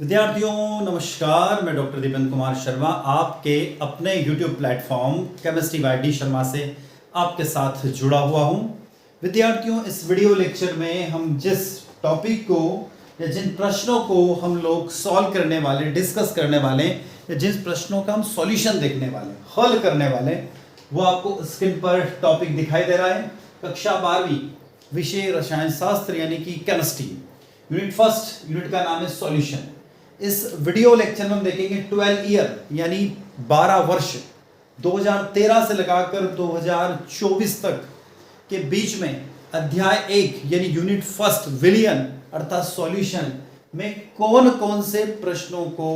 विद्यार्थियों नमस्कार, मैं डॉक्टर दीपेंद्र कुमार शर्मा आपके अपने YouTube platform chemistry by D Sharma से आपके साथ जुड़ा हुआ हूं। विद्यार्थियों, इस वीडियो लेक्चर में हम जिस टॉपिक को या जिन प्रश्नों को हम लोग सॉल्व करने वाले, डिस्कस करने वाले, या जिन प्रश्नों का हम सॉल्यूशन देखने वाले, हल करने वाले, वो आपको स्क्रीन पर टॉपिक दिखाई दे रहा है। कक्षा 12वीं विषय रसायन शास्त्र यानी कि केमिस्ट्री, यूनिट फर्स्ट, यूनिट का नाम है सॉल्यूशन। इस वीडियो लेक्चर में हम देखेंगे 12 ईयर यानी 12 वर्ष 2013 से लगाकर 2024 तक के बीच में अध्याय 1 यानी यूनिट फर्स्ट विलियन अर्थात सॉल्यूशन में कौन कौन से प्रश्नों को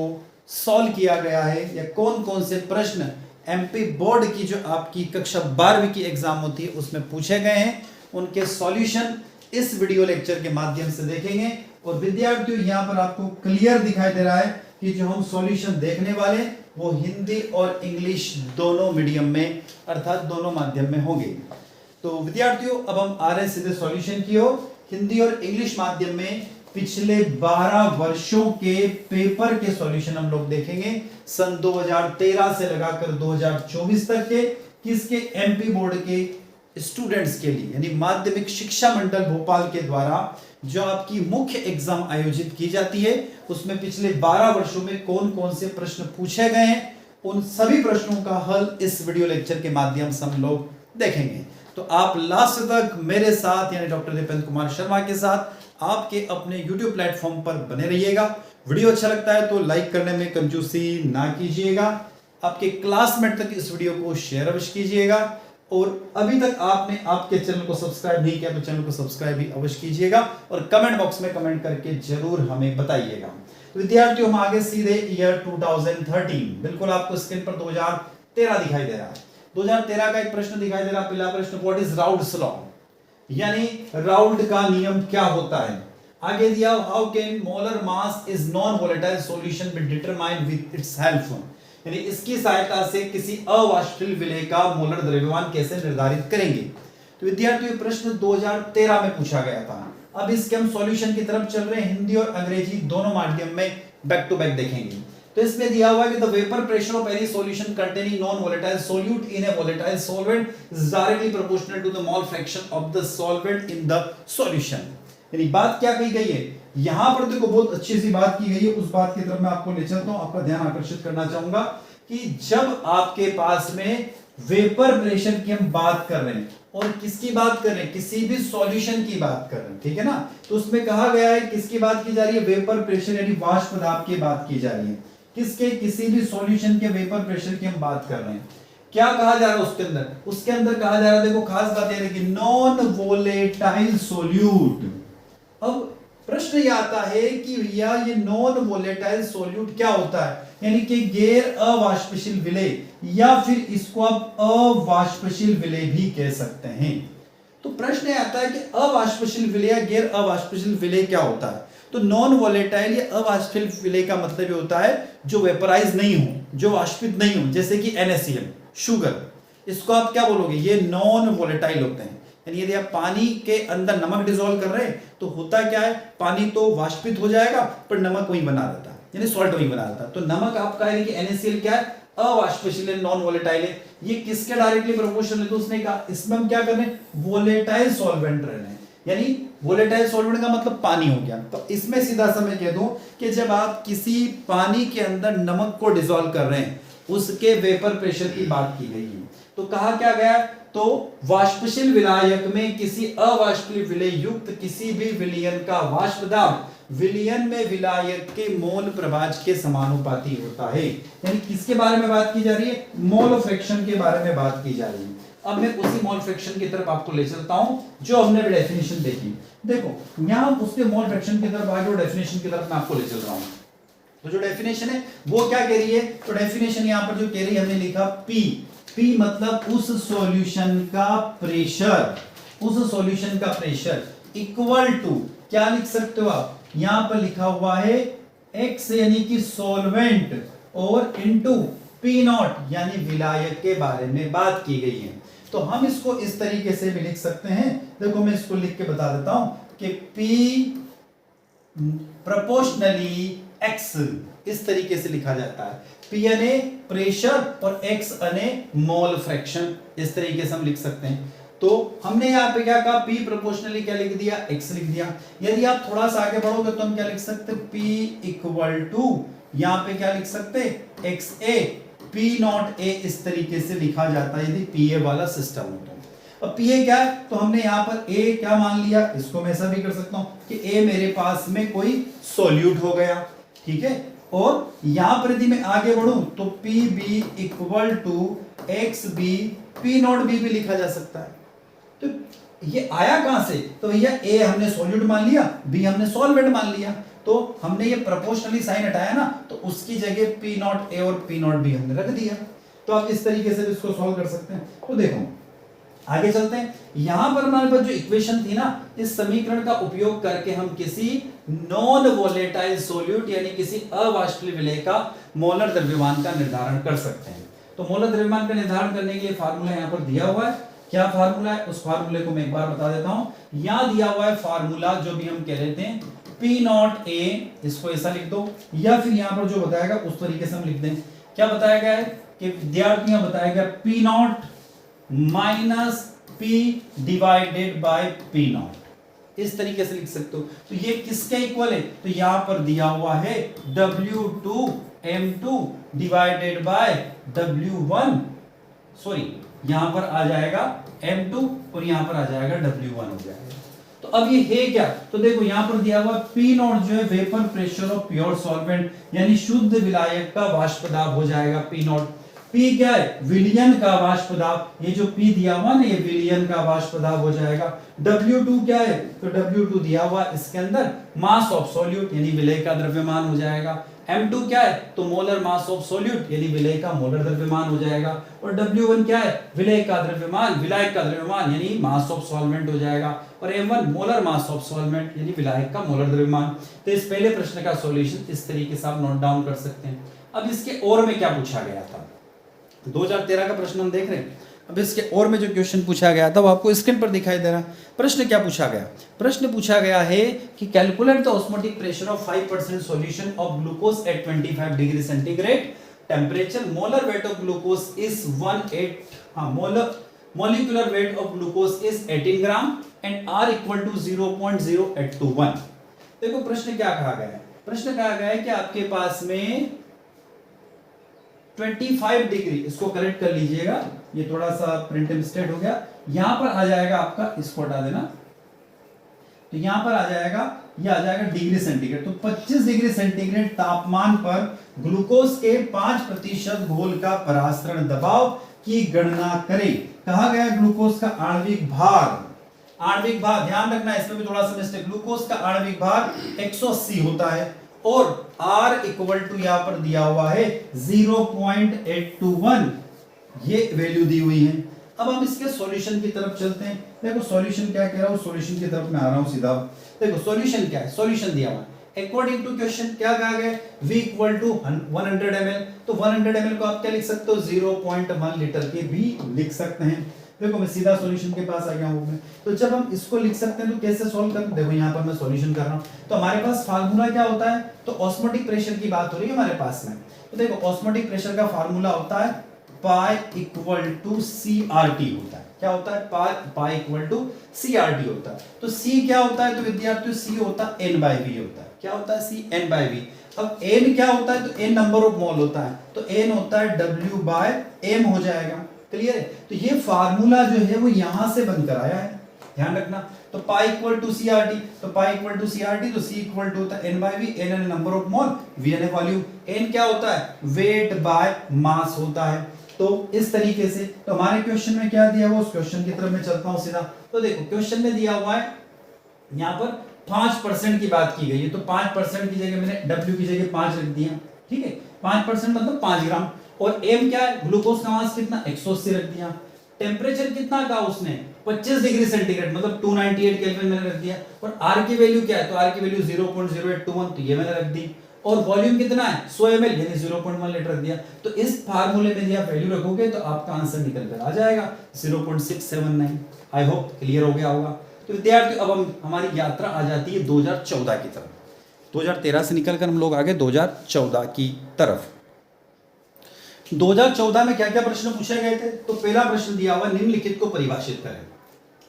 सॉल्व किया गया है या कौन कौन से प्रश्न एमपी बोर्ड की जो आपकी कक्षा 12वीं की एग्जाम होती है उसमें पूछे गए हैं, उनके सॉल्यूशन इस वीडियो लेक्चर के माध्यम से देखेंगे। और विद्यार्थियों, यहाँ पर आपको क्लियर दिखाई दे रहा है कि जो हम सॉल्यूशन देखने वाले वो हिंदी और इंग्लिश दोनों मीडियम में अर्थात दोनों माध्यम में होंगे। तो विद्यार्थियों, अब हम आ रहे हैं सीधे सॉल्यूशन की ओर। हिंदी और इंग्लिश माध्यम में पिछले 12 वर्षों के पेपर के सॉल्यूशन हम लोग देखेंगे, सन 2013 से लगाकर 2024 तक के, किसके? एमपी बोर्ड के स्टूडेंट्स के लिए, यानी माध्यमिक शिक्षा मंडल भोपाल के द्वारा जो आपकी मुख्य एग्जाम आयोजित की जाती है उसमें पिछले 12 वर्षों में कौन कौन से प्रश्न पूछे गए हैं, उन सभी प्रश्नों का हल इस वीडियो लेक्चर के माध्यम से हम लोग देखेंगे। तो आप लास्ट तक मेरे साथ यानी डॉक्टर दीपेंद्र कुमार शर्मा के साथ आपके अपने YouTube प्लेटफॉर्म पर बने रहिएगा। वीडियो अच्छा लगता है तो लाइक करने में कंजूसी ना कीजिएगा। आपके क्लासमेट तक इस वीडियो को शेयर अवश्य कीजिएगा। और अभी तक आपने आपके चैनल को सब्सक्राइब नहीं किया तो चैनल को सब्सक्राइब भी अवश्य कीजिएगा और कमेंट बॉक्स में कमेंट करके जरूर हमें बताइएगा। तो विद्यार्थियों, हम आगे सीधे ईयर 2013, बिल्कुल आपको स्क्रीन पर 2013 दिखाई दे रहा है। 2013 का एक प्रश्न दिखाई दे रहा है। पहला प्रश्न, व्हाट इज राउल्ट्स लॉ, यानी राउल्ट का नियम क्या होता है। आगे दिया, how can molar mass is non volatile solution be determined with its help, यानी इसकी सहायता से किसी अवाष्पशील विलेय का मोलर द्रव्यमान कैसे निर्धारित करेंगे। तो विद्यार्थियों, प्रश्न 2013 में पूछा गया था। अब इसके हम सॉल्यूशन की तरफ चल रहे हैं, हिंदी और अंग्रेजी दोनों माध्यम में बैक टू बैक देखेंगे। तो इसमें दिया हुआ है कि the vapour pressure of any solution containing non volatile solute in a volatile solvent is directly proportional to the mole fraction of the solvent in the solution. यानी बात क्या कही गई है यहां पर, देखो बहुत अच्छी सी बात की गई है। उस बात की तरफ मैं आपको ले चलता हूं, आपका ध्यान आकर्षित करना चाहूंगा कि जब आपके पास में वेपर प्रेशर की हम बात कर रहे हैं और किसकी बात कर रहे हैं, किसी भी सॉल्यूशन की बात कर रहे हैं, ठीक है ना। तो उसमें कहा गया है किसकी बात की जा रही है, वेपर प्रेशर यानी वाष्प दाब की बात की जा रही है। किसके? किसी भी सॉल्यूशन के वेपर प्रेशर की हम बात कर रहे हैं। क्या कहा जा रहा है उसके अंदर? उसके अंदर कहा जा रहा है, देखो खास बात यह है कि नॉन वोलेटाइल सोल्यूट। अब प्रश्न ये आता है कि भैया ये नॉन वोलेटाइल सोल्यूट क्या होता है, यानी कि गैर अवाष्पशील विलेय, या फिर इसको आप अवाष्पशील विलेय भी कह सकते हैं। तो प्रश्न ये आता है कि अवाष्पशील विलेय या गैर अवाष्पशील विलेय क्या होता है। तो नॉन वोलेटाइल या अवाष्पशील विलेय का मतलब ये होता है जो वेपराइज नहीं हो, जो वाष्पित नहीं हो, जैसे कि NaCl, शुगर, इसको आप क्या बोलोगे, ये नॉन वोलेटाइल होते हैं। यानी यदि आप पानी के अंदर नमक डिसॉल्व कर रहे हैं तो होता क्या है, पानी तो वाष्पित हो जाएगा पर नमक वहीं बना रहता है, यानी सॉल्ट वहीं बना रहता है। तो नमक आपका है कि NaCl क्या है, अवाष्पशील है, नॉन वोलेटाइल है। ये किसके डायरेक्टली प्रोपोर्शनल है? तो उसने कहा इसमें हम क्या कर रहे हैं, वोलेटाइल सॉल्वेंट रह रहे हैं, यानी वोलेटाइल सॉल्वेंट का मतलब पानी हो गया। तो इसमें सीधा सा मैं कह दूं कि जब आप किसी पानी के अंदर नमक को डिसॉल्व कर रहे हैं उसके वेपर प्रेशर की बात की गई है। तो कहा क्या गया, तो वाष्पशील विलायक में किसी अवाष्पशील विलेय युक्त किसी भी विलयन का वाष्प दाब विलयन में विलायक के मोल प्रभाज के समानुपाती होता है। यानी किसके बारे में बात की जा रही है, मोल फ्रैक्शन के बारे में बात की जा रही है। अब मैं उसी मोल फ्रैक्शन की तरफ आपको ले चलता हूं जो हमने डेफिनेशन देखी। देखो यहां उसके मोल फ्रैक्शन की तरफ आगे डेफिनेशन की तरफ मैं आपको ले चल रहा हूं। तो जो डेफिनेशन है वो क्या कह रही है, तो डेफिनेशन यहां पर जो कह रही है हमने लिखा P मतलब उस सॉल्यूशन का प्रेशर, उस सॉल्यूशन का प्रेशर इक्वल टू, क्या लिख सकते हो आप, यहां पर लिखा हुआ है X यानी कि सॉल्वेंट और इनटू P0 यानी विलायक के बारे में बात की गई है। तो हम इसको इस तरीके से भी लिख सकते हैं। देखो मैं इसको लिख के बता देता हूं कि P प्रोपोर्शनली एक्स इस तरीके से लिखा जाता है। पी यानी प्रेशर और एक्स यानी मोल फ्रैक्शन, इस तरीके से हम लिख सकते हैं। तो हमने यहाँ पे क्या कहा, P प्रोपोर्शनली क्या लिख दिया, x लिख दिया। यदि आप थोड़ा सा आगे बढ़ोगे तो हम क्या लिख सकते हैं, P इक्वल टू यहाँ पे क्या लिख सकते हैं, x A P not a, इस तरीके से लिखा जाता है यदि PA वाला सिस्टम हो तो। अब PA क्या है, तो हमने यहाँ पर A क्या मान लिया, इसको मैं ऐसा भी कर सकता हूँ कि A मेरे पास में कोई सॉल्यूट हो गया, ठीक है। और यहां पर यदि मैं आगे बढ़ूं तो P B equal to X B P not B भी लिखा जा सकता है। तो ये आया कहां से, तो भैया ए हमने सॉल्यूट मान लिया, बी हमने सॉल्वेंट मान लिया, तो हमने ये प्रोपोर्शनली साइन हटाया ना, तो उसकी जगह पी नॉट ए और पी नॉट बी हमने रख दिया। तो आप इस तरीके से इसको सॉल्व कर सकते हैं। तो देखो आगे चलते हैं। यहां पर हमारे पास जो इक्वेशन थी ना, इस समीकरण का उपयोग करके हम किसी नॉन वोलेटाइल सॉल्यूट यानी किसी अवाष्पीय विलेय का मोलर द्रव्यमान का निर्धारण कर सकते हैं। तो मोलर द्रव्यमान का निर्धारण करने के लिए फार्मूला यहां पर दिया हुआ है। क्या फार्मूला है, उस फार्मूले को मैं एक बार बता देता हूं। यहां दिया हुआ है फार्मूला, जो भी हम कह लेते हैं पी नॉट ए, इसको ऐसा लिख दो, या फिर यहां पर जो बताएगा उस तरीके से हम लिख दें। क्या बताया गया है कि विद्यार्थियों बताया गया P not minus P divided by P not, इस तरीके से लिख सकते हो। तो ये किसके इक्वल है, तो यहां पर दिया हुआ है W2 M2 divided by W1, sorry यहां पर आ जाएगा M2 और यहां पर आ जाएगा W1 हो जाएगा। तो अब ये है क्या, तो देखो यहां पर दिया हुआ P नॉट जो है vapour pressure of pure solvent यानी शुद्ध विलायक का वाष्प दाब हो जाएगा P नॉट। P क्या है, विलयन का वाष्प दाब, ये जो P दिया हुआ ना ये विलयन का वाष्प दाब हो जाएगा। W2 क्या है, तो W2 दिया हुआ इसके अंदर मास ऑफ सॉल्यूट यानी विलेय का द्रव्यमान हो जाएगा। M2 क्या है, तो मोलर मास ऑफ सॉल्यूट यानी विलेय का मोलर द्रव्यमान हो जाएगा। और W1 क्या है, विलेय का द्रव्यमान, विलायक का द्रव्यमान यानी मास ऑफ सॉल्वेंट हो जाएगा। और M1 molar mass of solvent यानी विलायक का मोलर द्रव्यमान। तो इस पहले प्रश्न का सॉल्यूशन इस तरीके से आप नोट डाउन कर सकते हैं। अब इसके और में क्या पूछा गया था, 2013 का प्रश्न हम देख रहे हैं। अब इसके और में जो क्वेश्चन पूछा गया था वो आपको स्क्रीन पर दिखाई दे रहा है। प्रश्न क्या पूछा गया, प्रश्न पूछा गया है कि calculate the osmotic pressure of 5% solution of glucose at 25 degree centigrade temperature, molar weight of glucose is 18 molecular weight of glucose is 18 gram and R equal to 0.0821। देखो प्रश्न क्या कहा गया है, प्रश्न कहा गया है कि आपके पास में 25 डिग्री, इसको करेक्ट कर लीजिएगा, ये थोड़ा सा प्रिंट मिस्टेक हो गया, यहां पर आ जाएगा आपका, इसको हटा देना, तो यहां पर आ जाएगा, ये आ जाएगा डिग्री सेंटीग्रेड। तो 25 डिग्री सेंटीग्रेड तापमान पर ग्लूकोज के 5% घोल का परासरण दबाव की गणना करें। कहा गया ग्लूकोज का आणविक भार, आणविक भार ध्यान रखना इसमें भी थोड़ा सा मिस्टेक, ग्लूकोज का आणविक भार 180 होता है और R इक्वल टू यहां पर दिया हुआ है 0.821, ये वैल्यू दी हुई है। अब हम इसके सॉल्यूशन की तरफ चलते हैं। देखो सॉल्यूशन क्या कह रहा हूं, सॉल्यूशन की तरफ मैं आ रहा हूं सीधा। देखो सॉल्यूशन क्या है, सॉल्यूशन दिया हुआ है अकॉर्डिंग टू क्वेश्चन, क्या कहा गया, V इक्वल टू 100 ml, तो 100 ml को आप क्या लिख सकते हो, 0.1 लीटर के भी लिख सकते हैं। देखो मैं सीधा सॉल्यूशन के पास आ गया हूं मैं, तो जब हम इसको लिख सकते हैं तो कैसे सॉल्व करें, देखो यहां पर मैं सॉल्यूशन कर रहा हूं, तो हमारे पास फार्मूला क्या होता है, तो ऑस्मोटिक प्रेशर की बात हो रही है हमारे पास में। तो देखो ऑस्मोटिक प्रेशर का फार्मूला होता है पाई इक्वल टू CRT होता है। क्या होता है, पाई इक्वल टू CRT होता है। तो C क्या होता है, तो विद्यार्थियों C होता है N/V होता है। क्या होता है, C N/V। अब N क्या होता है, तो N नंबर ऑफ मोल होता है, तो N होता है W/M हो जाएगा। क्लियर है, तो ये फार्मूला जो है वो यहां से बनकर आया है, ध्यान रखना। तो पाई इक्वल टू CRT, तो पाई इक्वल टू CRT, तो C इक्वल टू होता है N/V, N number of mole, V volume, N क्या होता है, वेट बाय मास होता है। तो इस तरीके से, तो हमारे क्वेश्चन में क्या दिया हुआ, उस क्वेश्चन की तरफ मैं चलता हूं सीधा। तो देखो क्वेश्चन में दिया हुआ है यहां पर 5% की बात की गई है, तो 5% की जगह मैंने W की जगह 5 रख दिया, ठीक है। 5% मतलब 5 ग्राम, और M क्या है, ग्लूकोज का मास कितना, 180 रख दिया। टेम्परेचर कितना कहा उसने, 25 डिग्री सेंटीग्रेड मतलब 298 केल्विन मैंने रख दिया। और R की वैल्यू क्या है, तो R की वैल्यू 0.0821, तो ये मैंने रख दी। और वॉल्यूम कितना है, 100 ml यानी 0.1 लीटर रख दिया। तो इस फार्मूले में यदि आप वैल्यू रखोगे तो आपका आंसर निकल कर आ जाएगा 0.679। आई होप क्लियर हो गया होगा। तो विद्यार्थियों अब हम हमारी यात्रा आ जाती है 2014 की तरफ। 2013 से निकलकर हम लोग आगे 2014 की तरफ। 2014 में क्या क्या प्रश्न पूछे गए थे? तो पहला प्रश्न दिया हुआ निम्नलिखित को परिभाषित करें।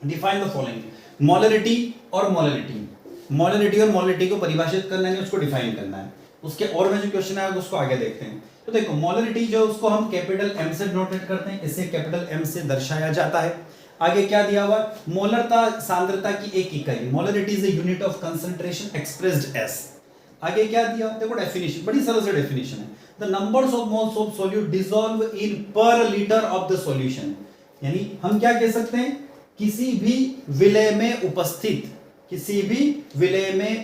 Define the following. मोलरिटी और मोलरिटी को परिभाषित करना है, उसको डिफाइन करना है। उसके और में जो क्वेश्चन आएगा उसको आगे देखते हैं। तो देखो मोलरिटी जो उसको हम कैपिटल एम से नोटेट करते हैं, इसे कैपिटल एम से दर्शाया जाता है। आगे क्या दिया हुआ? मोलरता सांद्रता की एक इकाई। Molarity is a unit of concentration expressed S. आगे क्या दिया? देखो डेफिनेशन, बड़ी सरल से डेफिनेशन है। The numbers of moles of solute dissolve इन पर लीटर ऑफ द सॉल्यूशन। यानी हम क्या कह सकते हैं? किसी भी विलय में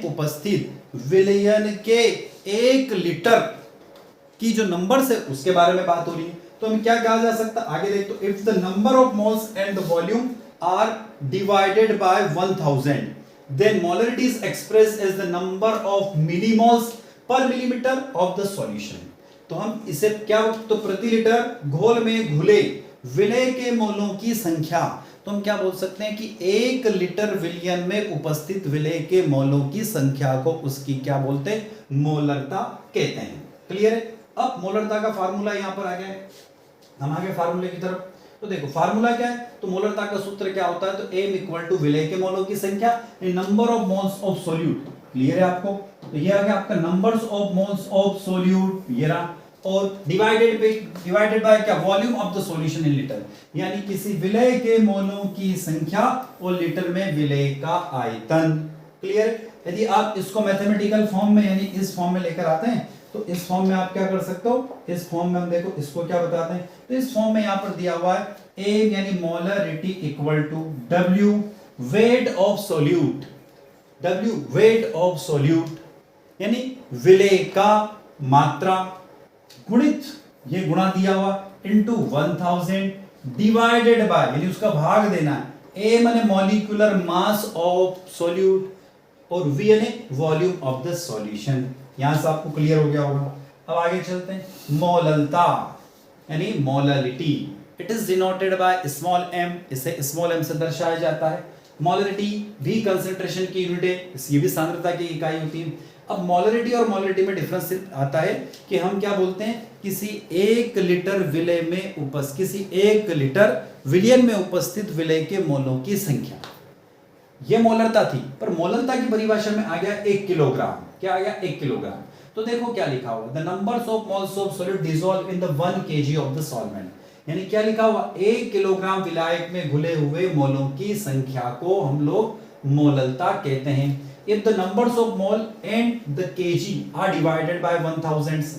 उपस्थित विलयन के 1 लीटर की जो नंबर्स है उसके बारे में बात हो रही है। तो हम क्या कहा जा सकता है? आगे देख, तो if the number of moles and the volume are divided by 1000 then molarity is expressed as the number of millimoles per millimeter of the solution। तो हम इसे क्या, तो प्रति लीटर घोल में घुले विलय के मोलों की संख्या, तो हम क्या बोल सकते हैं कि 1 लीटर विलयन में उपस्थित विलय के मोलों की संख्या को उसकी क्या बोलते हैं? मोलरता कहते हैं। क्लियर है? अब मोलरता का फार्मूला यहां पर आ गया है, हम आगे फार्मूले की तरफ। तो देखो फार्मूला क्या है? तो मोलरता का सूत्र क्या होता है? तो m इक्वल टू विलय के मोलों की संख्या number of moles of solute. Clear है आपको? तो ये आ गया आपका numbers of moles of solute, ये रहा, और डिवाइडेड बाय क्या? Volume of the solution in litre, यानी किसी विलय के मोलों की संख्या और लीटर में विलय का आयतन। क्लियर? यदि आप इसको मैथमेटिकल फॉर्म में यानी इस फॉर्म में लेकर आते हैं तो इस फॉर्म में आप क्या कर सकते हो? इस फॉर्म में हम देखो इसको क्या बताते हैं, तो इस फॉर्म में यहां पर दिया हुआ है A यानी molarity equal to W weight of solute, W weight of solute यानी विलय का मात्रा गुणित ये गुणा दिया हुआ इनटू 1000 डिवाइडेड बाय यानी उसका भाग देना है। A माने मॉलिक्यूलर मास ऑफ सॉल्यूट और V यानी वॉल्यूम ऑफ द सॉल्यूशन। यहां से आपको क्लियर हो गया होगा। अब आगे चलते हैं। मोललता यानी molarity, it is denoted by small m, इसे स्मॉल m से दर्शाया जाता है। मोलरिटी भी कंसंट्रेशन की यूनिट है, इसकी भी सांद्रता की इकाई होती है। अब मोलरिटी और मोलरिटी में डिफरेंस आता है कि हम क्या बोलते हैं? किसी 1 लीटर विलय में किसी 1 लीटर विलयन में उपस्थित विलय के मोलों की संख्या। ये मोलरता थी, पर मोलरता की परिभाषा में आ गया 1 किलोग्राम। क्या आ गया? 1 किलोग्राम। तो देखो क्या लिखा हुआ? The numbers of moles of solid dissolve in the 1 kg of the solvent. यानी क्या लिखा हुआ? 1 किलोग्राम विलायक में घुले हुए मोलों की संख्या को हम लोग मोललता कहते हैं। If the numbers of mole and the kg are divided by 1000,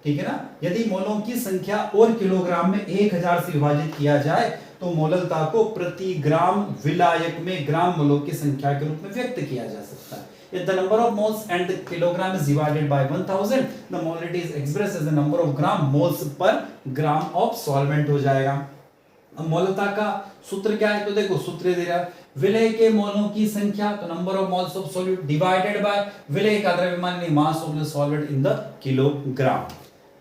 ठीक है ना? यदि मोलों की संख्या और किलोग्राम में 1000 से विभाजित किया जाए तो मोललता को प्रति ग्राम विलायक में ग्राम मोलों की संख्या के रूप में व्यक्त किया जा सकता है। If the number of moles and the kilogram is divided by 1000, the molarity is expressed as the number of gram moles per gram of solvent हो जाएगा। अब मोलता का सूत्र क्या है? तो देखो सूत्र दे रहा है विलय के मोलों की संख्या, तो number of moles of solute divided bye विलय का द्रव्यमान मास of the solvent in the kilogram.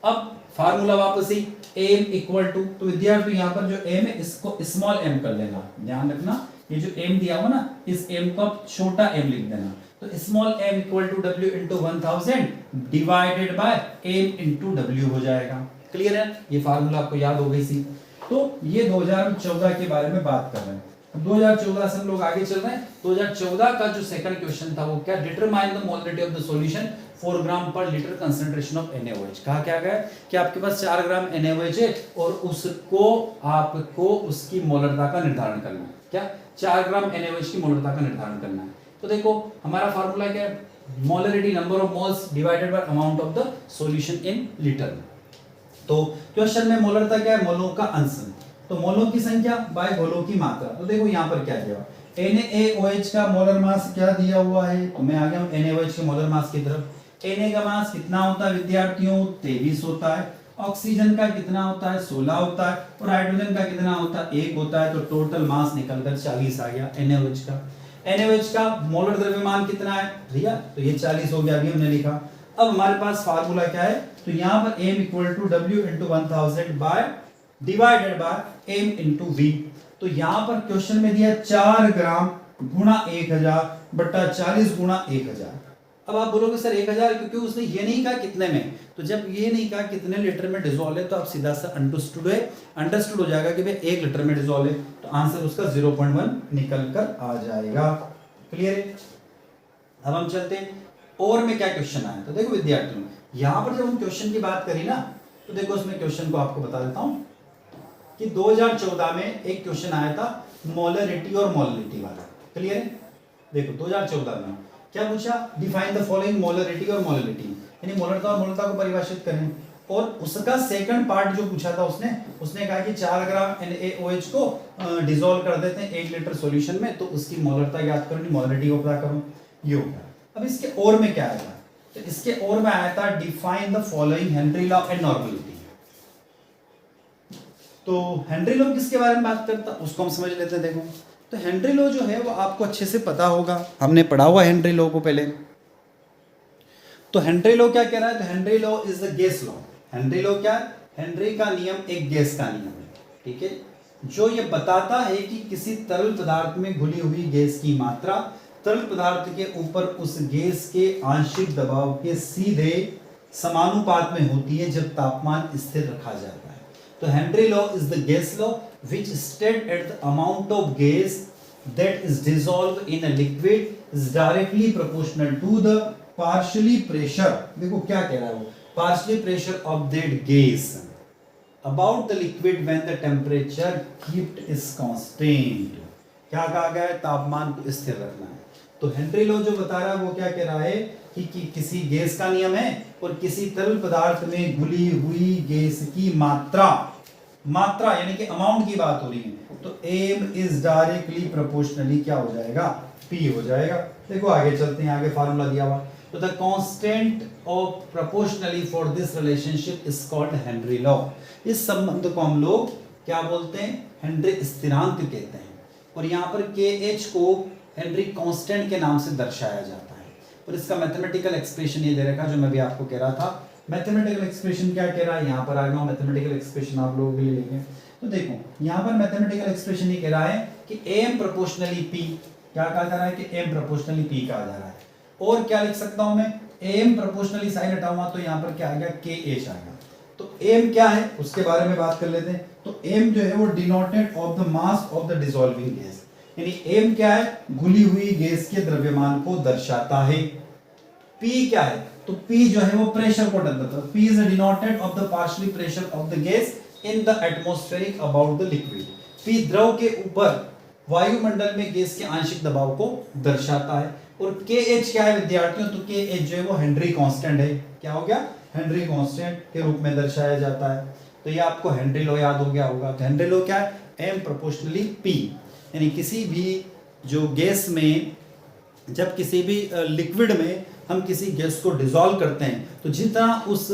अब फार्मूला वापस ही m इक्वल टू, तो विद्यार्थी यहाँ पर जो m है इसको स्मॉल m कर लेना, ध्यान रखना ये जो m दिया हुआ ना इस m को छोटा m लिख देना। तो small m equal to w into 1000 divided by m into w हो जाएगा। क्लियर है? ये फार्मूला आपको याद हो गई सी। तो ये 2014 के बारे में बात कर रहे हैं। 2014 से हम लोग आगे चल रहे हैं। 2014 का जो सेकंड क्वेश्चन था वो क्या? Determine the molarity of the solution 4 ग्राम पर लीटर कंसंट्रेशन ऑफ NaOH। कहा क्या गया कि आपके पास 4 ग्राम NaOH है और उसको आपको उसकी मोलरता का निर्धारण करना है। क्या? 4 ग्राम NaOH की मोलरता का निर्धारण करना है। तो देखो हमारा फार्मूला क्या है? Molarity number of moles divided by amount of the solution in litre. तो क्वेश्चन में मोलरता क्या है? मोलों का अंश, तो मोलों की संख्या बाय घोलों की मात्रा। तो देखो यहाँ पर क्या दिया NaOH का मोलर मास क्या दिया हुआ है? तो मैं आ गया हूँ NaOH के मोलर मास की तरफ। Na का मास कितना होता है विद्यार्थियों? 23 होता है। ऑक्सीजन का कितना होता है? 16 होता है। और हाइड्रोजन का कितना होता है? 1 होता है। तो टोटल मास निकलकर 40 आ गया NaOH का। NaOH का मोलर द्रव्यमान कितना है भैया? तो ये 40 हो गया, अभी हमने लिखा। अब हमारे पास फार्मूला क्या है? तो यहाँ पर m equal to W into 1000 by divided by m into V। तो यहाँ पर क्वेश्चन में दिया 4 ग्राम गुणा 1000 बट्टा 40 गुणा 1000। अब आप बोलोगे सर 1000, क्योंकि उसने ये नहीं कहा कितने में, तो जब ये नहीं कहा कितने लीटर में डिजोल्व है तो आप सीधा सा अंडरस्टूड हो जाएगा कि भाई 1 लीटर में डिजोल्व है, तो आंसर उसका 0.1 निकल कर आ जाएगा। क्लियर है? अब हम चलते हैं और में क्या क्वेश्चन आया। तो देखो विद्यार्थियों, यहां पर जब हम क्वेश्चन की बात करी ना, तो देखो उसमें क्वेश्चन को आपको बता देता हूं कि 2014 में एक क्वेश्चन आया था मोलरिटी और मोलरिटी वाला। क्लियर है? देखो 2014 में क्या पूछा, डिफाइन द फॉलोइंग मोलरिटी और मोलरिटी, यानी मोलरता और मोलरता को परिभाषित करें। और उसका सेकंड पार्ट जो पूछा था उसने कहा कि 4 ग्राम NaOH को डिसॉल्व कर देते हैं 1 लीटर सॉल्यूशन में, तो उसकी मोलरता ज्ञात करो, मोलरिटी को पता करो। ये हो गया। अब इसके और में क्या आया था, तो इसके और में आया था define the following Henry law and normality. तो हेनरी लॉ किसके बारे में बात करता, उसको हम समझ लेते हैं। देखो तो हेनरी लॉ जो है वो आपको अच्छे से पता होगा, हमने पढ़ा हुआ हेनरी लॉ को पहले। तो हेनरी लॉ क्या कह रहा है, तो Henry law is the gas law. Henry law क्या, हेनरी का नियम एक गैस का नियम है, ठीक है, जो ये बताता है कि किसी तरल पदार्थ में घुली हुई गैस की मात्रा तरल पदार्थ के ऊपर उस गैस के आंशिक दबाव के सीधे समानुपात में होती है जब तापमान स्थिर रखा जाता है। तो Henry law is the gas law which state at the amount of gas that is dissolved in a liquid is directly proportional to the partially pressure। देखो क्या कह रहा है वो, partially pressure of that gas about the liquid when the temperature kept is constant। क्या कहा गया है, तापमान को स्थिर रखना है। तो हेनरी लॉ जो बता रहा है वो क्या कह रहा है कि किसी गैस का नियम है और किसी तरल पदार्थ में घुली हुई गैस की मात्रा यानी कि अमाउंट की बात हो रही है, तो एम इज डायरेक्टली प्रोपोर्शनली क्या हो जाएगा, पी हो जाएगा। देखो आगे चलते हैं, आगे फार्मूला दिया हुआ, तो the constant of proportionally for this relationship is called Henry law. इस संबंध को हम लोग क्या बोलते हैं, हेनरी स्थिरांक कहते हैं। और यहाँ पर KH को हेनरी कांस्टेंट के नाम से दर्शाया जाता है। और इसका मैथमेटिकल एक्सप्रेशन ये दे रखा जो मैं भी आपको कह रहा था। मैथमेटिकल एक्सप्रेशन क्या कह रहा है, यहाँ पर आ गया मैथमेटिकल एक्सप्रेशन आप लोगों के लिए लेंगे। तो देखो यहाँ पर मैथमेटिकल एक्सप्रेशन ये कह रहा है कि m प्रोपोर्शनली p, क्या कहा जा रहा है कि m प्रोपोर्शनली p कहा जा रहा है। और क्या लिख सकता हूं मैं, m प्रोपोर्शनली साइन हटाऊंगा तो यहाँ पर क्या आ गया, KH आ गया। तो m क्या है उसके बारे में बात कर लेते हैं। तो m जो है वो denoted of the mass of the dissolving gas, यानी m क्या है, घुली हुई गैस के द्रव्यमान को दर्शाता है। p क्या है, तो P जो है वो प्रेशर को दर्शाता है। P is denoted of the partially pressure of the gas in the atmospheric about the liquid। P द्रव के ऊपर वायुमंडल में गैस के आंशिक दबाव को दर्शाता है। और KH क्या है विद्यार्थियों, तो KH जो है वो हेनरी कांस्टेंट है। क्या हो गया, हेनरी कांस्टेंट के रूप में दर्शाया जाता है। तो ये आपको हेनरी लॉ याद हो गया होगा। तो हेनरी लॉ क्या है, M प्रोपोर्शनली P, यानी किसी भी जो गैस में, जब किसी भी लिक्विड में हम किसी गैस को डिसॉल्व करते हैं तो जितना उस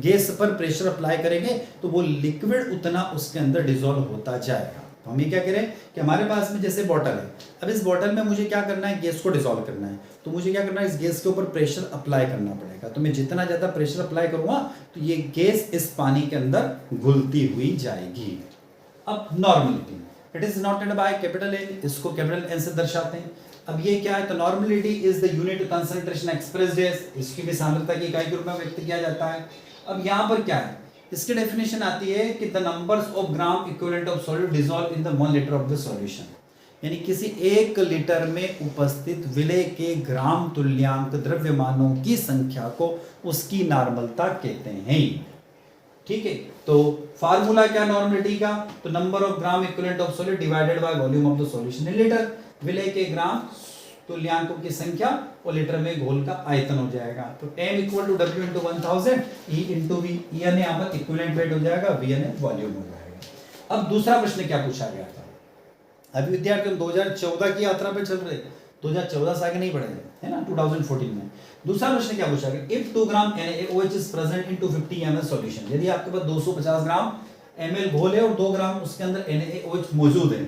गैस पर प्रेशर अप्लाई करेंगे तो वो लिक्विड उतना उसके अंदर डिसॉल्व होता जाएगा। तो हम ये क्या करें कि हमारे पास में जैसे बॉटल है, अब इस बॉटल में मुझे क्या करना है, गैस को डिसॉल्व करना है, तो मुझे क्या करना है, इस गैस के ऊपर प्रेशर अप्लाई करना पड़ेगा। तो मैं जितना ज़्यादा प्रेशर अप्लाई करूँगा तो ये गैस इस पानी के अंदर घुलती हुई जाएगी। अब normality, it is noted by capital N, इसको कैपिटल N से दर्शाते हैं। अब ये क्या है, तो normality is the unit concentration expressed as, इसकी भी सांद्रता की इकाई के रूप में व्यक्त किया जाता है। अब यहाँ पर क्या है, इसकी डेफिनेशन आती है कि the numbers of gram equivalent of solid dissolve in the 1 litre of the solution, यानी किसी 1 लीटर में उपस्थित विलेय के ग्राम तुल्यांक द्रव्यमानों की संख्या को उसकी नॉर्मलता कहते हैं। ठीक है, तो फार्मूला क्या नॉर्मलिटी का, तो number of gram equivalent of solid divided by volume of the solution in litre. विलेय के ग्राम तुल्यांकों की संख्या और लीटर में घोल का आयतन हो जाएगा। तो m equal to W into 1000 E into V, यानी यहाँ पर इक्विवेलेंट वेट हो जाएगा, V यानी वॉल्यूम हो जाएगा। अब दूसरा प्रश्न क्या पूछा गया था, अभी विद्यार्थी 2014 की यात्रा पे चल रहे, 2014 से आगे नहीं बढ़े है ना, 2014 में। दूसरा प्रश्न क्या पूछा गया, if 2 gram NaOH is present in 250 ml solution, यदि आपके पास 250 ग्राम ml घोल है और 2 ग्राम उसके अंदर NaOH मौजूद है,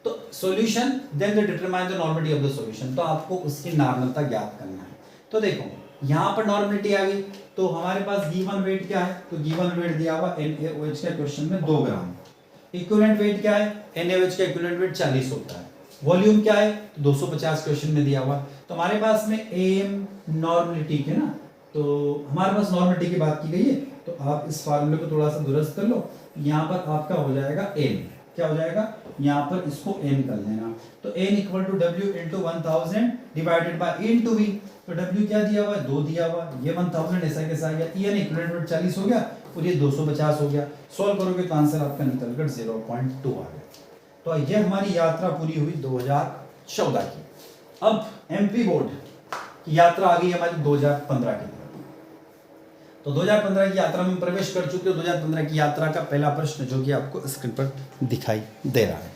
तो solution then they determine the normality of the solution, तो आपको उसकी नॉर्मलता ज्ञात करना है। तो देखो यहाँ पर नॉर्मलिटी आ गई, तो हमारे पास गिवन वेट क्या है, तो गिवन वेट दिया हुआ NaOH का क्वेश्चन में 2 ग्राम, इक्विवेलेंट वेट क्या है, NaOH का इक्विवेलेंट वेट 40 होता है। वॉल्यूम क्या है, तो 250 क्वेश्चन में दिया हुआ। तो हमारे पास में एम नॉर्मलिटी है ना, तो हमारे पास नॉर्मलिटी की बात की गई है, तो आप इस फार्मूले को थोड़ा सा दुरुस्त कर लो। यहाँ पर आपका हो जाएगा एन, क्या हो जाएगा, यहाँ पर इसको एन कर लेना, तो N equal to W into 1000 divided by into V. तो डब्ल्यू क्या दिया हुआ है, 2 दिया हुआ, ये 1000 ऐसा कैसा आ गया, ई एन इक्वल 40 हो गया और ये 250 हो गया। सॉल्व करोगे तो आंसर आपका निकल कर 0.2 आ गया। तो ये हमारी यात्रा पूरी हुई 2014 की। अब एमपी बोर्ड की यात्रा आ गई हमारी 2015 की। तो 2015 की यात्रा में प्रवेश कर चुके हो। 2015 की यात्रा का पहला प्रश्न जो कि आपको स्क्रीन पर दिखाई दे रहा है,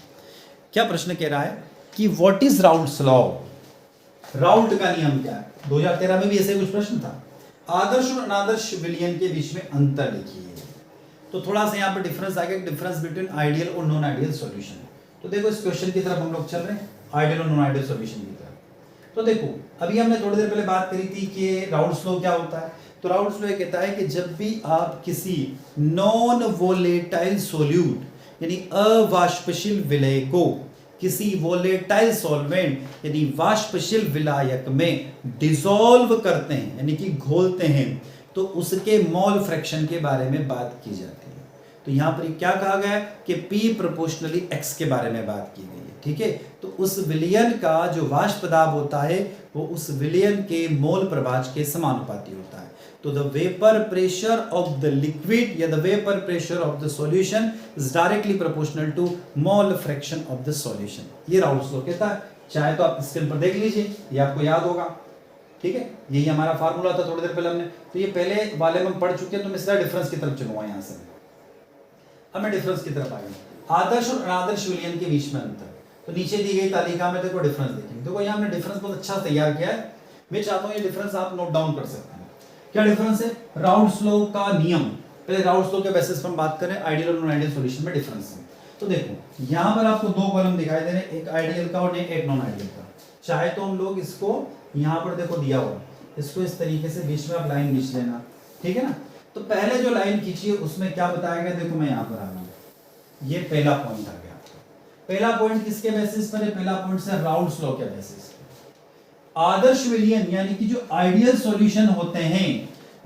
क्या प्रश्न कह रहा है कि what is Raoult's law, Raoult का नियम क्या है। 2013 में भी ऐसे कुछ प्रश्न था। आदर्श और अनादर्श विलयन के बीच में अंतर लिखिए। तो थोड़ा सा यहाँ पर डिफरेंस आ गया, डिफरेंस बिटवीन आइडियल और नॉन आइडियल सॉल्यूशन। तो देखो इस क्वेश्चन की तरफ हम लोग चल रहे हैं, आइडियल और नॉन आइडियल सॉल्यूशन की तरफ। तो देखो अभी हमने थोड़ी देर पहले बात करी थी कि राउल्ट्स लॉ क्या होता है। तो राउल्ट्स लॉ कहता है कि जब भी आप किसी नॉन वोलेटाइल सोल्यूट यानी अवाष्पशील विलय को किसी वोलेटाइल सॉल्वेंट यानी वाष्पशील विलायक में डिसॉल्व करते हैं यानी कि घोलते हैं, तो उसके मोल फ्रैक्शन के बारे में बात की जाती है। तो यहाँ पर क्या कहा गया है कि P प्रोपोर्शनली X के बारे में बात की गई है, ठीक है। तो उस विलयन का जो वाष्प दाब होता है वो उस विलयन के मोल प्रभाज के समानुपाती होता है। तो the vapour pressure of the liquid या the vapour pressure of the solution is directly proportional to mole fraction of the solution. ये राउल्ट्स लॉ कहता है। चाहे तो आप स्क्रीन पर देख लीजिए, ये आपको याद होगा, ठीक है। यही हमारा फार्मूला था थोड़ी देर पहले हमने, तो ये पहले वाले में पढ़ चुके हैं। तो मैं सीधा डिफरेंस की तरफ चलूंगा यहाँ से। अब मैं डिफरेंस की तरफ आ गया। आदर्श और अनादर्श विलयन के बीच में अंतर। तो नीचे दी गई तालिका में देखो डिफरेंस देखेंगे। देखो यहाँ हमने डिफरेंस बहुत अच्छा तैयार किया है। मैं चाहता हूँ ये डिफरेंस आप नोट डाउन कर सकते हैं। क्या डिफरेंस है, राउल्ट्स लॉ का नियम। पहले राउल्ट्स लॉ के बेसिस पर हम बात करें, आइडियल और नॉन आइडियल सॉल्यूशन में डिफरेंस है। तो देखो यहाँ पर आपको 2 कॉलम दिखाई दे रहे हैं, एक आइडियल का और एक नॉन आइडियल का। चाहे तो हम लोग इसको यहाँ पर देखो दिया हुआ, इसको इस तरीके से बीच में आप लाइन खींच लेना, ठीक है ना। तो पहले जो लाइन खींची है उसमें क्या बताया गया, देखो मैं यहाँ पर आ रहा हूँ, ये पहला पॉइंट आ गया। पहला पॉइंट किसके बेसिस पर है, पहला पॉइंट से राउल्ट्स लॉ के बेसिस पर। आदर्श विलयन यानी कि जो आइडियल सॉल्यूशन होते हैं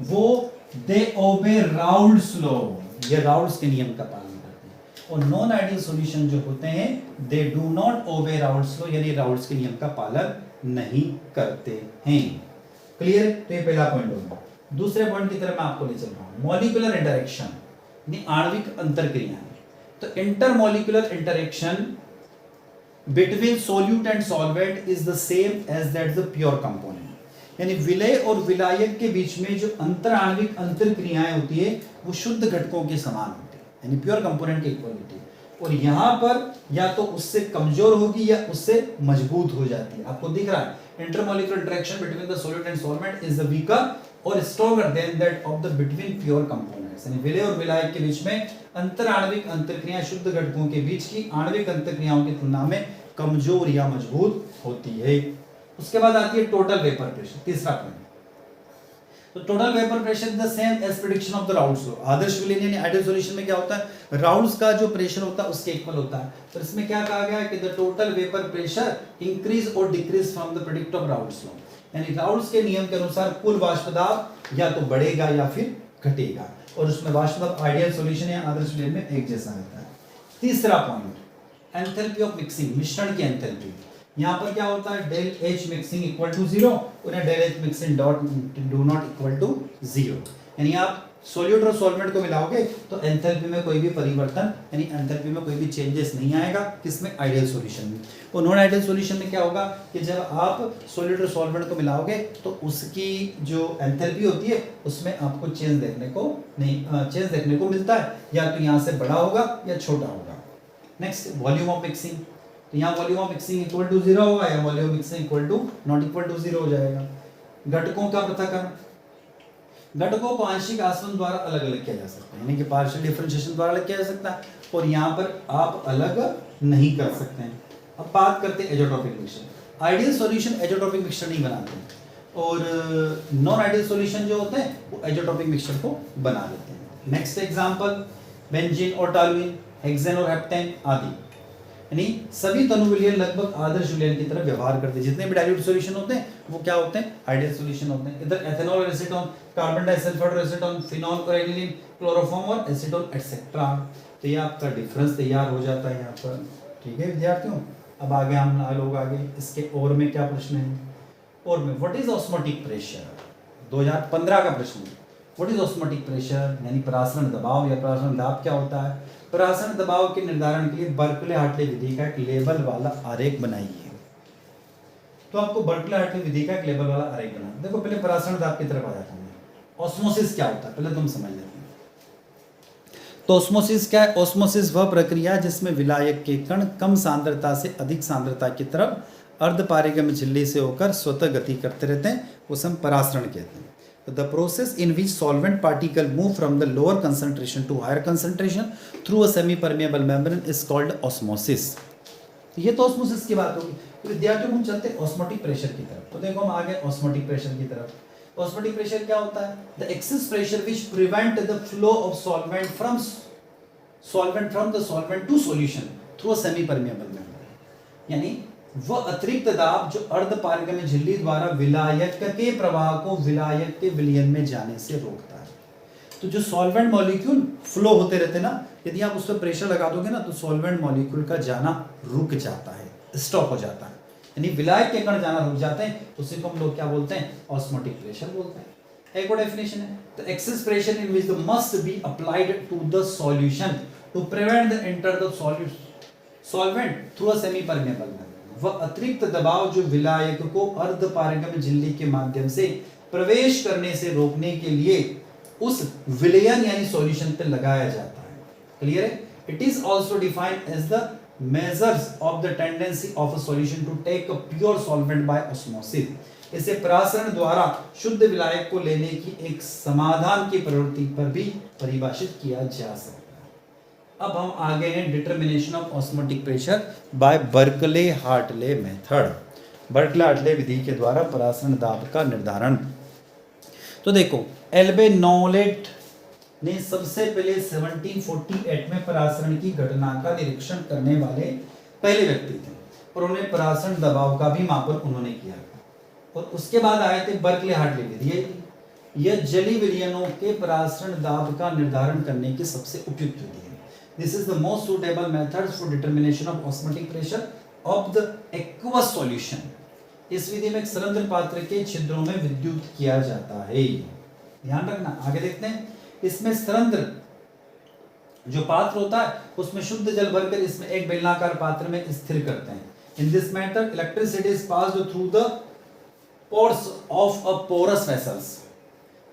वो दे ओबे राउल्ट्स लॉ, ये राउल्ट्स के नियम का पालन करते हैं। और नॉन आइडियल सॉल्यूशन जो होते हैं they do not obey Raoult's law, यानी राउल्ट्स के नियम का पालन नहीं करते हैं। क्लियर। तो ये पहला पॉइंट होगा। दूसरे पॉइंट की तरफ मैं आपको ले चल रहा हूं, मॉलिक्यूलर इंटरेक्शन यानी आणविक अंतरक्रियाएं। तो intermolecular interaction between solute and solvent is the same as that the pure component। यानी विलय और विलायक के बीच में जो अंतर आणविक अंतर क्रियाएं होती है वो शुद्ध घटकों के समान होती है, यानी प्योर कंपोनेंट की इक्वल होती है। और यहाँ पर या तो उससे कमजोर होगी या उससे मजबूत हो जाती है। आपको दिख रहा है intermolecular interaction between the solute and solvent is the weaker और stronger than that of the between pure components. यानी विलय और विलायक के बीच में अंतर आणविक अंतरक्रियाएं शुद्ध घटकों के बीच की आणविक अंतरक्रियाओं की तुलना में कमजोर या मजबूत होती है। उसके बाद आती है टोटल वेपर प्रेशर, तीसरा पॉइंट। तो total vapour pressure is the same as prediction of the Raoult's law. आदर्श विलयन यानी आइडियल सॉल्यूशन में क्या होता है, राउल्ट्स का जो प्रेशर होता है उसके इक्वल होता है। तो इसमें क्या कहा गया है कि the total vapour pressure increase और decrease from the predict of Raoult's law. यानी राउल्ट्स के नियम के अनुसार कुल वाष्प दाब या तो बढ़ेगा या फिर घटेगा, और उसमें वाष्प दाब आइडियल सॉल्यूशन या आदर्श विलयन में एक जैसा रहता है। तीसरा पॉइंट एंथैल्पी ऑफ मिक्सिंग, मिश्रण की एंथैल्पी। यहाँ पर क्या होता है, del H mixing equal to 0 और del H mixing do not equal to 0। यानी आप सोल्यूट और सॉल्वेंट को मिलाओगे तो एंथैल्पी में कोई भी परिवर्तन यानी एंथैल्पी में कोई भी चेंजेस नहीं आएगा। किसमें, आइडियल सॉल्यूशन में। और नॉन आइडियल सॉल्यूशन में क्या होगा कि जब आप सोल्यूट और सॉल्वेंट को मिलाओगे तो उसकी जो एंथैल्पी होती है उसमें आपको चेंज देखने को मिलता है, या तो यहाँ से बड़ा होगा या छोटा होगा। Next volume of mixing. तो यहाँ volume of mixing equal to 0 होगा या volume mixing equal to not equal to 0 हो जाएगा। घटकों का पृथक्करण, घटकों को आंशिक आसवन द्वारा अलग अलग किया जा सकता है, यानी कि पार्शियल डिफरेंशिएशन द्वारा अलग किया जा सकता है, और यहाँ पर आप अलग नहीं कर सकते हैं। अब बात करते हैं azeotropic mixture. Ideal solution azeotropic mixture नहीं बनाते हैं, और नॉन आइडियल सॉल्यूशन जो होते हैं वो एजोट्रोपिक मिक्सचर को बना लेते हैं। नेक्स्ट एग्जांपल बेंजीन और टॉलुइन, हेक्सेन और हेप्टेन आदि। यानी सभी तनु विलयन लगभग आदर्श विलयन की तरह व्यवहार करते हैं। जितने भी डाइल्यूट सॉल्यूशन होते हैं वो क्या होते हैं, आइडियल सॉल्यूशन होते हैं। इधर एथेनॉल और एसीटोन, कार्बन डाइसल्फाइड और एसीटोन, फिनॉल और एनिलीन, क्लोरोफॉर्म और एसीटोन एटसेट्रा। तो ये आपका डिफरेंस तैयार हो जाता है यहाँ पर। ठीक है विद्यार्थियों, अब आगे हम लोग आगे इसके और में क्या प्रश्न है, और में व्हाट इज ऑस्मोटिक प्रेशर, 2015 का प्रश्न। व्हाट इज ऑस्मोटिक प्रेशर यानी परासरण दबाव या परासरण दाब क्या होता है। परासरण दबाव के निर्धारण के लिए बर्कले हार्टले विधि का एक लेबल वाला आरेख बनाइए। तो आपको बर्कले हार्टले विधि का एक लेबल वाला आरेख बनाना। देखो पहले परासरण दाब की तरफ आ जाता हूँ। ऑस्मोसिस क्या होता है पहले तुम समझ लेते हैं। तो ऑस्मोसिस क्या है, ऑस्मोसिस वह प्रक्रिया जिसमें विलायक के कण कम सांद्रता से अधिक सांद्रता की तरफ अर्धपारगम्य झिल्ली से होकर स्वतः गति करते रहते हैं, उसे हम परासरण कहते हैं। The process in which solvent particle move from the lower concentration to higher concentration through a semi-permeable membrane is called osmosis. ये तो ऑस्मोसिस की बात होगी। तो विद्यार्थियों हम चलते हैं ऑस्मोटिक प्रेशर की तरफ। तो देखो हम आगे ऑस्मोटिक प्रेशर की तरफ। ऑस्मोटिक प्रेशर क्या होता है, the excess pressure which prevent the flow of solvent from the solvent to solution through a semi permeable membrane. यानी वह अतिरिक्त दाब जो अर्धपारगम्य झिल्ली द्वारा विलायक के प्रवाह को विलायक के विलयन में जाने से रोकता है। तो जो सॉल्वेंट मॉलिक्यूल फ्लो होते रहते ना, यदि आप उस पर प्रेशर लगा दोगे ना तो सॉल्वेंट मॉलिक्यूल का जाना रुक जाता है, स्टॉप हो जाता है, यानी विलायक के कण जाना रुक जाते हैं। उसी को हम लोग क्या बोलते हैं, ऑस्मोटिक प्रेशर बोलते हैं। एक और डेफिनेशन है, the excess pressure in which the must be applied to the solution to prevent the enter the solvent through a semi permeable membrane. वह अतिरिक्त दबाव जो विलायक को अर्धपारगम्य झिल्ली के माध्यम से प्रवेश करने से रोकने के लिए उस विलयन यानी सॉल्यूशन पे लगाया जाता है। क्लियर है। It is also defined as the measures of the tendency of a solution to take a pure solvent by osmosis. इसे परासरण द्वारा शुद्ध विलायक को लेने की एक समाधान की प्रवृत्ति पर भी परिभाषित किया जा सकता है। अब हम आगे हैं determination of osmotic pressure by Berkeley Hartley method. Berkeley Hartley विधि के द्वारा परासरण दाब का निर्धारण। तो देखो एल्बे नॉलेट ने सबसे पहले 1748 में परासरण की घटना का निरीक्षण करने वाले पहले व्यक्ति थे और उन्हें परासरण दबाव का भी मापन उन्होंने किया। और उसके बाद आए थे बर्कले हार्टले विधि। यह जली विलयनों के परासरण दाब का निर्धारण करने की सबसे उपयुक्त विधि है। This is the most suitable method for determination of osmotic pressure of the aqueous solution. इस विधि में एक सरंध्र पात्र के छिद्रों में विद्युत किया जाता है। ध्यान रखना, आगे देखते हैं। इसमें सरंध्र जो पात्र होता है उसमें शुद्ध जल भरकर इसमें एक बेलनाकार पात्र में स्थिर करते हैं। In this method, electricity is passed through the pores of a porous vessels.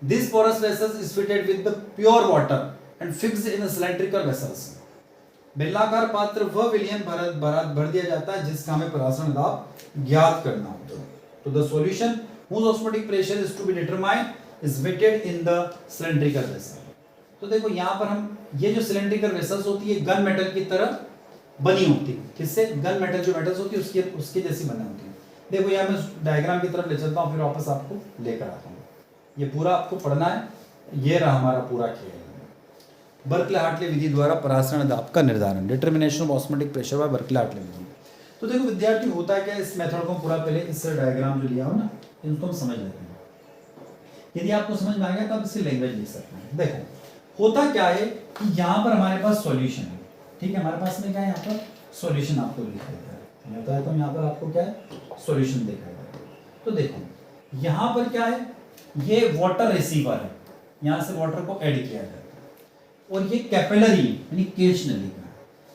This porous vessels is fitted with the pure water and fixed in the cylindrical vessels. बेलनाकार पात्र वह विलयन भर दिया जाता है जिसका हमें परासरण दाब ज्ञात करना होता है। तो the solution whose osmotic pressure is to be determined is weighted in the cylindrical vessel. तो देखो यहाँ पर हम ये जो cylindrical vessels होती है गन मेटल की तरह बनी होती है। किससे, गन मेटल जो मेटल्स होती है उसके जैसी बनी होती है। देखो यहाँ मैं डायग्राम की तरफ ले चलता हूँ, फिर वापस आपको लेकर आता हूँ। ये पूरा आपको पढ़ना है। ये रहा हमारा पूरा खेल। बर्कले हार्टले विधि द्वारा परासरण दाब का निर्धारण, determination of osmotic pressure by Berkeley Hartley विधि। तो देखो विद्यार्थी होता है क्या, इस मेथड को पूरा पहले इस डायग्राम जो लिया हो ना इनको हम समझ लेते हैं। यदि आपको समझ में आ गया तो आप इसकी लैंग्वेज लिख सकते हैं। देखो होता क्या है कि यहाँ पर हमारे पास सॉल्यूशन है, ठीक है, हमारे पास में क्या है, यहाँ पर सॉल्यूशन आपको लिखा गया है। तो यहाँ पर आपको क्या है, सॉल्यूशन देखा गया। तो देखो यहाँ पर क्या है, ये वाटर रिसीवर है, यहाँ से वाटर को ऐड किया जाए और ये कैपिलरी यानी केश नली का।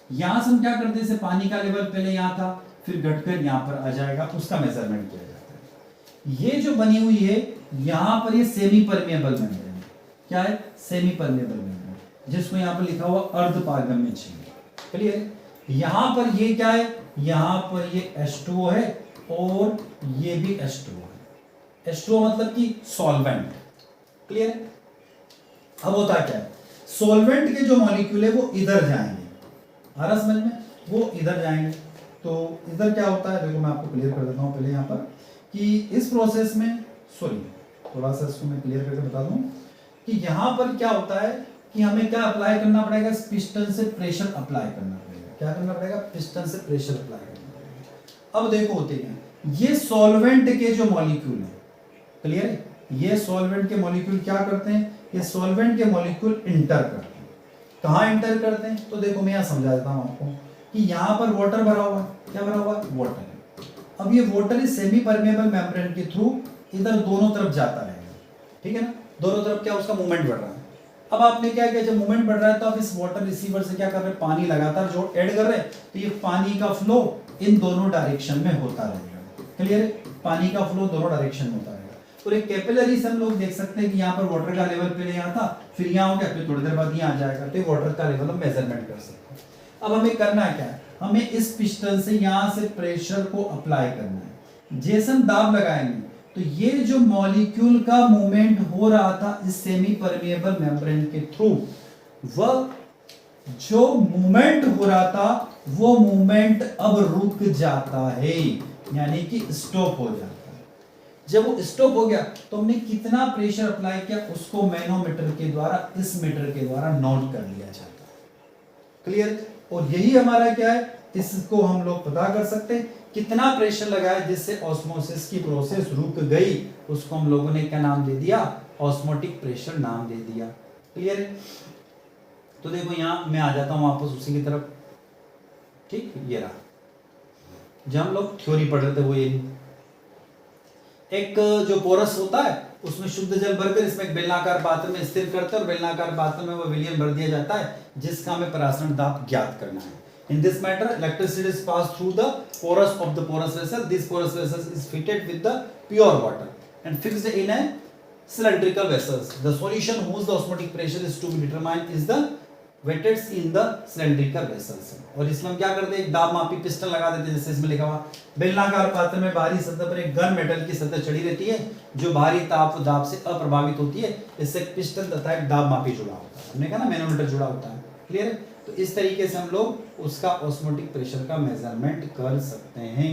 यहां से हम क्या करते हैं, पानी का लेवल पहले यहाँ था फिर घटकर यहाँ पर आ जाएगा, उसका मेजरमेंट किया जाता है। ये जो बनी हुई है यहाँ पर ये सेमी परमेबल मेम्ब्रेन है। क्या है, सेमी परमेबल मेम्ब्रेन, जिसको यहाँ पर लिखा हुआ अर्धपारगम्य झिल्ली। क्लियर। यहाँ पर ये क्या है, यहाँ पर ये H2O है और ये भी H2O है। H2O मतलब कि सॉल्वेंट। क्लियर। अब होता क्या है, सॉल्वेंट के जो मॉलिक्यूल है वो इधर जाएंगे, आ रहा समझ में, वो इधर जाएंगे। तो इधर क्या होता है, देखो मैं आपको क्लियर कर देता हूँ पहले यहाँ पर कि इस प्रोसेस में, सॉरी थोड़ा सा इसको मैं क्लियर करके बता दूं कि यहाँ पर क्या होता है कि हमें क्या अप्लाई करना पड़ेगा, इस पिस्टन से प्रेशर अप्लाई करना पड़ेगा। क्या करना पड़ेगा, पिस्टन से प्रेशर अप्लाई करना पड़ेगा। अब देखो होते हैं ये सॉल्वेंट के जो मॉलिक्यूल है, क्लियर है, ये सॉल्वेंट के मॉलिक्यूल क्या करते हैं, ये सॉल्वेंट के मॉलिक्यूल इंटर करते हैं। कहाँ इंटर करते हैं, तो देखो मैं यहाँ समझा देता हूँ आपको कि यहाँ पर वाटर भरा हुआ है, क्या भरा हुआ है, वाटर है। अब ये वाटर इस सेमी परमेबल मेम्ब्रेन के थ्रू इधर दोनों तरफ जाता रहेगा, ठीक है ना, दोनों तरफ क्या उसका मूवमेंट बढ़ रहा है। अब आपने क्या किया, जब मूवमेंट बढ़ रहा है तो आप इस वाटर रिसीवर से क्या कर रहे हैं, पानी लगातार जो ऐड कर रहे हैं, तो ये पानी का फ्लो इन दोनों डायरेक्शन में होता रहेगा, क्लियर है, पानी का फ्लो दोनों डायरेक्शन में होता रहेगा। और एक कैपिलरी से हम लोग देख सकते हैं कि यहाँ पर वाटर का लेवल पहले यहाँ था, फिर यहाँ हो गया, फिर थोड़ी देर बाद यहाँ आ जाएगा, तो वाटर का लेवल हम मेजरमेंट कर सकते हैं। अब हमें करना क्या है, हमें इस पिस्टन से यहाँ से प्रेशर को अप्लाई करना है। जैसे हम दाब लगाएंगे तो ये जो मॉलिक्यूल का मूवमेंट हो रहा था इस सेमी परमेबल मेम्ब्रेन के थ्रू, वह जो मूवमेंट हो रहा था वो मूवमेंट अब रुक जाता है, यानी कि स्टॉप हो जाता है। जब वो स्टॉप हो गया तो हमने कितना प्रेशर अप्लाई किया उसको मैनोमीटर के द्वारा, इस मीटर के द्वारा नोट कर लिया जाता है, क्लियर। और यही हमारा क्या है, इसको हम लोग पता कर सकते हैं कितना प्रेशर लगाया जिससे ऑस्मोसिस की प्रोसेस रुक गई, उसको हम लोगों ने क्या नाम दे दिया, ऑस्मोटिक प्रेशर नाम दे दिया, क्लियर है। तो देखो यहाँ मैं आ जाता हूँ वापस उसी की तरफ, ठीक, ये रहा जब हम लोग थ्योरी पढ़ रहे थे वो ये एक जो पोरस होता है उसमें शुद्ध जल भरकर इसमें एक बेलनाकार पात्र में स्थिर करते हैं और बेलनाकार पात्र में वो विलियन भर दिया जाता है जिसका हमें परासरण दाब ज्ञात करना है। In this matter, electricity is passed through the porous of the porous vessel. This porous vessel is fitted with the pure water and fixed in a cylindrical vessels. The solution whose the osmotic pressure is to be determined is the weighted in the cylindrical vessels. और इसमें हम क्या करते हैं, एक दाब मापी piston लगा देते हैं, जैसे इसमें लिखा हुआ बेलनाकार पात्र में बाहरी सतह पर एक घन मेटल की सतह चढ़ी रहती है जो बाहरी ताप दाब से अप्रभावित होती है। इससे एक पिस्टन तथा एक दाब मापी जुड़ा होता है, हमने कहा ना मैनोमीटर जुड़ा होता है, क्लियर है। तो इस तरीके से हम लोग उसका ऑस्मोटिक प्रेशर का मेजरमेंट कर सकते हैं।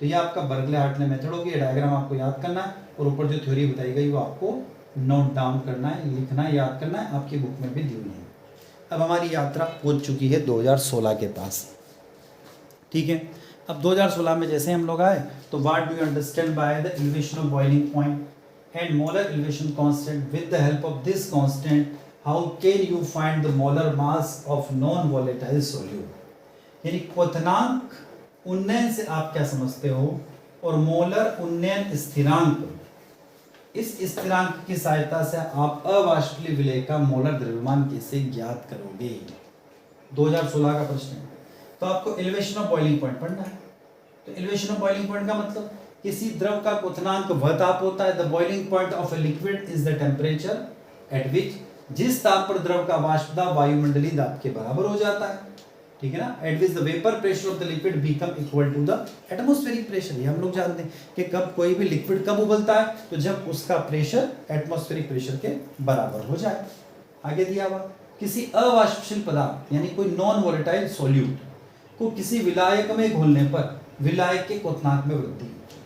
तो ये आपका बर्कले हार्टले मेथड होगी, डायग्राम आपको याद करना है और ऊपर जो थ्योरी बताई गई वो आपको नोट डाउन करना है, लिखना है, याद करना है, आपकी बुक में भी दी हुई है। अब हमारी यात्रा पहुंच चुकी है 2016 के पास, ठीक है। अब 2016 में जैसे हम लोग आए तो what do you understand by the elevation of boiling point and molar elevation constant, with the help of this constant how can you find the molar mass of non volatile solute. यानी क्वथनांक उन्नयन से आप क्या समझते हो, और molar उन्नयन स्थिरांक, इस स्थिरांक की सहायता से आप अवाष्पीय विलेय का मोलर द्रव्यमान कैसे ज्ञात करोगे। 2016 का प्रश्न है। तो आपको एलिवेशन ऑफ बॉइलिंग पॉइंट पढ़ना है। तो एलिवेशन ऑफ बॉइलिंग पॉइंट का मतलब किसी द्रव का क्वथनांक वह ताप होता है, the boiling point of a liquid is the temperature at विच, जिस ताप पर द्रव का वाष्प दाब वायुमंडलीय दाब के बराबर हो जाता है, ठीक है ना, at which the vapour pressure of the liquid become equal to the atmospheric pressure. ये हम लोग जानते हैं कि कब कोई भी लिक्विड कब उबलता है, तो जब उसका प्रेशर एटमॉस्फेरिक प्रेशर के बराबर हो जाए। आगे दिया हुआ किसी अवाष्पशील पदार्थ यानी कोई नॉन वोलेटाइल सॉल्यूट को किसी विलायक में घोलने पर विलायक के क्वथनांक में वृद्धि होती है,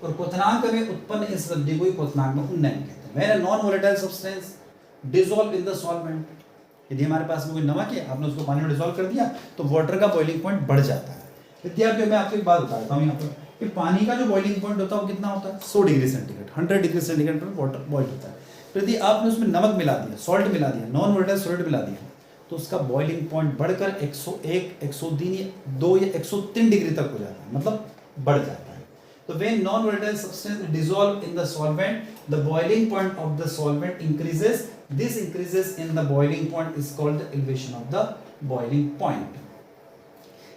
और क्वथनांक में उत्पन्न इस वृद्धि को ही क्वथनांक में उन्नयन कहते हैं। Non volatile substance dissolve in the solvent, यदि हमारे पास में कोई नमक है, आपने उसको पानी में डिसॉल्व कर दिया तो वाटर का बॉइलिंग पॉइंट बढ़ जाता है। विद्यार्थियों मैं आपको एक बात बताता हूँ यहाँ पर कि पानी का जो बॉइलिंग पॉइंट होता है वो कितना होता है, 100 डिग्री सेंटीग्रेड, 100 डिग्री सेंटीग्रेड पर वाटर बॉइल होता है। तो यदि आपने उसमें नमक मिला दिया, सॉल्ट मिला दिया, नॉन वोलेटाइल सॉल्ट मिला दिया, तो उसका बॉइलिंग पॉइंट बढ़कर 101, 102 या 103 डिग्री तक हो जाता है, मतलब बढ़ जाता है। तो when non-volatile substance dissolve in the solvent, the boiling point of the solvent increases. This increases in the boiling point is called the elevation of the boiling point.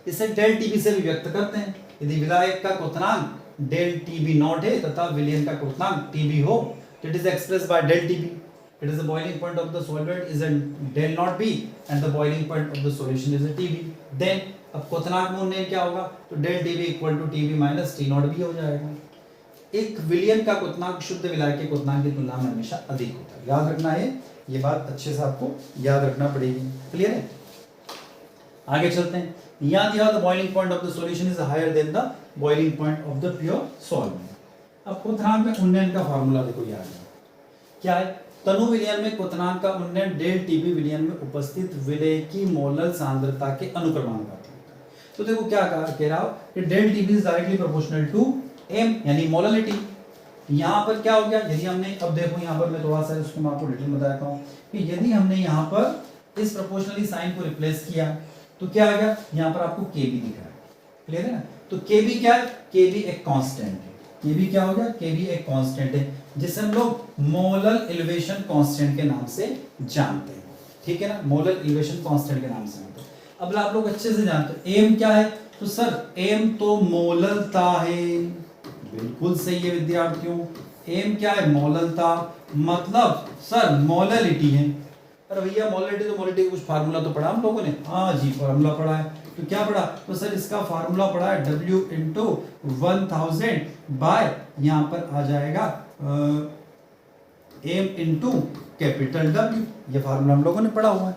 इसे डेल टीबी से भी व्यक्त करते हैं। यदि विलायक का क्वथनांक डेल टीबी नॉट है तथा विलयन का क्वथनांक टीबी हो, तो it is expressed by del TB. It is the boiling point of the solvent is a del not B and the boiling point of the solution is a TB. Then अब क्वथनांक में उन्नयन क्या होगा, तो del TB equal to TB minus T not B हो जाएगा। एक विलयन का क्वथनांक शुद्ध विलायक के क्वथनांक की तुलना में हमेशा अधिक होता है। याद रखना है, ये बात अच्छे से आपको याद रखना पड़ेगी, क्लियर है। आगे चलते हैं। यहाँ दिया the boiling point of the solution is higher than the boiling point of the pure solvent. अब क्वथनांक में उन्नयन का फार्मूला देखो याद है, क्या है, तनु विलयन में क्वथनांक का उन्नयन डेल टीबी विलयन में उपस्थित विलेय की मोलर सांद्रता के अनुक्रमानुपाती। तो देखो क्या कह रहा हूं कि del TB is directly proportional to M यानी मोललिटी। यहाँ पर क्या हो गया, यदि हमने, अब देखो यहाँ पर मैं थोड़ा सा उसको मैं आपको डिटेल बता देता हूँ कि यदि हमने यहाँ पर इस प्रोपोर्शनली साइन को रिप्लेस किया तो क्या आ गया, यहाँ पर आपको के बी दिख रहा है, क्लियर है ना। तो के बी क्या है, के बी एक कांस्टेंट है। के बी क्या हो गया, के बी एक कांस्टेंट है जिसे हम लोग मोलर एलिवेशन कांस्टेंट के नाम से जानते हैं, ठीक है ना, मोलर एलिवेशन कांस्टेंट के नाम से जानते हैं। अब आप लोग अच्छे से जानते हो एम क्या है, तो सर एम तो मोलरता है, बिल्कुल सही है विद्यार्थियों। एम क्या है, मोलरता, मतलब सर मोलरिटी है। अरे भैया मोलरिटी तो मोलरिटी का कुछ फार्मूला तो पढ़ा हम लोगों ने, हाँ जी फार्मूला पढ़ा है। तो क्या पढ़ा, तो सर इसका फार्मूला पढ़ा है W इंटू 1000 बाय यहाँ पर आ जाएगा एम इंटू कैपिटल W, ये फार्मूला हम लोगों ने पढ़ा हुआ है,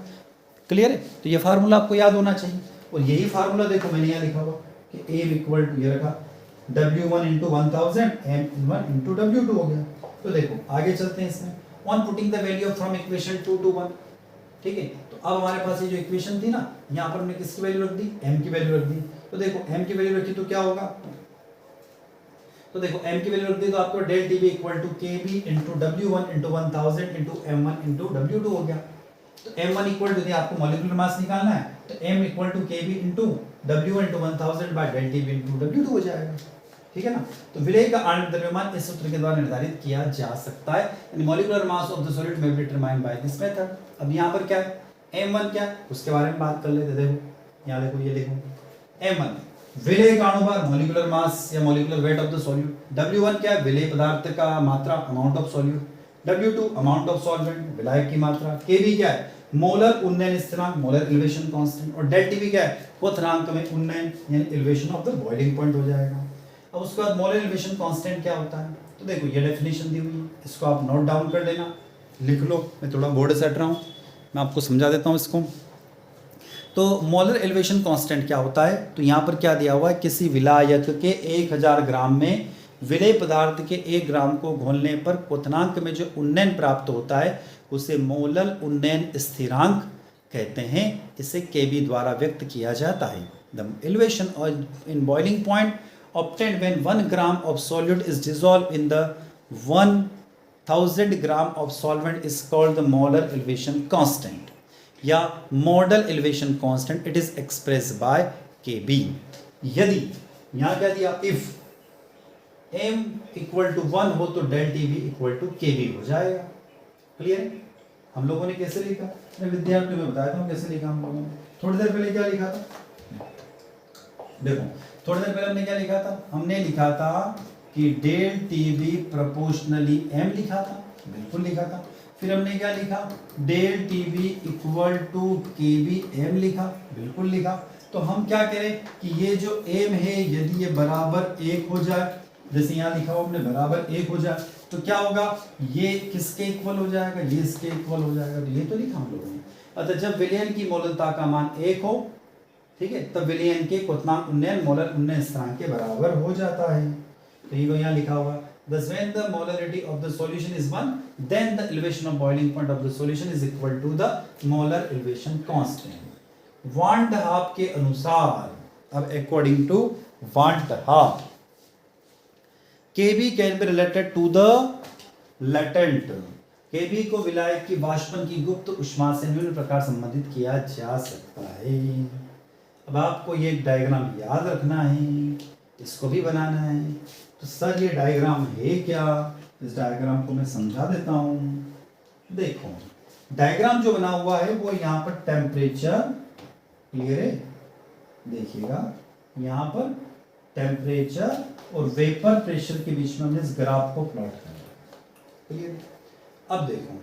क्लियर है। तो ये फार्मूला आपको याद होना चाहिए। और यही फार्मूला देखो मैंने यहाँ लिखा हुआ कि एम इक्वल टू ये रखा W1 into 1000 M1 into W2 हो गया। तो देखो आगे चलते हैं इसमें, on putting the value from equation 2 to 1, ठीक है। तो अब हमारे पास ये जो इक्वेशन थी ना, यहाँ पर हमने किसकी वैल्यू रख दी, m की वैल्यू रख दी। तो देखो m की वैल्यू रखी तो क्या होगा, तो देखो m की वैल्यू रख दी तो आपको del TB equal to KB into W1 into 1000 into M1 into W2 हो गया। तो M1 इक्वल टू, आपको मॉलिक्यूलर मास निकालना है तो M equal to KB into W1 into 1000 by del TB into W2 हो जाएगा, ठीक है ना। तो विलेय का आणविक द्रव्यमान इस सूत्र के द्वारा निर्धारित किया जा सकता है, यानी molecular mass of the solid में be determined by this method. अब यहाँ पर क्या है, M1 क्या है उसके बारे में बात कर लेते। देखो यहाँ देखो, ये देखो M1 विलेय का अणुभार, मॉलिक्यूलर मास या molecular weight of the solute. W1 क्या है, विलेय पदार्थ का मात्रा, amount of solute. W2 amount of solvent, विलायक की मात्रा। KB क्या है, मोलर उन्नयन स्थिरांक, मोलर एलिवेशन कांस्टेंट। और डेल टीबी क्या है, क्वथनांक में उन्नयन यानी elevation of the boiling point हो जाएगा। अब उसके बाद मोलर एलिवेशन कांस्टेंट क्या होता है, तो देखो ये डेफिनेशन दी हुई है, इसको आप नोट डाउन कर लेना, लिख लो। मैं थोड़ा बोर्ड से हट रहा हूँ, मैं आपको समझा देता हूँ इसको। तो मोलर एलिवेशन कांस्टेंट क्या होता है, तो यहाँ पर क्या दिया हुआ है, किसी विलायक के 1000 ग्राम में विलेय पदार्थ के 1 ग्राम को घोलने पर क्वथनांक में जो उन्नयन प्राप्त होता है उसे मोलर उन्नयन स्थिरांक कहते हैं। इसे KB द्वारा व्यक्त किया जाता है। The elevation in boiling point obtained when 1 gram of solute is dissolved in the 1000 gram of solvent is called the molar elevation constant या modal elevation constant. It is expressed by KB. यदि यहाँ क्या दिया, if m equal to 1 हो तो del TB equal to KB हो जाएगा, clear है। हम लोगों ने कैसे लिखा, मैं विद्यार्थियों में बताया था कैसे लिखा हम लोगों ने। थोड़ी देर पहले क्या लिखा था, देखो थोड़ी देर पहले हमने क्या लिखा था, हमने लिखा था कि डेल टीबी प्रोपोर्शनली m लिखा था, बिल्कुल लिखा था। फिर हमने क्या लिखा, del TB equal to KB m लिखा, बिल्कुल लिखा। तो हम क्या करें कि ये जो m है यदि ये बराबर 1 हो जाए, जैसे यहाँ लिखा हुआ हमने बराबर 1 हो जाए तो क्या होगा, ये किसके इक्वल हो जाएगा, ये इसके इक्वल हो जाएगा। तो ये तो लिखा हम लोगों ने। अतः जब विलयन की मोलरता का मान 1 हो, ठीक है, तब विलयन के क्वथनांक उन्नयन मोलर उन्नयन स्थिरांक के बराबर हो जाता है। तो ये यहाँ लिखा हुआ, thus when the molarity of the solution is 1 then the elevation of boiling point of the solution is equal to the molar elevation constant. Van't Hoff के अनुसार, अब according to van't Hoff, KB can be related to the latent. KB को विलायक की वाष्पन की गुप्त उष्मा से निम्न प्रकार संबंधित किया जा सकता है। अब आपको ये डायग्राम याद रखना है, इसको भी बनाना है। तो सर ये डायग्राम है क्या, इस डायग्राम को मैं समझा देता हूँ। देखो डायग्राम जो बना हुआ है वो यहाँ पर टेम्परेचर, क्लियर है, देखिएगा यहाँ पर टेम्परेचर और वेपर प्रेशर के बीच में हमने इस ग्राफ को प्लॉट किया, क्लियर। अब देखो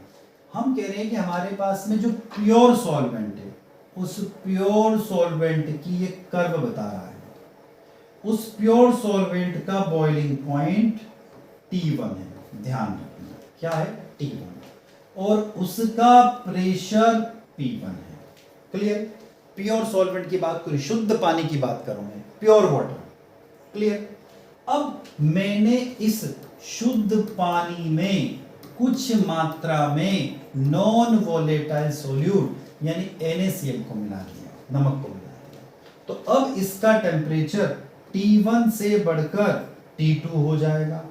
हम कह रहे हैं कि हमारे पास में जो प्योर सॉल्वेंट है उस प्योर सॉल्वेंट की एक कर्व बता रहा है। उस प्योर सॉल्वेंट का बॉइलिंग पॉइंट T1 है, ध्यान रखना क्या है T1, और उसका प्रेशर P1 है, क्लियर। प्योर सॉल्वेंट की बात करूं, शुद्ध पानी की बात करूं मैं, प्योर वाटर, क्लियर। अब मैंने इस शुद्ध पानी में कुछ मात्रा में नॉन वोलेटाइल सोल्यूट यानी NaCl को मिला दिया, नमक को मिला दिया। तो अब इसका टेम्परेचर T1 से बढ़कर T2 हो जाएगा,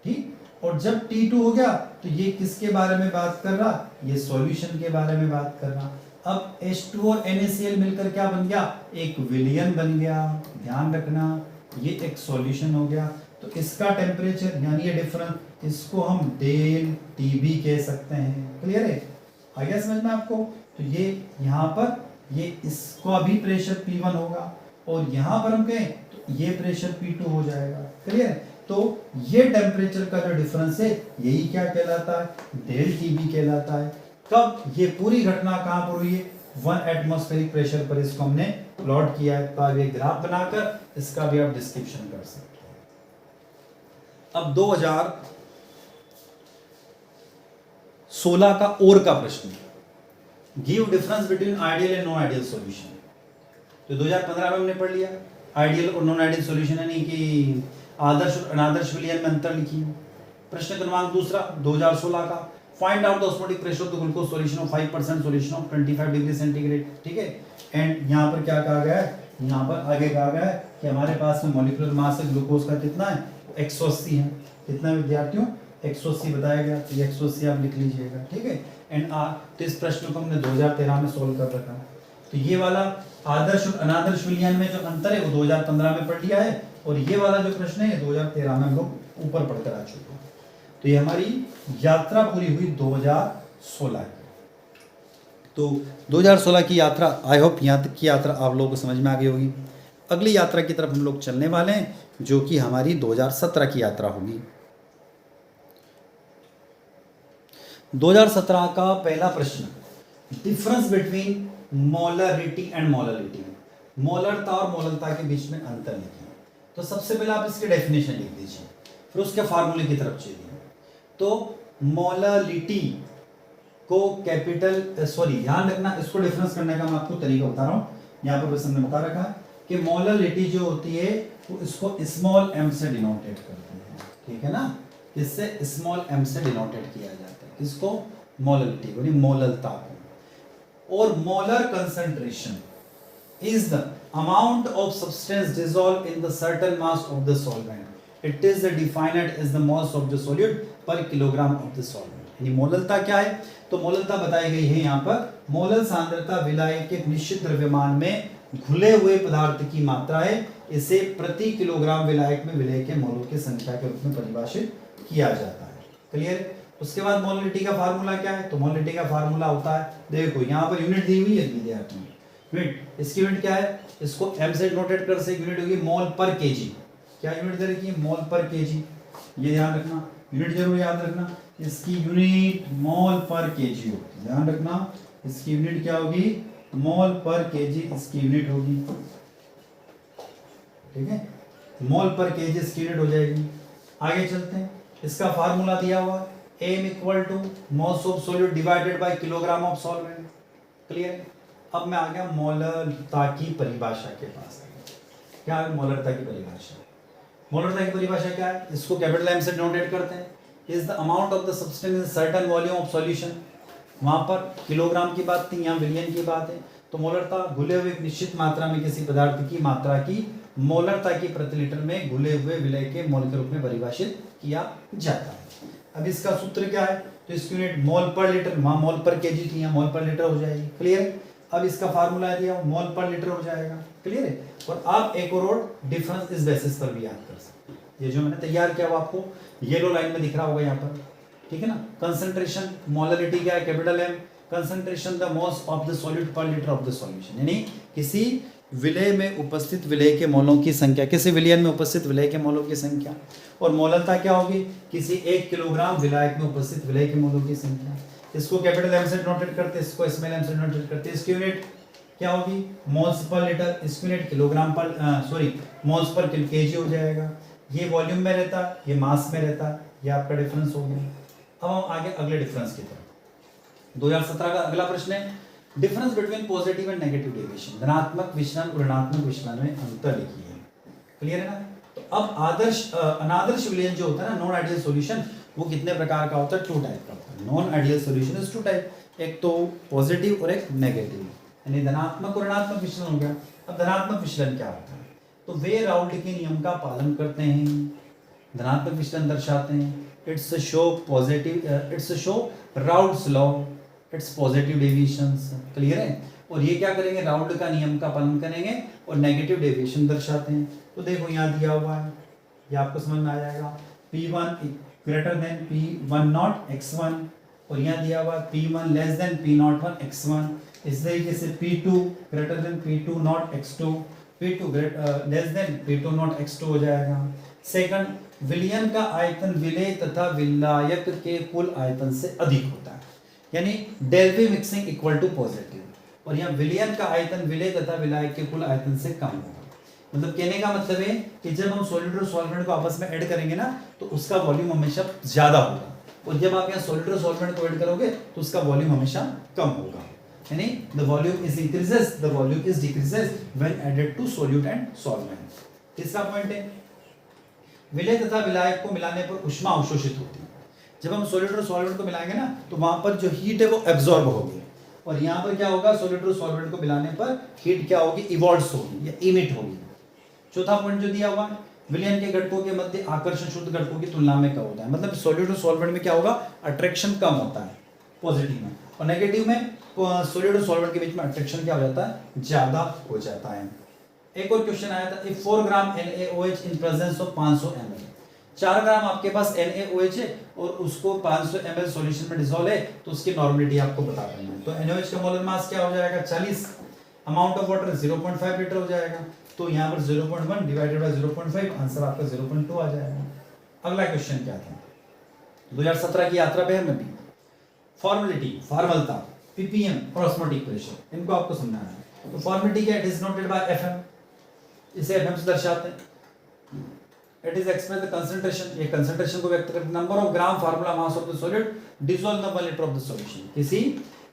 ठीक। और जब T2 हो गया तो ये किसके बारे में बात कर रहा, ये सॉल्यूशन के बारे में बात कर रहा। अब H2 और NaCl मिलकर क्या बन गया, एक विलयन बन गया, ध्यान रखना ये एक सॉल्यूशन हो गया। तो इसका टेम्परेचर यानी ये डिफरेंस, इसको हम डेल टीबी कह सकते हैं। क्लियर है, आ गया समझ में आपको। तो ये यहाँ पर ये इसका भी प्रेशर P1 होगा और यहाँ पर हम कहें तो ये प्रेशर P2 हो जाएगा। क्लियर, तो ये टेम्परेचर का जो डिफरेंस है यही क्या कहलाता है, डेल टीबी कहलाता है। कब, ये पूरी घटना कहाँ पर हुई है, 1 एटमॉस्फेरिक प्रेशर पर इसको हमने प्लॉट किया है। तो आप ये ग्राफ बनाकर इसका भी आप डिस्क्रिप्शन कर सकते हैं। अब 2016 का और का प्रश्न, give difference between ideal and non ideal solution. तो 2015 में हमने पढ़ लिया आइडियल और नॉन आइडियल सॉल्यूशन, यानी कि आदर्श और अनादर्श विलयन में अंतर लिखिए। प्रश्न क्रमांक दूसरा 2016 का, find out the osmotic pressure of the glucose solution of 5% solution of 25 degree centigrade, ठीक है। एंड यहाँ पर क्या कहा गया है, यहाँ पर आगे कहा गया है कि हमारे पास में मॉलिक्यूलर मास है ग्लूकोज का कितना है, 180 है। कितना विद्यार्थियों, 180 बताया गया, तो 180 आप लिख लीजिएगा, ठीक है। एंड तो इस प्रश्न को हमने 2013 में सोल्व कर रखा। तो ये वाला आदर्श और अनादर्श विलयन में जो अंतर है वो 2015 में पढ़ लिया है, और ये वाला जो प्रश्न है 2013 में हम लोग ऊपर पढ़कर आ चुके हैं। तो ये हमारी यात्रा पूरी हुई 2016 की। तो 2016 की यात्रा, आई होप यहाँ तक की यात्रा आप लोगों को समझ में आ गई होगी। अगली यात्रा की तरफ हम लोग चलने वाले हैं, जो कि हमारी 2017 की यात्रा होगी। 2017 का पहला प्रश्न, difference between molarity and molality, मोलरता और मोललता के बीच में अंतर लिखिए। तो सबसे पहले आप इसकी डेफिनेशन लिख दीजिए, फिर उसके फार्मूले की तरफ चलिए। तो मोललिटी को कैपिटल, ध्यान रखना, इसको डिफरेंस करने का मैं आपको तरीका बता रहा हूँ। यहाँ पर बस हमने बता रखा है कि मोललिटी जो होती है वो इसको स्मॉल m से डिनोटेट करते हैं, ठीक है ना। इससे स्मॉल m से डिनोटेट किया जाता है इसको, मोललिटी को, मोललता को। और molar concentration is the amount of substance dissolve in the certain mass of the solvent. It is defined as the mass of the solute per kilogram of the solvent. यानी मोललता क्या है, तो मोललता बताई गई है यहाँ पर, मोलल सांद्रता विलायक के निश्चित द्रव्यमान में घुले हुए पदार्थ की मात्रा है। इसे प्रति किलोग्राम विलायक में विलय के मोलों की संख्या के रूप में परिभाषित किया जाता है। क्लियर। उसके बाद मोललिटी का फार्मूला क्या है, तो मोललिटी का फार्मूला होता है, देखो यहाँ पर यूनिट दी हुई है विद्यार्थियों, यूनिट, इसकी यूनिट क्या है, इसको m से नोटेट कर से, यूनिट होगी मोल पर केजी। क्या यूनिट दे रखी है, मोल पर केजी, ये ध्यान रखना, यूनिट जरूर याद रखना। इसकी यूनिट मोल पर केजी होगी, ध्यान रखना, इसकी यूनिट क्या होगी, मोल पर केजी इसकी यूनिट होगी, ठीक है, मोल पर केजी इसकी यूनिट हो जाएगी। आगे चलते हैं, इसका फार्मूला दिया हुआ m equal to mass of solute divided by kilogram of solvent. Clear. अब मैं आ गया मोलरता की परिभाषा के पास। क्या है मोलरता की परिभाषा, मोलरता की परिभाषा क्या है, इसको कैपिटल M से डिनोटेट करते हैं, is the amount of the substance in certain volume of solution. वहां पर किलोग्राम की बात थी, यहाँ विलियन की बात है। तो मोलरता घुले हुए एक निश्चित मात्रा में किसी पदार्थ की मात्रा की मोलरता की प्रति लीटर में घुले हुए विलय के मोल के रूप में परिभाषित किया जाता है। अब इसका सूत्र क्या है, तो इसकी यूनिट मोल पर लीटर, वहां मोल पर केजी थी, यहाँ मोल पर लीटर हो जाएगी। क्लियर। अब इसका फार्मूला दिया मोल पर लीटर हो जाएगा। क्लियर है। और आप एक और डिफरेंस इस बेसिस पर भी याद कर सकते हैं। ये जो मैंने तैयार किया वो आपको येलो लाइन में दिख रहा होगा यहाँ पर, ठीक है ना। कंसंट्रेशन, मोलरिटी क्या है, capital M, concentration the mass of the solute पर लीटर ऑफ द सॉल्यूशन, यानी किसी विलय में उपस्थित विलय के मोलों की संख्या, किसी विलयन में उपस्थित विलय के मोलों की संख्या। और मोललता क्या होगी, किसी 1 किलोग्राम विलायक में उपस्थित विलय के मोलों की संख्या। इसको कैपिटल M से नोटेट करते हैं, इसको स्मॉल m से नोटेट करते हैं। इसकी यूनिट क्या होगी, मोल्स पर लीटर, इसकी यूनिट किलोग्राम पर, मोल्स पर केजी हो जाएगा। ये वॉल्यूम में रहता, ये मास में रहता, ये आपका डिफरेंस हो गया। अब हम आगे अगले डिफरेंस की तरफ। 2017 का अगला प्रश्न है, difference between positive and negative deviation, धनात्मक विचलन और ऋणात्मक विचलन में अंतर लिखिए। क्लियर है ना। तो अब आदर्श अनादर्श विलयन जो होता है ना, नॉन आइडियल सॉल्यूशन, वो कितने प्रकार का होता है, 2 टाइप का होता है। Non ideal solution is 2 type, एक तो पॉजिटिव और एक नेगेटिव, यानी धनात्मक और ऋणात्मक विचलन हो गया। अब धनात्मक विचलन क्या होता है? तो वे राउल्ट के नियम का पालन करते हैं, धनात्मक विचलन दर्शाते हैं। It's show Raoult's law, it's positive deviations. Clear है? और ये क्या करेंगे? राउल्ट का नियम का पालन करेंगे और नेगेटिव डेविएशन दर्शाते हैं। तो देखो यहाँ दिया हुआ है, ये आपको समझ में आ जाएगा, P1 greater than P1 not x1, और यहाँ दिया हुआ P1 less than P not 1 x1। इस तरीके से P2 greater than P2 not x2, P2 less than P2 not x2 हो जाएगा। सेकंड, विलयन का आयतन विलेय तथा विलायक के कुल आयतन से अधिक होता है, यानी del V mixing equal to positive, और यहाँ विलयन का आयतन विलेय तथा विलायक के कुल आयतन से कम होगा। मतलब कहने का मतलब है कि जब हम सॉलिड और सॉल्वेंट को आपस में ऐड करेंगे ना तो उसका वॉल्यूम हमेशा ज्यादा होगा, और जब आप यहाँ सॉलिड और सॉल्वेंट को ऐड करोगे तो उसका वॉल्यूम हमेशा कम होगा, यानी the volume is increases, the volume is decreases when added to solute and solvent. तीसरा पॉइंट है, विलेय तथा विलायक को मिलाने पर ऊष्मा अवशोषित होती है। जब हम सॉलिड और सॉल्वेंट को मिलाएंगे ना तो वहां पर जो हीट है वो एब्जॉर्ब होगी, और यहाँ पर क्या होगा? सॉलिड और सॉल्वेंट को मिलाने पर हीट क्या होगी? इवॉल्व होगी या इमिट होगी। चौथा पॉइंट जो दिया हुआ है, विलयन के घटकों के मध्य आकर्षण शुद्ध घटकों की तुलना में कम होता है। मतलब सॉलिड और सॉल्वेंट में क्या होगा? अट्रैक्शन कम होता है पॉजिटिव में, और नेगेटिव में सॉलिड और सॉल्वेंट के बीच में अट्रैक्शन क्या हो जाता है? ज्यादा हो जाता है। एक और क्वेश्चन आया था, if 4 gram NaOH in presence of 500 ml, 4 ग्राम आपके पास NaOH है और उसको 500 ml सॉल्यूशन में डिसॉल्व है, तो उसकी नॉर्मलिटी आपको बता देना है। तो NaOH का मोलर मास क्या हो जाएगा? 40, अमाउंट ऑफ वाटर 0.5 लीटर हो जाएगा, तो यहाँ पर 0.1 डिवाइडेड बाय 0.5, आंसर आपका 0.2 आ जाएगा। अगला क्वेश्चन क्या था? 2017 की यात्रा पे में भी फॉर्मलिता, पीपीएम और ऑस्मोटिक प्रेशर, इनको आपको समझाना है। तो फॉर्मलिटी क्या? It is noted bye FM, इसे एफएम से दर्शाते हैं। It is express the concentration, ये कंसंट्रेशन को व्यक्त करता है। Number of gram formula mass of the solid dissolve in 1 litre of the solution, किसी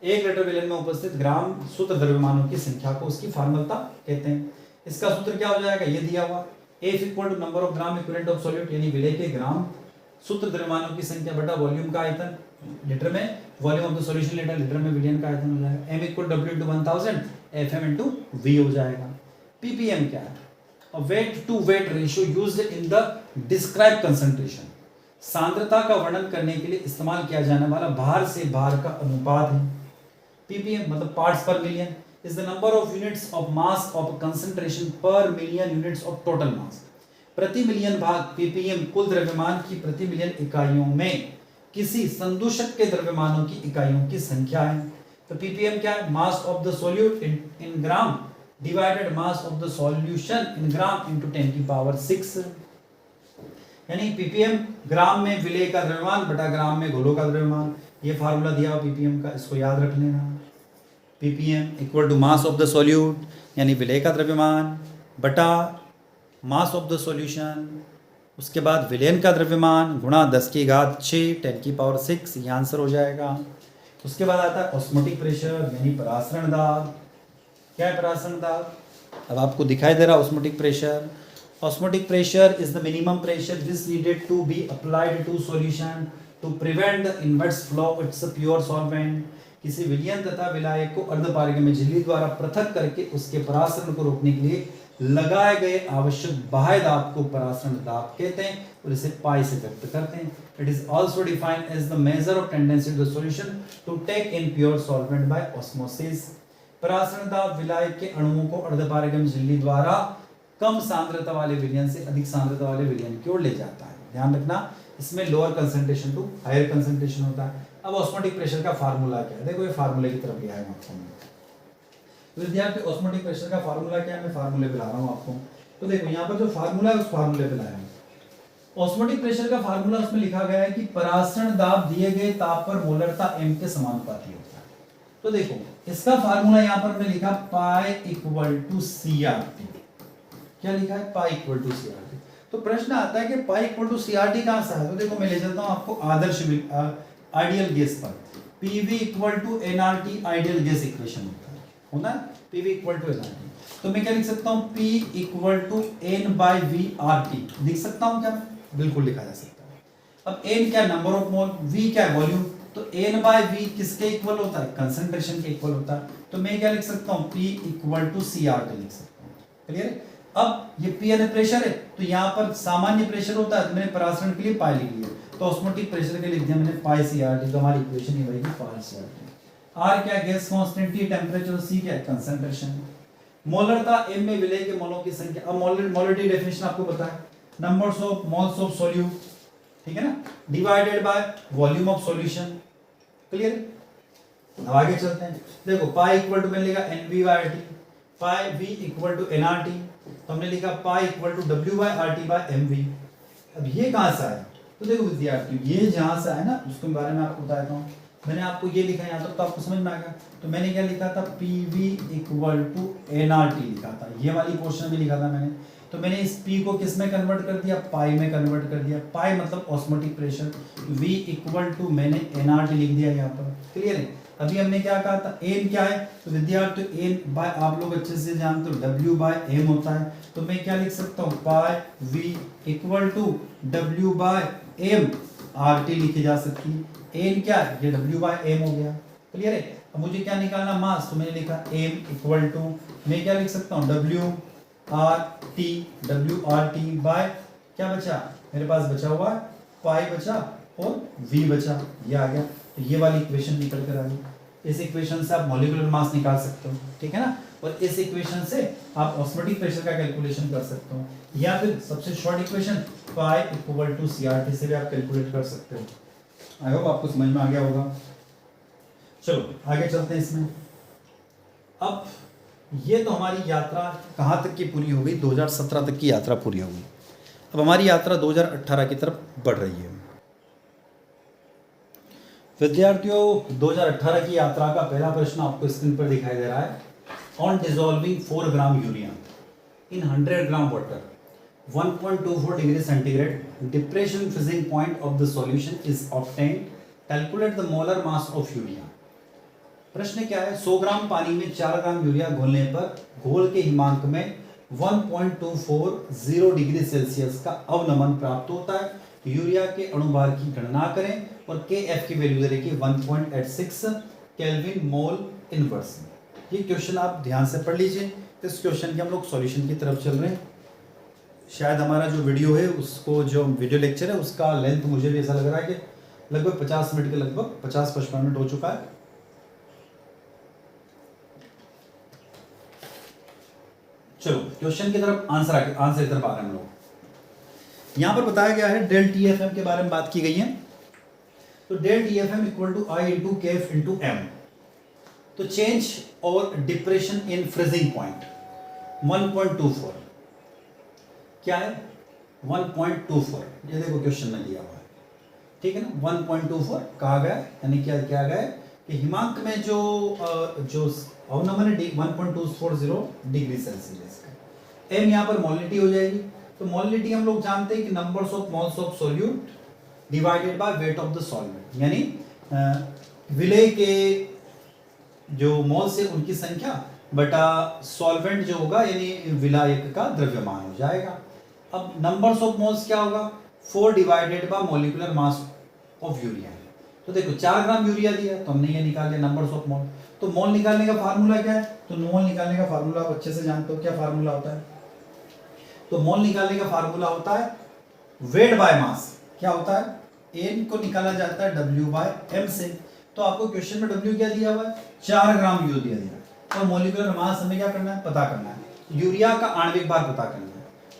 1 लीटर विलयन में उपस्थित ग्राम सूत्र द्रव्यमानों की संख्या को उसकी फॉर्मलता कहते हैं। इसका सूत्र क्या हो जाएगा? ये दिया हुआ, F equal to number of gram equivalent of solute, यानी विलेय के ग्राम सूत्र द्रव्यमानों की संख्या बटा वॉल्यूम का आयतन, लीटर में volume of the solution litre, litre में विलयन का आयतन हो जाएगा। M इक्वल W into 1000 FM into V हो जाएगा। ppm क्या है? Weight to weight ratio used in the describe concentration, सांद्रता का वर्णन करने के लिए इस्तेमाल किया जाने वाला भार से भार का अनुपात है। ppm मतलब पार्ट्स पर million is the number of units of mass of concentration per million units of total mass, प्रति मिलियन भाग ppm कुल द्रव्यमान की प्रति मिलियन इकाइयों में किसी संदूषक के द्रव्यमानों की इकाइयों की संख्या है। तो ppm क्या है? मास of the solute in gram divided mass of the solution in gram into 10 की पावर 6, यानी ppm ग्राम में विलेय का द्रव्यमान बटा ग्राम में घोलों का द्रव्यमान। ये फार्मूला दिया हुआ ppm का, इसको याद रख लेना। ppm equal to mass of the solute, यानी विलेय का द्रव्यमान बटा मास ऑफ द सॉल्यूशन, उसके बाद विलयन का द्रव्यमान गुणा 10 की घात 6 10 की पावर 6, ये आंसर हो जाएगा। उसके बाद आता है ऑस्मोटिक प्रेशर, यानी परासरण दाब। क्या है परासरण दाब? अब आपको दिखाई दे रहा osmotic pressure. Osmotic pressure is the minimum pressure which needed to be applied to solution to prevent the inverse flow it's a pure solvent. किसी विलयन तथा विलायक को अर्धपारगम्य झिल्ली द्वारा पृथक करके उसके परासरण को रोकने के लिए लगाए गए आवश्यक बाह्य दाब को परासरण दाब कहते हैं, और इसे पाई से व्यक्त करते हैं। It is also defined as the measure of tendency of the solution to take in pure solvent by osmosis. परासरण दाब विलायक के अणुओं को अर्धपारगम्य झिल्ली द्वारा कम सांद्रता वाले विलयन से अधिक सांद्रता वाले विलयन की ओर ले जाता है। ध्यान रखना, इसमें lower concentration to higher concentration होता है। अब ऑस्मोटिक प्रेशर का फार्मूला क्या है? देखो ये फार्मूले की तरफ लिया है आपको। विद्यार्थी ऑस्मोटिक प्रेशर का फार्मूला क्या है? मैं फार्मूले पे ला रहा हूँ आपको। तो देखो यहाँ पर जो फार्मूला है उस फार्मूले पे लाया हूँ। ऑस्मोटिक प्रेशर का फार्मूला उसमें लिखा गया है कि परासरण दाब दिए गए ताप पर मोलरता m के समानुपाती होता है। तो देखो इसका फार्मूला यहाँ पर मैंने लिखा पाई इक्वल टू CRT। क्या लिखा है? Pi equal to CRT। तो प्रश्न आता है कि पाई इक्वल टू CRT कहाँ से है? तो देखो मैं ले चलता हूँ आपको आदर्श आइडियल गैस पर। PV equal to nRT ideal gas equation होता है, PV इक्वल टू nRT। तो मैं क्या लिख सकता हूँ? P इक्वल टू N/V/RT लिख सकता हूँ क्या? बिल्कुल लिखा जा सकता है। अब N क्या? नंबर ऑफ मोल, V क्या? वॉल्यूम। तो N/V किसके इक्वल होता है? कंसंट्रेशन के इक्वल होता है। तो मैं क्या लिख सकता हूँ? P इक्वल टू CRT लिख सकता हूँ। क्लियर है। अब ये पी यानी प्रेशर है, तो यहाँ पर सामान्य प्रेशर होता है, तो मैंने परासरण के लिए पाई लिख लिया, तो ऑस्मोटिक प्रेशर के लिए लिख दिया मैंने पाई सी आर टी, तो हमारी इक्वेशन ये बनेगी पाई सी आर टी। आर क्या गैस कांस्टेंट है, टेम्परेचर, सी क्या कंसंट्रेशन। मोलरता एम में विलय के मोलों की संख्या। अब मोलरिटी डेफिनेशन आपको पता है, numbers of moles of solute, ठीक है ना, divided by volume of solution. Clear. अब आगे चलते हैं, देखो पाई इक्वल टू मैंने लिखा NV/RT, pi V equal to NRT, तो हमने लिखा पाई इक्वल टू W/RT/MV। अब ये कहां से आया, तो देखो विद्यार्थियों, ये जहां से आया ना उसके बारे में आपको बताता हूँ। मैंने आपको ये लिखा यहाँ तक तो आपको समझ में आ गया, तो मैंने क्या लिखा था, PV इक्वल टू NRT लिखा था, ये वाली पोर्शन भी लिखा था मैंने। तो मैंने इस P को किस में कन्वर्ट कर दिया, पाई में कन्वर्ट कर दिया। पाई मतलब osmotic pressure, V equal to मैंने NRT लिख दिया यहाँ पर। क्लियर है। अभी हमने क्या कहा था, एन क्या है, तो विद्यार्थी एन बाय, आप लोग अच्छे से जानते हो W/M होता है, तो मैं क्या लिख सकता हूँ, pi V equal to W/M RT लिखी जा सकती है। एन क्या है, ये W/M हो गया। क्लियर है। अब मुझे क्या निकालना, मास, तो मैंने लिखा M इक्वल टू, मैं क्या लिख सकता हूँ, WRT बाय क्या बचा, मेरे पास बचा हुआ है पाई बचा और V बचा, ये आ गया। तो ये वाली इक्वेशन निकल कर आ गई। इस इक्वेशन से आप मॉलिक्यूलर मास निकाल सकते हो, ठीक है ना, और इस इक्वेशन से आप ऑस्मोटिक प्रेशर का कैलकुलेशन कर सकते हो, या फिर सबसे short equation pi equal to CRT से भी आप कैलकुलेट कर सकते हो। आई होप आपको समझ में आ गया होगा। चलो आगे चलते हैं इसमें। अब ये तो हमारी यात्रा कहाँ तक की पूरी हो गई, 2017 तक की यात्रा पूरी हो गई। अब हमारी यात्रा 2018 की तरफ बढ़ रही है। विद्यार्थियों 2018 की यात्रा का पहला प्रश्न आपको स्क्रीन पर दिखाई दे रहा है। On dissolving 4 gram urea in 100 gram water 1.24 degree centigrade depression freezing point of the solution is obtained, calculate the molar mass of urea. प्रश्न क्या है, 100 ग्राम पानी में 4 ग्राम यूरिया घोलने पर घोल के हिमांक में 1.240 डिग्री सेल्सियस का अवनमन प्राप्त होता है। यूरिया के अणुभार की गणना करें और Kf की वैल्यू दे रखी 1.86 केल्विन मोल इनवर्स। ये क्वेश्चन आप ध्यान से पढ़ लीजिए। इस क्वेश्चन के हम लोग सॉल्यूशन की तरफ चल रहे हैं। शायद हमारा जो वीडियो है उसको, जो वीडियो लेक्चर है उसका लेंथ मुझे भी ऐसा लग रहा है कि लगभग 50 मिनट के लगभग 50-55 मिनट हो चुका है। चलो क्वेश्चन की तरफ आंसर की तरफ आ रहे हैं हम लोग। यहां पर बताया गया है डेल TFM के बारे में बात की गई है। तो del TFM equal to I into KF into M। तो चेंज और डिप्रेशन इन फ्रीजिंग पॉइंट 1.24 क्या है, 1.24, ये देखो क्वेश्चन में दिया हुआ है, ठीक है ना। 1.24 कहा गया, यानी क्या क्या गया है कि हिमांक में जो अवनमन है 1.240 डिग्री सेल्सियस का। M यहाँ पर मोलिटी हो जाएगी, तो मोलिटी हम लोग जानते हैं कि numbers of moles of solute divided by weight of the solvent, यानी विलय के जो मोल्स है उनकी संख्या बटा सॉल्वेंट जो होगा, यानी विलायक का द्रव्यमान हो जाएगा। अब नंबर्स ऑफ मोल्स क्या होगा, 4 divided by molecular mass of urea. तो देखो 4 ग्राम यूरिया दिया तो हमने ये निकाल लिया नंबर्स ऑफ मोल। तो मोल निकालने का फार्मूला क्या है, तो मोल निकालने का फार्मूला आप अच्छे से जानते हो, क्या फार्मूला होता है। तो मोल निकालने का फार्मूला होता है वेट बाय मास। क्या होता है, एन को निकाला जाता है W/M से। तो आपको क्वेश्चन में W क्या दिया हुआ है, 4 ग्राम यूरिया दिया, तो मॉलिक्यूलर मास हमें क्या करना है, पता करना है। यूरिया का आणविक भार पता करना है।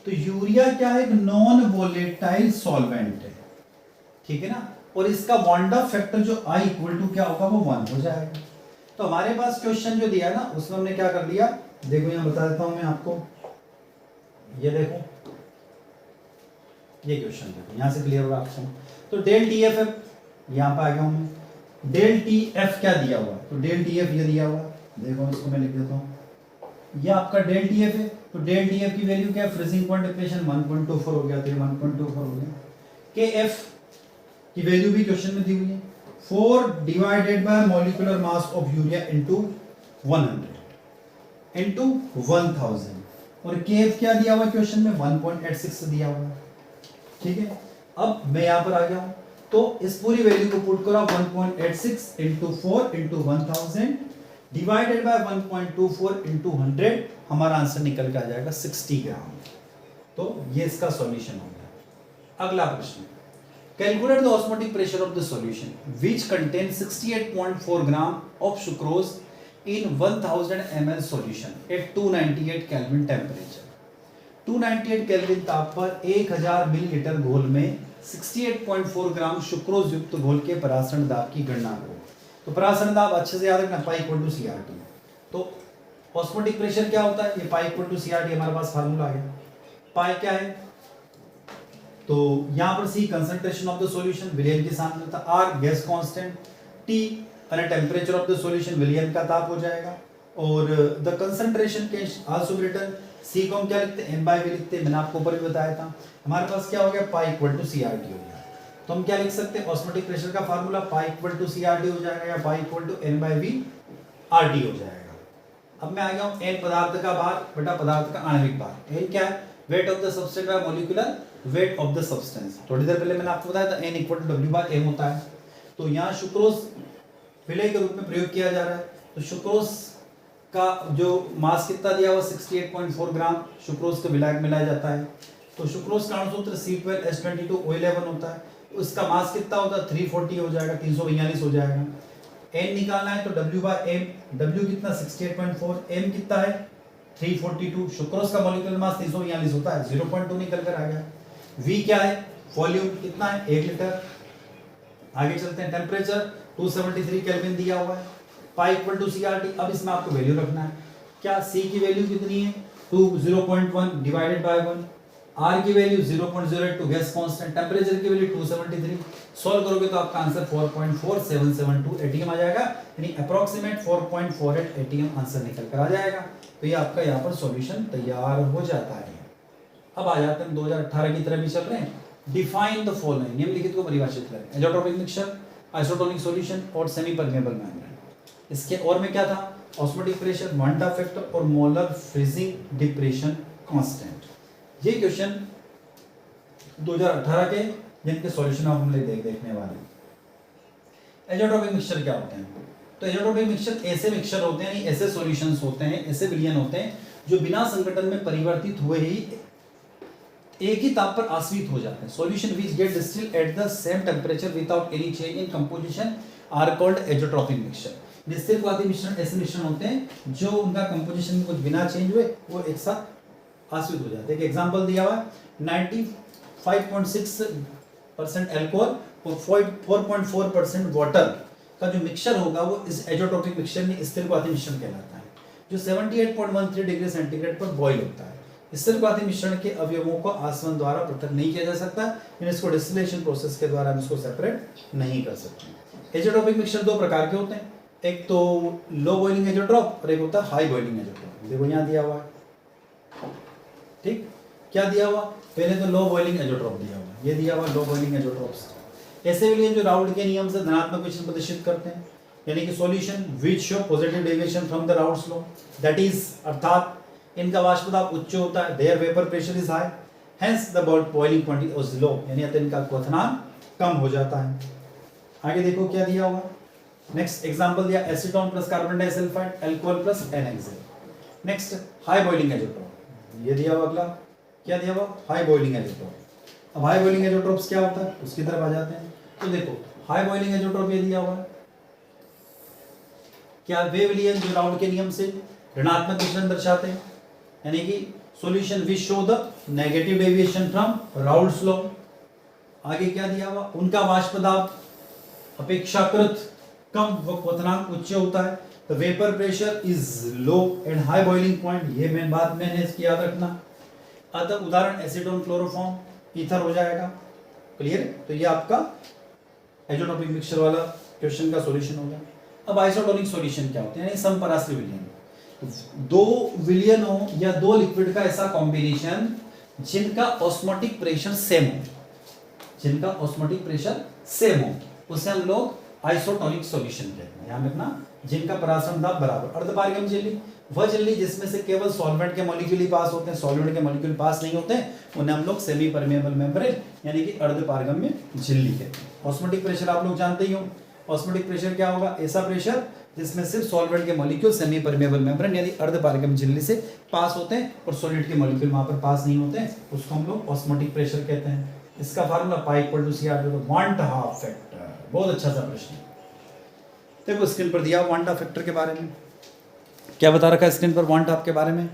तो यूरिया क्या है, एक नॉन वोलेटाइल सॉल्वेंट है, ठीक है ना, और इसका बॉन्ड ऑफ फैक्टर जो I इक्वल टू क्या होगा, वो 1 हो जाएगा। तो हमारे पास क्वेश्चन जो दिया है ना, उसमें हमने क्या कर लिया, देखो यहां बता देता हूं मैं आपको, ये देखो ये क्वेश्चन देखो, यहां से क्लियर होगा आपको। तो डेल TFF यहां पर आ गया हूं मैं, डेल TF क्या दिया हुआ, तो डेल TF ये दिया हुआ, देखो इसको मैं लिख देता हूं, ये आपका डेल TF है। तो डेल TF की वैल्यू क्या है, फ्रीजिंग पॉइंट डिप्रेशन 1.24 हो गया, तो 1.24 हो गया। KF की वैल्यू भी क्वेश्चन में दी हुई है, 4 divided by molecular mass of urea into 100 into 1000, और KF क्या दिया हुआ क्वेश्चन में, 1.86 दिया हुआ है, ठीक है। अब मैं यहां पर आ गया हूं, तो इस पूरी वैल्यू को पुट करो 1.86 into 4 into 1000 divided bye 1.24 into 100, हमारा आंसर निकल के आ जाएगा 60 ग्राम। तो ये इसका सॉल्यूशन हो गया। अगला प्रश्न, calculate the osmotic pressure of the solution which contain 68.4 gram of sucrose in 1000 ml solution at 298 kelvin temperature. 298 kelvin ताप पर 1000 मिलीलीटर घोल में 68.4 ग्राम सुक्रोज युक्त घोल के परासरण दाब की गणना करो। तो परासरण दाब अच्छे से याद रखना, पाई इक्वल टू सीआरटी। तो ऑस्मोटिक प्रेशर क्या होता है, ये पाई इक्वल टू सीआरटी हमारे पास फार्मूला आ गया। पाई क्या है, तो यहां पर C concentration of the solution, विलियन की सांद्रता, R gas constant, T temperature of the solution, विलियन का ताप हो जाएगा। और द कंसंट्रेशन के आल्सो रिटन, सी को हम क्या लिखते हैं, एम बाय वी लिखते हैं, मैंने आपको ऊपर भी बताया था। हमारे पास क्या हो गया, पाई इक्वल टू सीआरटी हो गया। तो हम क्या लिख सकते हैं, ऑस्मोटिक प्रेशर का formula pi equal to CRT हो जाएगा या pi equal to N by V RT हो जाएगा। अब मैं आ गया हूं एन पदार्थ का भार बटा पदार्थ का आणविक भार। एन क्या है, weight of the substance by molecular weight of the substance. थोड़ी देर पहले मैंने आपको बताया था N equal to W by M होता है। तो यहाँ सुक्रोज विलय के रूप में प्रयोग किया जा रहा है। तो सुक्रोज का जो मास कितना दिया हुआ 68.4 ग्राम सुक्रोज का विलायक मिलाया जाता है। तो सुक्रोज का अणुसूत्र C12H22O11 होता है। तो इसका मास कितना होता है, 340 हो जाएगा, 342 हो जाएगा। एन निकालना है तो W बाय एम, W कितना 68.4, एम कितना है 342, सुक्रोज का मॉलिक्यूलर मास 342 होता है, 0.2 निकल कर आ गया। V क्या है, वॉल्यूम कितना है 1 लीटर। आगे चलते हैं, टेम्परेचर 273 केल्विन दिया हुआ है, पाई इक्वल टू सीआरटी। अब इसमें आपको वैल्यू रखना है, क्या C की वैल्यू कितनी है 0.1 डिवाइडेड बाय 1, R की वैल्यू 0.082 गैस कांस्टेंट, टेम्परेचर की वैल्यू 273। सॉल्व करोगे तो आपका आंसर 4.4772 एटीएम आ जाएगा, यानी अप्रोक्सीमेट 4.48 एटीएम आंसर निकल कर आ जाएगा। तो ये आपका यहाँ पर सॉल्यूशन तैयार हो जाता है। अब आ जाते हैं 2018 की तरह भी चल रहे हैं। डिफाइन द फॉलोइंग, निम्नलिखित को परिभाषित करें, एज़ोट्रोपिक मिक्सचर, आइसोटोनिक सॉल्यूशन और सेमी परमेएबल मेम्ब्रेन। इसके और में क्या था, ऑस्मोटिक प्रेशर, वांडा फैक्टर और मोलर फ्रीजिंग डिप्रेशन कांस्टेंट। ये क्वेश्चन 2018 के जिनके सॉल्यूशन आप हम देखने वाले हैं। एज़ोट्रोपिक मिक्सचर क्या होते हैं, तो एज़ोट्रोपिक मिक्सचर ऐसे मिक्सचर होते हैं, ऐसे सॉल्यूशंस होते हैं, ऐसे विलयन होते हैं जो बिना संगठन में परिवर्तित हुए ही एक ही ताप पर आश्रित हो जाते हैं। Solution which get distilled at the same temperature without any change in composition are called azeotropic mixture. निस्तेलवादी मिश्रण ऐसे मिश्रण होते हैं जो उनका कंपोजिशन में कुछ बिना चेंज हुए वो एक साथ आश्रित हो जाते हैं। एक एग्जांपल दिया हुआ है 95.6% अल्कोहल और 4.4% वाटर का जो मिक्सचर होगा वो इस एज़ोट्रोपिक मिक्सचर में स्थिरवादी मिश्रण कहलाता है, जो 78.13 डिग्री सेंटीग्रेड पर बॉयल होता है। स्थिरवादी मिश्रण के अवयवों को आसवन द्वारा पृथक नहीं किया जा सकता, इसको डिस्टिलेशन प्रोसेस के द्वारा हम इसको सेपरेट नहीं कर सकते। एज़ोट्रोपिक मिक्सचर दो प्रकार के होते हैं, एक तो लो बॉइलिंग एज़ोट्रोप और एक होता है हाई बॉइलिंग एज़ोट्रोप। देखो यहाँ दिया हुआ है, ठीक, क्या दिया हुआ, पहले तो लो बॉइलिंग एज़ोट्रोप दिया हुआ, ये दिया हुआ लो बॉइलिंग एज़ोट्रोप्स। ऐसे विलयन जो राउल्ट के नियम से धनात्मक विचलन प्रदर्शित करते हैं, यानी कि solution which show positive deviation from the Raoult's law, that is अर्थात इनका वाष्प दाब उच्च होता है, their vapour pressure is high, hence the boiling point is low, यानी अतः इनका क्वथनांक कम हो जाता है। आगे देखो क्या दिया हुआ, नेक्स्ट एग्जांपल दिया acetone plus carbon disulphide alcohol plus NaCl। Next high boiling azeotrope, ये दिया हुआ, अगला क्या दिया हुआ, हाई बॉइलिंग एज़ोट्रोप। अब हाई बॉइलिंग एज़ोट्रोप्स क्या होता है उसकी तरफ आ जाते हैं। तो देखो हाई बॉइलिंग एज़ोट्रोप ये दिया हुआ है, क्या वे विलयन जो राउल्ट के नियम से ऋणात्मक विचलन दर्शाते हैं, यानी कि solution which show the negative deviation from Raoult's law. आगे क्या दिया हुआ, उनका वाष्प दाब अपेक्षाकृत कम व क्वथनांक उच्च होता है, the vapour pressure is low and high boiling point, ये मेन बात मैंने इसकी याद रखना। अतः उदाहरण एसीटोन क्लोरोफॉर्म ईथर हो जाएगा, क्लियर है। तो ये आपका एज़ोट्रोपिक मिक्सचर वाला क्वेश्चन का सॉल्यूशन हो गया। अब आइसोटोनिक सॉल्यूशन क्या होते हैं, यानी समपराश्रय विलयन, दो विलयनों या दो लिक्विड का ऐसा कॉम्बिनेशन जिनका ऑस्मोटिक प्रेशर सेम हो, जिनका ऑस्मोटिक प्रेशर सेम हो, उसे हम लोग आइसोटोनिक सॉल्यूशन कहते हैं। याद रखना, जिनका परासरण दाब बराबर। अर्धपारगम्य झिल्ली वह झिल्ली जिसमें से केवल सॉल्वेंट के मॉलिक्यूल ही पास होते हैं, सॉल्वेंट के मॉलिक्यूल पास नहीं होते, उन्हें हम लोग सेमी परमेएबल मेम्ब्रेन यानी कि अर्धपारगम्य झिल्ली कहते हैं। ऑस्मोटिक प्रेशर आप लोग जानते ही हो, ऑस्मोटिक प्रेशर क्या होगा? ऐसा प्रेशर जिसमें सिर्फ सॉल्वेंट के मॉलिक्यूल सेमी परमेबल मेम्ब्रेन यानी अर्धपारगम्य झिल्ली से पास होते हैं और सॉलिड के मॉलिक्यूल वहां पर पास नहीं होते हैं, उसको हम लोग ऑस्मोटिक प्रेशर कहते हैं। इसका formula pi equal to CR van 't Hoff factor. बहुत अच्छा सा प्रश्न। देखो स्क्रीन पर दिया वांट हाफ फैक्टर के बारे में क्या बता रखा है स्क्रीन पर वांट हाफ के बारे में।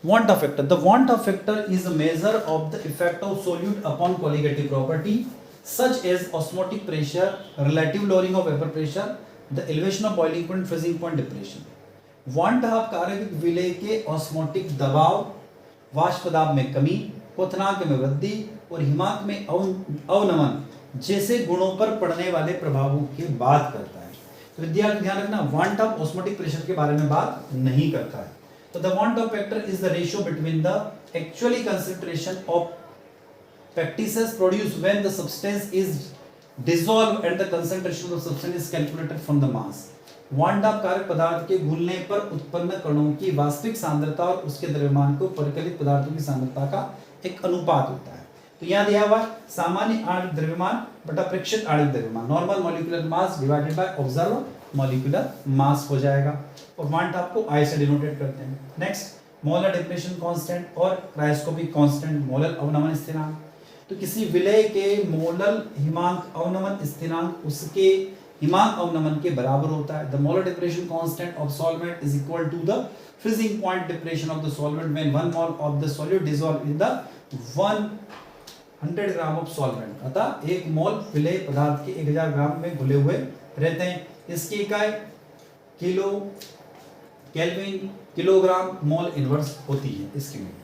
Want Hoff factor, the want Hoff factor is a measure of the effect of solute upon colligative property such as osmotic pressure, relative lowering of vapor pressure, the elevation of boiling point, freezing point, depression. Want half कारक विलय के osmotic दबाव, वाष्प दाब में कमी, क्वथनांक में वृद्धि और हिमांक में अवनमन जैसे गुणों पर पड़ने वाले प्रभावों की बात करता है। तो विद्यार्थी ध्यान रखना, वांट हाफ ऑस्मोटिक प्रेशर के बारे में बात नहीं करता है। तो the want Hoff factor is the ratio between the actually concentration of practices produced when the substance is dissolved and the concentration of the substance is calculated from the mass. Want half कारक पदार्थ के घुलने पर उत्पन्न कणों की वास्तविक सांद्रता और उसके द्रव्यमान को परिकलित पदार्थों की सांद्रता का एक अनुपात होता है। तो यहाँ दिया हुआ सामान्य आणविक द्रव्यमान बटा प्रेक्षित आणविक द्रव्यमान, normal molecular mass divided by observe molecular mass हो जाएगा और वांट हाफ को I से डिनोटेट करते हैं। नेक्स्ट मोलर डिप्रेशन कांस्टेंट और क्रायोस्कोपिक कांस्टेंट, मोलर अवनमन स्थिरांक। तो किसी विलय के मोलर हिमांक अवनमन स्थिरांक उसके हिमांक अवनमन के बराबर होता है। The molar depression constant of solvent is equal to the freezing point depression of the solvent when 1 mole of the solute dissolve in the 100 gram of solvent. अतः 1 मोल विलय पदार्थ के 1000 ग्राम में घुले हुए रहते हैं। इसकी इकाई kilo, kelvin, kilogram, mole inverse होती है इसकी यूनिट।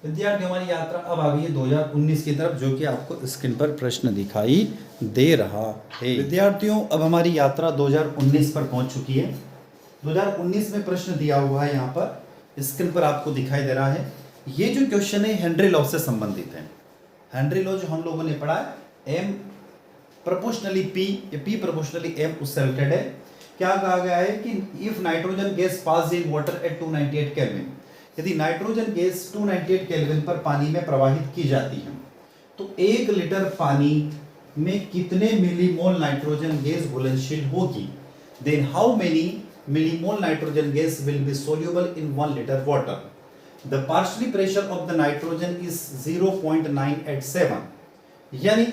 विद्यार्थी हमारी यात्रा अब आ गई है 2019 की तरफ, जो कि आपको स्क्रीन पर प्रश्न दिखाई दे रहा है। विद्यार्थियों अब हमारी यात्रा 2019 पर पहुंच चुकी है। 2019 में प्रश्न दिया हुआ है, यहाँ पर स्क्रीन पर आपको दिखाई दे रहा है। ये जो क्वेश्चन है हेनरी लॉ से संबंधित है। हेनरी लॉ जो हम लोगों ने पढ़ा है, M proportionally P, P proportionally M उससे रिलेटेड है। क्या कहा गया है कि if nitrogen gas pass in water at 298 kelvin, यदि नाइट्रोजन गैस 298 केल्विन पर पानी में प्रवाहित की जाती है तो 1 लीटर पानी में कितने मिलीमोल नाइट्रोजन गैस घुलनशील होगी? Then how many millimole nitrogen gas will be soluble in 1 litre water? The partially pressure of the nitrogen is 0.987, यानी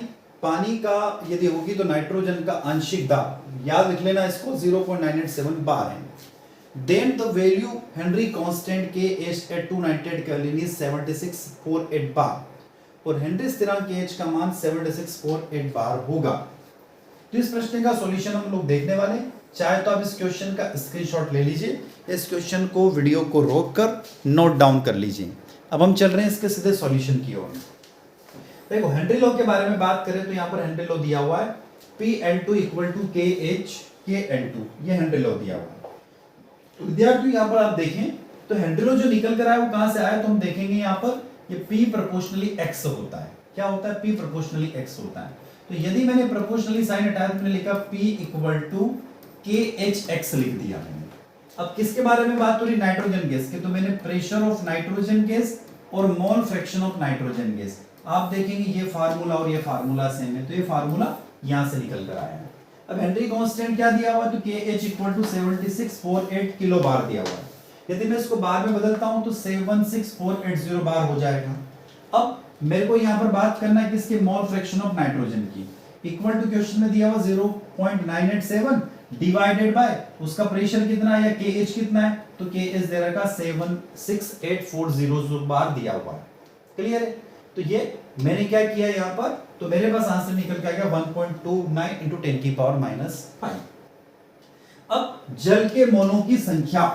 पानी का यदि होगी तो नाइट्रोजन का आंशिक दाब, याद रख लेना इसको, 0.987 बार है। Then the value Henry constant KH at 298 Kelvin is 7648 bar और हेनरी स्थिरांक KH का मान 7648 बार होगा। तो इस प्रश्न का सॉल्यूशन हम लोग देखने वाले। चाहे तो आप इस क्वेश्चन का स्क्रीनशॉट ले लीजिए, इस क्वेश्चन को वीडियो को रोककर नोट डाउन कर लीजिए। अब हम चल रहे हैं इसके सीधे सॉल्यूशन की ओर। देखो हेनरी लॉ के बारे में बात करें तो यहाँ पर हेनरी लॉ दिया हुआ है PL2 equal to KH KN2, ये हेनरी लॉ दिया हुआ है। विद्यार्थियों यहाँ पर आप देखें तो हेनरी लॉ जो निकल कर आया वो कहां से आया, तो हम देखेंगे यहाँ पर ये P प्रोपोर्शनली X होता है। क्या होता है? P प्रोपोर्शनली X होता है। तो यदि मैंने प्रोपोर्शनली साइन हटाया तो मैंने लिखा P इक्वल टू KHX लिख दिया मैंने। अब किसके बारे में बात हो रही? नाइट्रोजन गैस के। तो मैंने प्रेशर ऑफ नाइट्रोजन गैस और मोल फ्रैक्शन ऑफ नाइट्रोजन गैस, आप देखेंगे ये फार्मूला और ये फार्मूला सेम है, तो ये फार्मूला यहां से निकल कर आया है। अब हेनरी कांस्टेंट क्या दिया हुआ है? तो KH इक्वल टू 7648 किलो बार दिया हुआ है। यदि मैं इसको बार में बदलता हूं तो 76480 बार हो जाएगा। अब मेरे को यहां पर बात करना है किसके? मोल फ्रैक्शन ऑफ नाइट्रोजन की। इक्वल टू क्वेश्चन में दिया हुआ 0.987 डिवाइडेड बाय उसका प्रेशर कितना है या KH कितना है? तो KH दे रखा 76840 बार दिया हुआ है। क्लियर है? तो ये मैंने क्या किया यहाँ पर, तो मेरे पास आंसर निकल के आ गया 1.29 into 10 की पावर -5। अब जल के मोलों की संख्या,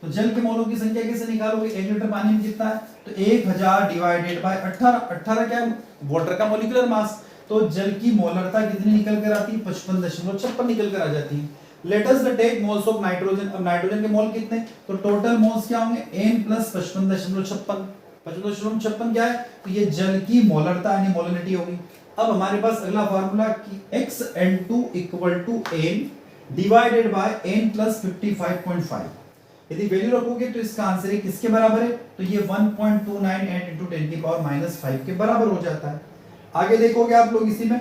तो जल के मोलों की संख्या कैसे निकालोगे? 1 लीटर पानी में कितना है? तो 1000 डिवाइडेड बाय 18 क्या है? वाटर का मॉलिक्यूलर मास। तो जल की मोलरता कितनी निकल कर आती है? 55.56 निकल कर आ जाती है। Let us take moles of nitrogen. अब नाइट्रोजन के मोल कितने? तो टोटल मोल्स क्या होंगे? n + 55.56। 55.56 क्या है? तो ये जल की मोलरता यानी मोलरिटी होगी। अब हमारे पास अगला फार्मूला कि xN2 = n divided by n + 55.5। यदि वैल्यू रखोगे तो इसका आंसर किसके बराबर है? तो ये 1.298 × 10 की पावर -5 के बराबर हो जाता है। आगे देखोगे आप लोग इसी में,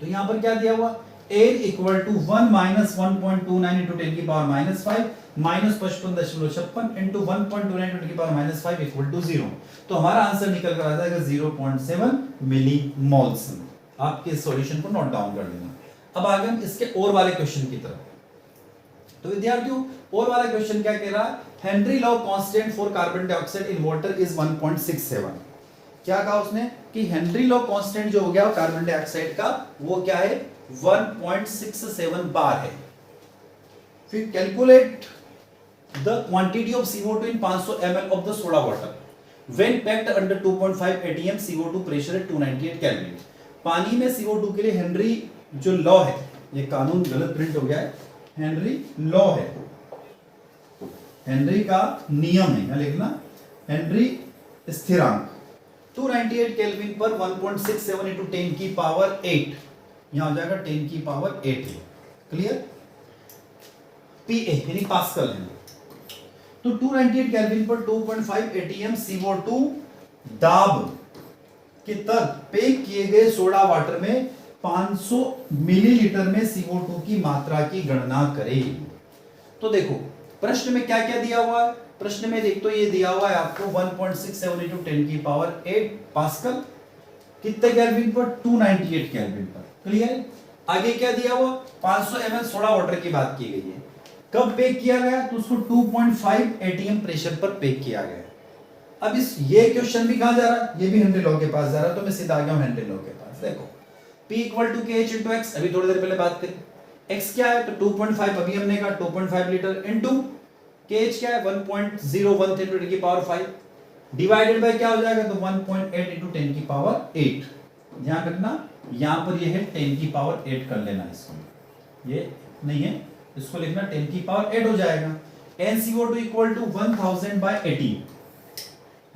तो यहां पर क्या दिया हुआ? n equal to 1 minus 1.29 into 10 की power minus 5 minus 55.56 into 1.29 into 10 की पावर माइनस 5 इक्वल टू 0। तो हमारा आंसर निकल कर आ जाएगा 0.7 मिली मोल्स। आपके सॉल्यूशन को नोट डाउन कर लेना। अब आगे हम इसके और वाले क्वेश्चन की तरफ। तो विद्यार्थियों और वाला क्वेश्चन क्या कह रहा है, Henry law constant for carbon dioxide in water is 1.67। क्या कहा उसने कि हेनरी लॉ कांस्टेंट जो हो गया कार्बन डाइऑक्साइड का वो क्या है 1.67 बार है। फिर calculate the quantity of CO2 in 500 ml of the soda water when packed under 2.5 atm CO2 pressure at 298 kelvin. पानी में CO2 के लिए हेनरी जो लॉ है, ये कानून गलत प्रिंट हो गया है, हेनरी लॉ है, हेनरी का नियम है, क्या लिखना, हेनरी स्थिरांक 298 केल्विन पर 1.67 इंटू 10 की पावर 8, यहां हो जाएगा 10 की पावर 8 है। क्लियर, PA यानी पास्कल है। तो 298 केल्विन पर 2.5 atm CO2 दाब के तहत पैक किए गए सोडा वाटर में 500 मिलीलीटर में CO2 की मात्रा की गणना करें। तो देखो प्रश्न में क्या क्या दिया हुआ है, प्रश्न में देख तो ये दिया हुआ है आपको 1.67 इंटू 10 की पावर 8 पास्कल, कितने केल्विन पर 298 केल्विन पर। क्लियर, आगे क्या दिया हुआ 500 ml सोडा वाटर की बात की गई है, कब पैक किया गया तो उसको 2.5 atm प्रेशर पर पैक किया गया। अब इस ये क्वेश्चन भी कहां जा रहा है, ये भी हेनरी लॉ के पास जा रहा है, तो मैं सीधा आ गया हूं हेनरी लॉ के पास। देखो P equal to KH into X, अभी थोड़ी देर पहले बात करी, x क्या है तो 2.5 अभी हमने कहा 2.5 लीटर इंटू KH क्या है 1.013 इंटू 10 की पावर 5 डिवाइडेड बाय क्या हो जाएगा तो 1.8 इंटू 10 की पावर 8। ध्यान रखना यहां पर ये है 10 की पावर 8 कर लेना, इसको ये नहीं है, इसको लिखना 10 की पावर 8 हो जाएगा। NCO2 equal to 1000 bye 18,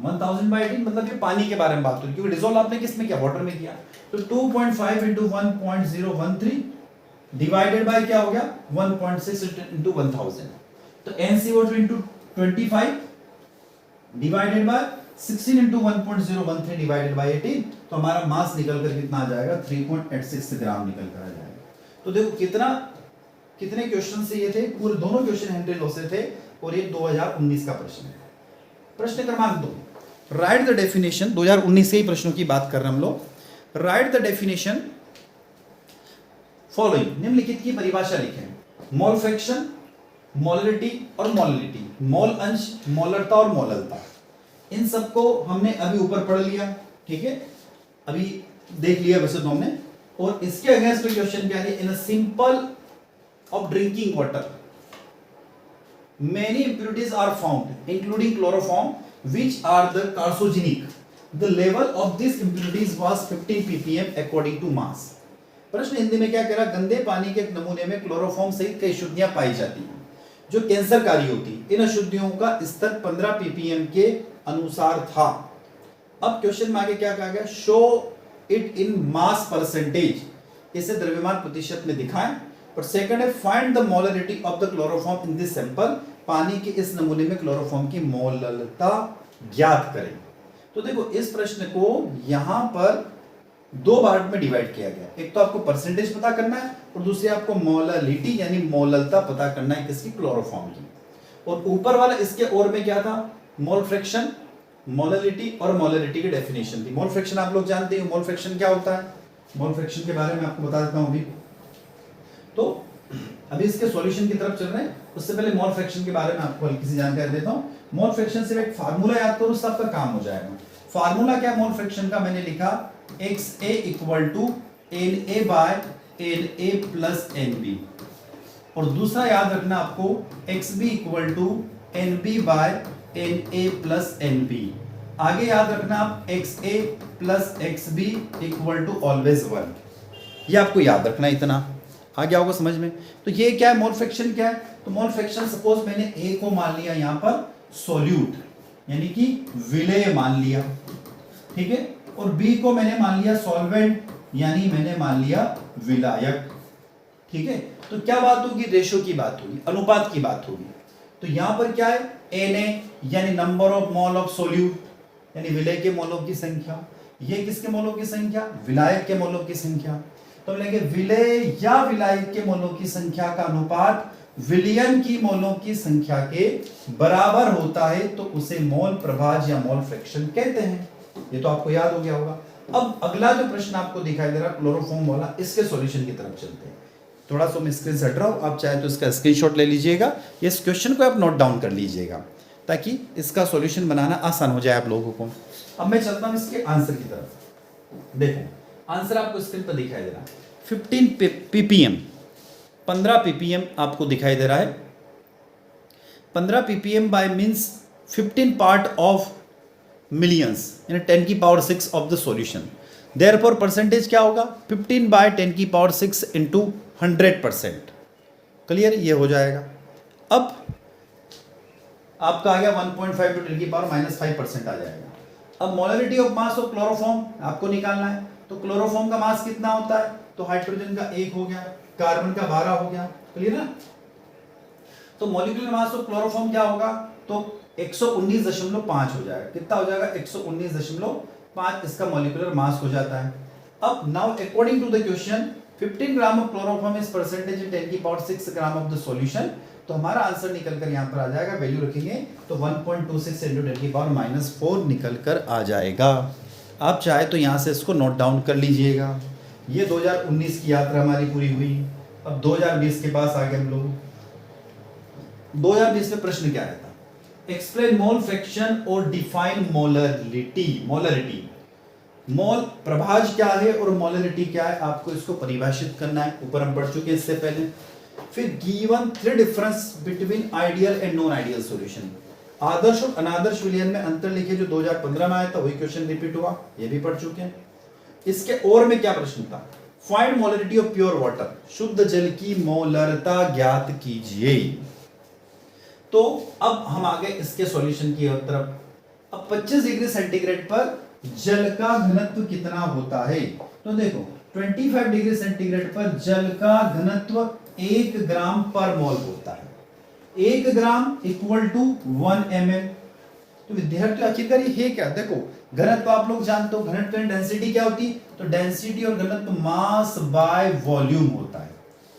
1000 bye 18 मतलब ये पानी के बारे में बात हो रही, क्योंकि डिसॉल्व आपने किस में किया, वाटर में किया। तो 2.5 इंटू 1.013 डिवाइडेड बाय क्या हो गया 1.6 इंटू 1000, तो NCO2 into 25 divided by 16 into 1.013 divided by 18, तो हमारा मास निकल कर कितना आ जाएगा 3.86 ग्राम निकल कर आ जाएगा। तो देखो कितने क्वेश्चन से ये थे, पूरे दोनों क्वेश्चन हेनरी लॉ से थे, और ये 2019 का प्रश्न है। प्रश्न क्रमांक 2, राइट द डेफिनेशन, 2019 से ही प्रश्नों की बात कर रहे हैं हम लोग। राइट द डेफिनेशन फॉलोइंग, निम्नलिखित की परिभाषा लिखें। मोल फ्रैक्शन, मोलरिटी और मोललिटी, मोल अंश, मोलरता और मोललता, इन सबको हमने अभी ऊपर पढ़ लिया, ठीक है, अभी देख लिया वैसे तो हमने। और इसके अगेंस्ट क्वेश्चन क्या है, in a simple of drinking water many impurities are found including chloroform which are the carcinogenic. The level of these impurities was 15 ppm according to mass. प्रश्न हिंदी में क्या कह रहा, गंदे पानी के एक नमूने में क्लोरोफॉर्म सहित कई अशुद्धियां पाई जाती हैं जो कैंसरकारी होती। इन अशुद्धियों का स्तर 15 ppm के अनुसार था। अब क्वेश्चन में आगे क्या कहा गया, show it in mass percentage, इसे द्रव्यमान प्रतिशत में दिखाएं। और सेकंड है find the molarity of the chloroform in this sample, पानी के इस नमूने में क्लोरोफॉर्म की मोललता ज्ञात करें। तो देखो इस प्रश्न को यहां पर दो पार्ट में डिवाइड किया गया, एक तो आपको परसेंटेज पता करना है और दूसरी आपको मोललिटी यानी मोललता पता करना है किसकी, क्लोरोफॉर्म की। और ऊपर वाला इसके और में क्या था, मोल फ्रैक्शन, मोललिटी और मोलरिटी की डेफिनेशन थी। मोल फ्रैक्शन आप लोग जानते हैं, मोल फ्रैक्शन क्या होता है, मोल फ्रैक्शन के बारे में आपको बता देता हूं अभी। तो अभी इसके सॉल्यूशन की तरफ चल रहे हैं, उससे पहले मोल फ्रैक्शन के बारे में आपको हल्की सी जानकारी देता हूं। मोल फ्रैक्शन से एक फार्मूला याद करो, उससे आपका काम हो जाएगा। फार्मूला क्या है मोल फ्रैक्शन का, मैंने लिखा XA equal to NA by NA plus NB, और दूसरा याद रखना आपको XB equal to NB by NA plus NB। आगे याद रखना आप XA plus XB equal to always 1, ये आपको याद रखना, इतना आ गया होगा समझ में। तो ये क्या है, मोल फ्रैक्शन क्या है, तो मोल फ्रैक्शन सपोज मैंने A को मान लिया यहां पर सॉल्यूट यानी कि विलेय मान लिया, ठीक है, और B को मैंने मान लिया सॉल्वेंट यानी मैंने मान लिया विलायक, ठीक है। तो क्या बात होगी, रेशो की बात होगी, अनुपात की बात होगी। तो यहां पर क्या है, Na यानी number of mole of solute यानी विलेय के मोलों की संख्या, ये किसके मोलों की संख्या, विलायक के मोलों की संख्या। तो हम लेंगे विलेय या विलायक के मोलों की संख्या का अनुपात विलयन की मोलों की संख्या के बराबर होता है तो उसे मोल प्रभाज या मोल फ्रैक्शन कहते हैं। ये तो आपको याद हो गया होगा। अब अगला जो प्रश्न आपको दिखाई दे रहा है क्लोरोफॉर्म वाला, इसके सॉल्यूशन की तरफ चलते हैं। थोड़ा सा मैं स्क्रीन से हट रहा हूं, आप चाहे तो इसका स्क्रीनशॉट ले लीजिएगा, इस क्वेश्चन को आप नोट डाउन कर लीजिएगा ताकि इसका सॉल्यूशन बनाना आसान हो जाए आप लोगों को। अब मैं चलता हूं इसके आंसर की तरफ। देखो आंसर आपको स्क्रीन पर दिखाई दे रहा है 15 ppm, 15 ppm आपको दिखाई दे रहा है। 15 ppm bye means 15 part of millions यानी 10 की power 6 of the solution. Therefore percentage क्या होगा 15 बाय 10 की पावर 6 इंटू 100%। क्लियर, ये हो जाएगा। अब आपका आ गया 1.5 टू 10 की पावर -5% आ जाएगा। अब molarity of mass of chloroform आपको निकालना है, तो क्लोरोफॉर्म का मास कितना होता है, तो हाइड्रोजन का 1 हो गया, कार्बन का 12 हो गया। क्लियर ना। तो मॉलिक्यूलर मास ऑफ क्लोरोफॉर्म क्या होगा, तो 119.5 हो जाएगा। कितना हो जाएगा 119.5 इसका मॉलिक्यूलर मास हो जाता है। अब now according to the question 15 gram of chloroform is percentage in 10 की power 6 gram of the solution. तो हमारा आंसर निकल कर यहाँ पर आ जाएगा, वैल्यू रखेंगे तो 1.26 इंटू 10 की पावर -4 निकल कर आ जाएगा। आप चाहे तो यहाँ से इसको नोट डाउन कर लीजिएगा। ये 2019 की यात्रा हमारी पूरी हुई। अब 2020 के पास आ गए हम लोग। 2020 में प्रश्न क्या आया था, एक्सप्लेन मोल फ्रैक्शन और डिफाइन मोलरिटी। मोल प्रभाज क्या है और मोलरिटी क्या है, आपको इसको परिभाषित करना है। ऊपर हम पढ़ चुके हैं इससे पहले। फिर given 3 difference between ideal and non ideal solution. आदर्श और अनादर्श विलयन में अंतर लिखे, जो 2015 में आया था वही क्वेश्चन रिपीट हुआ, ये भी पढ़ चुके हैं। इसके और में क्या प्रश्न था, find molarity of pure water, शुद्ध जल की मोलरता ज्ञात कीजिए। तो अब हम आ गए इसके सॉल्यूशन की तरफ। अब 25 डिग्री सेंटीग्रेड पर जल का घनत्व कितना होता है, तो देखो 25 डिग्री सेंटीग्रेड पर जल का घनत्व 1 ग्राम पर मोल होता है। 1 ग्राम इक्वल टू 1 ml। तो विद्यार्थी आखिरकार ये है क्या, देखो घनत्व आप लोग जानते हो, घनत्व डेंसिटी क्या होती है, तो डेंसिटी और घनत्व मास बाय वॉल्यूम होता है।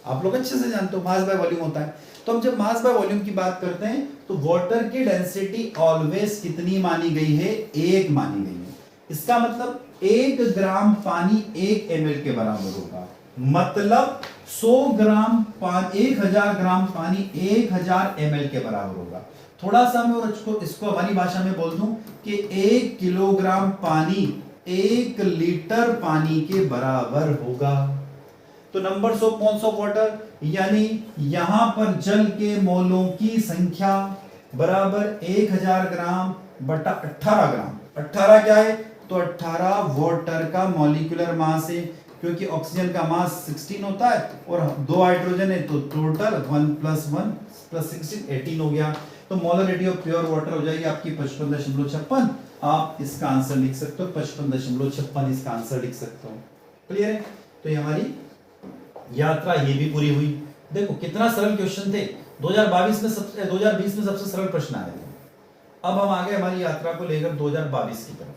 आप लोग अच्छे से जानते हो मास बाय वॉल्यूम होता है। तो हम जब मास बाय वॉल्यूम की बात करते हैं तो वाटर की डेंसिटी ऑलवेज कितनी मानी गई है, 1 मानी गई है। इसका मतलब 1 ग्राम पानी 1 ml के बराबर होगा। मतलब 100 ग्राम पानी 1000 ग्राम पानी 1000 ml के बराबर होगा। थोड़ा सा मैं और इसको हमारी भाषा में बोल दूं कि 1 किलोग्राम पानी 1 लीटर पानी के बराबर होगा। तो numbers of moles of water, यानी यहां पर जल के मोलों की संख्या बराबर 1000 ग्राम बटा 18 ग्राम। 18 क्या है, तो 18 वाटर का मॉलिक्यूलर मास है, क्योंकि ऑक्सीजन का मास 16 होता है और 2 हाइड्रोजन है, तो टोटल 1 + 1 + 16 18 हो गया। तो मोलरिटी ऑफ प्योर वाटर हो जाएगी आपकी 55.56। आप इसका आंसर लिख सकते हो 55.56, इसका आंसर लिख सकते हो। क्लियर है। तो ये हमारी यात्रा ये भी पूरी हुई। देखो कितना सरल क्वेश्चन थे। 2020 में सबसे सरल प्रश्न आए थे। अब हम आ गए हमारी यात्रा को लेकर 2022 की तरफ।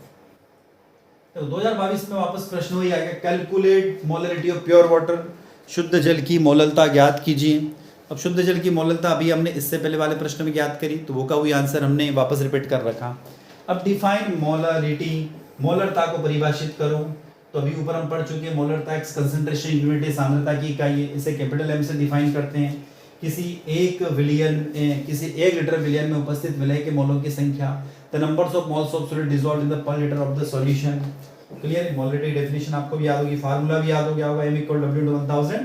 तो 2022 में वापस प्रश्न वही आ गया, calculate molarity of pure water, शुद्ध जल की मोललता ज्ञात कीजिए। अब शुद्ध जल की मोललता अभी हमने इससे पहले वाले प्रश्न में ज्ञात करी, तो वो का वही आंसर हमने वापस रिपीट कर रखा। अब डिफाइन मोलरिटी, मोलरता को परिभाषित करो। तो अभी ऊपर हम पढ़ चुके हैं, मोलरता एक कंसंट्रेशन यूनिट है, सांद्रता की इकाई है। इसे कैपिटल M से डिफाइन करते हैं। किसी 1 लीटर विलियन में उपस्थित विलय के मोलों की संख्या, the numbers of moles of solid dissolved in the पर litre of the solution. Clear. Molarity definition आपको भी याद होगी, फार्मूला भी याद हो गया होगा, M = W/1000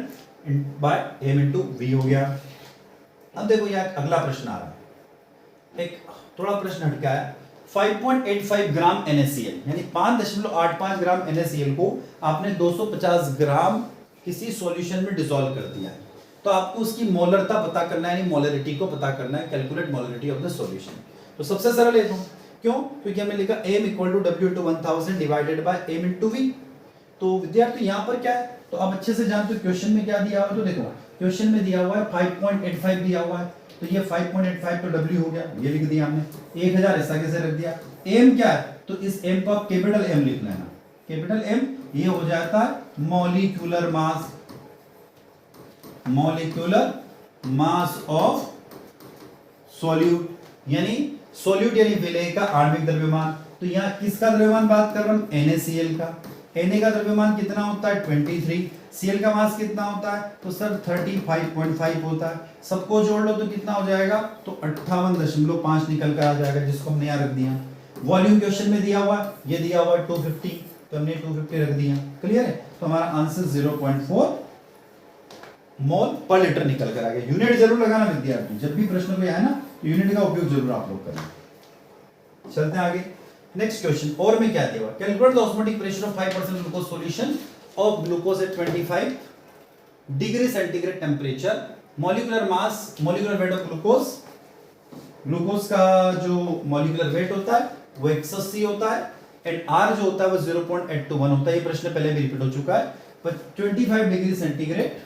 by M × V हो गया। अब देखो यार अगला प्रश्न आ रहा है, एक थोड़ा प्रश्न हटका है। 5.85 ग्राम NaCl यानी 5.85 ग्राम NaCl को आपने 250 ग्राम किसी सॉल्यूशन में डिसॉल्व कर दिया है, तो आपको उसकी मोलरता पता करना है, यानी मोलरिटी को पता करना है, calculate molarity of the solution. तो सबसे सरल है, क्यों, क्योंकि हमने लिखा M = W/1000 divided by M × V। तो विद्यार्थी यहाँ पर क्या है, तो अब अच्छे से जानते हो क्वेश्चन में क्या दिया हुआ है। तो देखो क्वेश्चन में दिया हुआ है 5.85 दिया हुआ है, तो ये 5.85 तो W हो गया, ये लिख दिया हमने। 1000 ऐसा कैसे रख दिया। M क्या है, तो इस M को आप कैपिटल M लिख लेना। कैपिटल M ये हो जाता है मॉलिक्यूलर मास ऑफ सॉल्यूट, यानी सॉल्यूट यानी विलेय का आणविक द्रव्यमान। तो यहाँ किसका द्रव्यमान बात कर रहा हूं, NaCl का। Na का द्रव्यमान कितना होता है 23, Cl का मास कितना होता है, तो सर 35.5 होता है। सबको जोड़ लो तो कितना हो जाएगा, तो 58.5 निकल कर आ जाएगा, जिसको हमने यहाँ रख दिया। वॉल्यूम क्वेश्चन में दिया हुआ, ये दिया हुआ 250, तो हमने 250 रख दिया। क्लियर है, तो हमारा आंसर 0.4 मोल पर लीटर निकल कर आ गया। यूनिट जरूर लगाना विद्यार्थी, जब भी प्रश्न में आए ना तो यूनिट का उपयोग जरूर आप लोग करें। चलते हैं आगे, नेक्स्ट क्वेश्चन। और में क्या दिया हुआ, calculate the osmotic pressure of 5% glucose solution of glucose at 25 degree centigrade temperature, molecular mass, molecular weight of glucose. Glucose का जो मॉलिक्यूलर वेट होता है वो 180 होता है, एंड आर जो होता है वो 0.821 होता है। ये प्रश्न पहले भी रिपीट हो चुका है। पर 25 डिग्री सेंटीग्रेड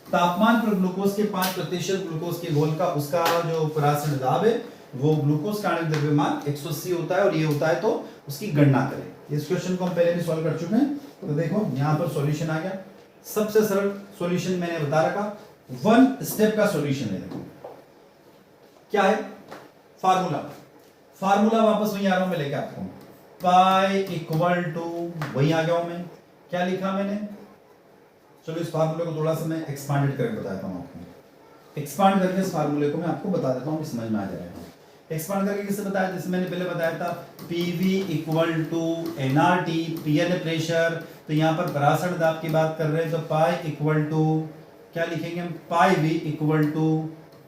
तापमान पर ग्लूकोज के 5% ग्लूकोज के घोल का उसका जो परासरण दाब है वो ग्लूकोज का आणविक द्रव्यमान 180 होता है, और ये होता है तो उसकी गणना करें। इस क्वेश्चन को हम पहले भी सॉल्व कर चुके हैं। तो देखो यहाँ पर सॉल्यूशन आ गया। सबसे सरल सॉल्यूशन मैंने बता रखा, वन स्टेप का सॉल्यूशन है। देखो क्या है फार्मूला वापस वही आ रहा हूं मैं लेके आपको, पाई इक्वल टू, वही आ गया हूं मैं। क्या लिखा मैंने, चलो इस फार्मूले को थोड़ा सा मैं एक्सपांडेड करके बताता हूं आपको। एक्सपांड करके इस फार्मूले को मैं आपको बता देता हूं, समझ में आ जाएगा। एक्सपांड करके किससे बताया, जैसे मैंने पहले बताया था PV equal to NRT, PL pressure, तो यहाँ पर परासरण दाब की बात कर रहे हैं, तो पाई इक्वल टू क्या लिखेंगे हम, pi V equal to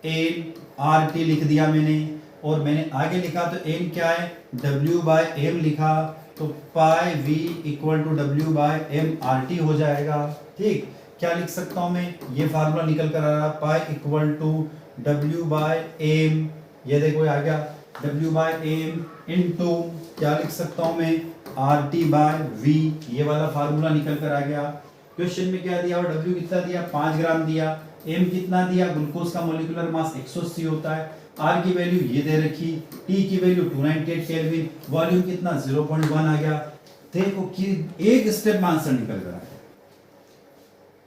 n R T लिख दिया मैंने। और मैंने आगे लिखा तो एन क्या है, डब्ल्यू बाय एम लिखा, तो pi V equal to W by M R T हो जाएगा। ठीक, क्या लिख सकता हूं मैं, ये फार्मूला निकल कर आ रहा, pi equal to W by M, ये देखो आ गया W बाय एम इनटू क्या लिख सकता हूं मैं, RT बाय V, ये वाला फार्मूला निकल कर आ गया। क्वेश्चन में क्या दिया, W कितना दिया, 5 ग्राम दिया, M कितना दिया, ग्लूकोज का मॉलिक्यूलर मास 180 होता है, R की वैल्यू ये दे रखी, T की वैल्यू 298 केल्विन, वॉल्यूम कितना 0.1 आ गया। देखो कि एक स्टेप में आंसर निकल कर आ गया।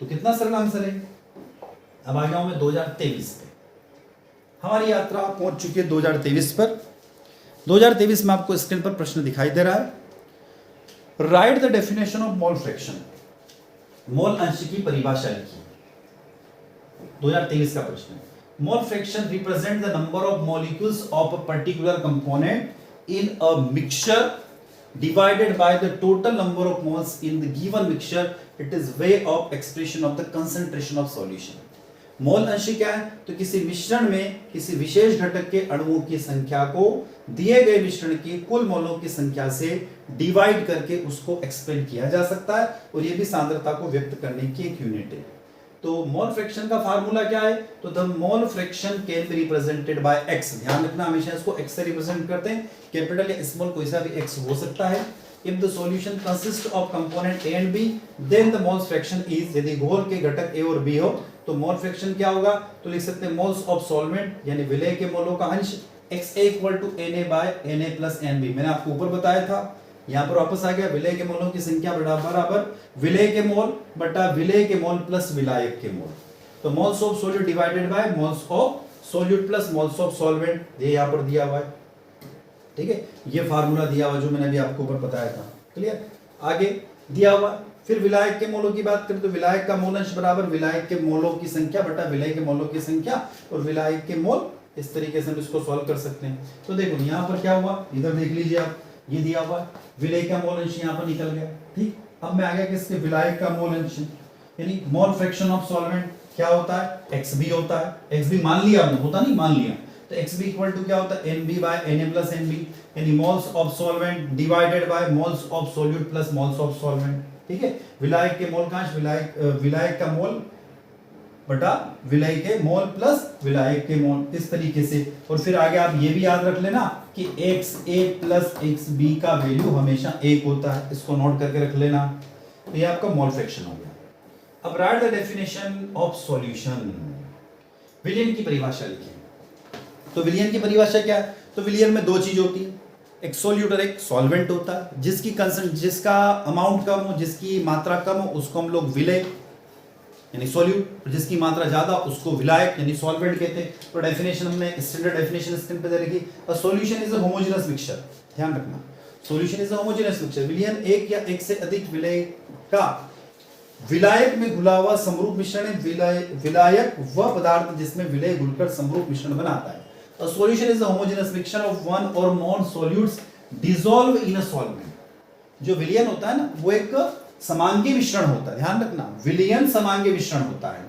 तो कितना सरल आंसर है। अब आ गया हूं मैं 2023 पे। हमारी यात्रा पहुंच चुकी है 2023 पर। 2023 में आपको स्क्रीन पर प्रश्न दिखाई दे रहा है, write the definition of mole fraction, mole अंश की परिभाषा लिखिए। 2023 का प्रश्न है, mole fraction represent the number of molecules of a particular component in a mixture divided by the total number of moles in the given mixture. It is way of expression of the concentration of solution. मोल अंश क्या है, तो किसी मिश्रण में किसी विशेष घटक के अणुओं की संख्या को दिए गए मिश्रण की कुल मोलों की संख्या से डिवाइड करके उसको एक्सप्लेन किया जा सकता है, और ये भी सांद्रता को व्यक्त करने की एक यूनिट है। तो मोल फ्रैक्शन का फार्मूला क्या है, तो the mole fraction can be represented by x। ध्यान रखना हमेशा इसको x से रिप्रेजेंट करते हैं, कैपिटल या स्मॉल कोई सा भी x हो सकता है। If the solution consists of component A and B, then the moles fraction is, यदि घोल के घटक A और B हो तो मोल फ्रैक्शन क्या होगा, तो लिख सकते हैं मोल्स ऑफ सॉल्वेंट यानी विलेय के मोलों का अंश XA equal to Na by Na plus NB। मैंने आपको ऊपर बताया था, यहाँ पर वापस आ गया, विलेय के मोलों की संख्या बराबर विलेय के मोल बटा विलेय के मोल प्लस विलायक के मोल। तो moles of solute divided by moles of solute plus moles of solvent, ये यहाँ पर दिया हुआ है। ठीक है, ये फार्मूला दिया हुआ जो मैंने अभी आपको ऊपर बताया था। क्लियर, आगे दिया हुआ। फिर विलायक के मोलों की बात करें तो विलायक का मोल अंश बराबर विलायक के मोलों की संख्या बटा विलेय के मोलों की संख्या और विलायक के मोल। इस तरीके से हम इसको सॉल्व कर सकते हैं। तो देखो यहाँ पर क्या हुआ, इधर देख लीजिए आप, ये दिया हुआ विलेय का मोल अंश यहाँ पर निकल गया। ठीक, अब मैं आ गया किसके, विलायक का मोल अंश, यानी मोल फ्रैक्शन ऑफ सॉल्वेंट क्या होता है, XB होता है। XB मान लिया हमने, होता नहीं मान लिया, तो XB इक्वल टू क्या होता है, NB by Na plus NB, यानी moles of solvent divided by moles of solute plus moles of solvent. ठीक है, विलायक के मोल का अंश विलायक का मोल बटा विलेय के मोल प्लस विलायक के मोल, इस तरीके से। और फिर आगे आप ये भी याद रख लेना कि XA प्लस XB का वैल्यू हमेशा 1 होता है, इसको नोट करके रख लेना। तो ये आपका मोल फ्रैक्शन हो गया। अब write the definition of solution, विलियन की परिभाषा लिखिए। तो विलियन की परिभाषा क्या है, तो विलियन में दो चीज होती है, एक सोल्यूट और एक सॉल्वेंट होता है। जिसका अमाउंट कम हो, जिसकी मात्रा कम हो, उसको हम लोग विलेय यानी सोल्यूट, जिसकी मात्रा ज्यादा उसको विलायक यानी सॉल्वेंट कहते हैं। तो डेफिनेशन हमने स्टैंडर्ड डेफिनेशन स्क्रीन पे दे रखी। A solution is a homogeneous mixture, ध्यान रखना, solution is a homogeneous mixture. विलयन एक या एक से अधिक विलेय का विलायक में घुला हुआ समरूप मिश्रण है। विलायक वह पदार्थ जिसमें विलेय घुलकर समरूप मिश्रण बनाता है। A solution is a homogeneous mixture of one or more solutes dissolved in a solvent. जो विलयन होता है ना, वो एक समांगी मिश्रण होता है, ध्यान रखना, विलयन समांगी मिश्रण होता है।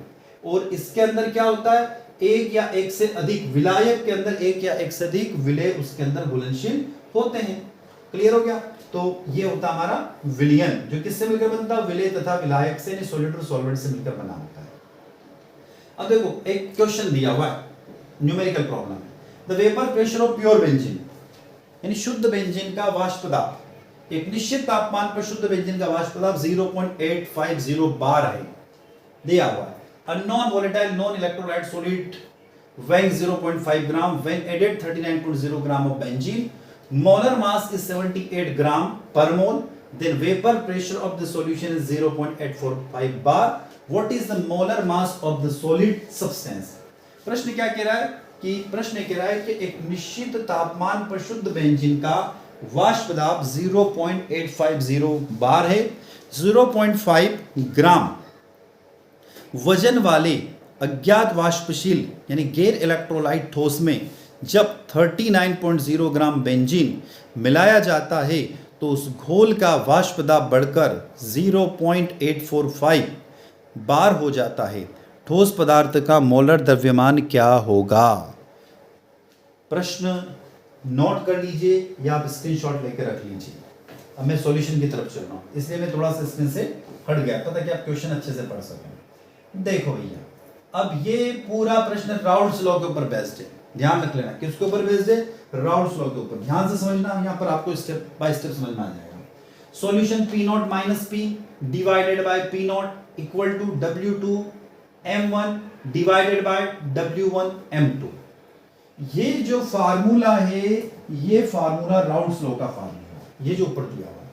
और इसके अंदर क्या होता है, एक या एक से अधिक विलायक के अंदर एक या एक से अधिक विलेय उसके अंदर घुलनशील होते हैं। क्लियर हो गया? तो ये होता हमारा विलयन, जो किससे मिलकर बनता है, विलेय तथा विलायक से, सोल्यूट और सॉल्वेंट से मिलकर बना होता है। अब देखो एक क्वेश्चन दिया हुआ है, न्यूमेरिकल प्रॉब्लम है। The vapour pressure of pure benzene यानी शुद्ध बेंजीन का वाष्प दाब, एक निश्चित तापमान पर शुद्ध बेंजीन का वाष्प दाब 0.850 बार है, दिया हुआ है। A non-volatile, non-electrolyte solid weighing 0.5 gram when added 39.0 gram of benzene. Molar mass is 78 gram per mole. Then vapor pressure of the solution is 0.845 bar. What is the molar mass of the solid substance? प्रश्न क्या कह रहा है कि एक निश्चित तापमान पर शुद्ध बेंजीन का वाष्प दाब 0.850 बार है। 0.5 ग्राम वजन वाले अज्ञात वाष्पशील यानी गैर इलेक्ट्रोलाइट ठोस में जब 39.0 ग्राम बेंजीन मिलाया जाता है तो उस घोल का वाष्प दाब बढ़कर 0.845 बार हो जाता है। ठोस पदार्थ का मोलर द्रव्यमान क्या होगा? प्रश्न नोट कर लीजिए या आप स्क्रीनशॉट लेकर रख लीजिए। अब मैं सॉल्यूशन की तरफ चल रहा हूं, इसलिए मैं थोड़ा सा स्क्रीन से हट गया ताकि आप क्वेश्चन अच्छे से पढ़ सकें। देखो भैया, अब ये पूरा प्रश्न राउल्ट्स लॉ के ऊपर बेस्ड है, ध्यान रख लेना। किसके ऊपर बेस्ड है? राउल्ट्स लॉ के ऊपर। ध्यान से समझना, यहाँ पर आपको स्टेप बाय स्टेप समझ में आ जाएगा। Solution P not minus P divided by P not equal to W2 M1 divided by W1 M2। ये जो फार्मूला है, ये फार्मूला राउल्ट्स लॉ का फार्मूला, ये जो ऊपर दिया हुआ है,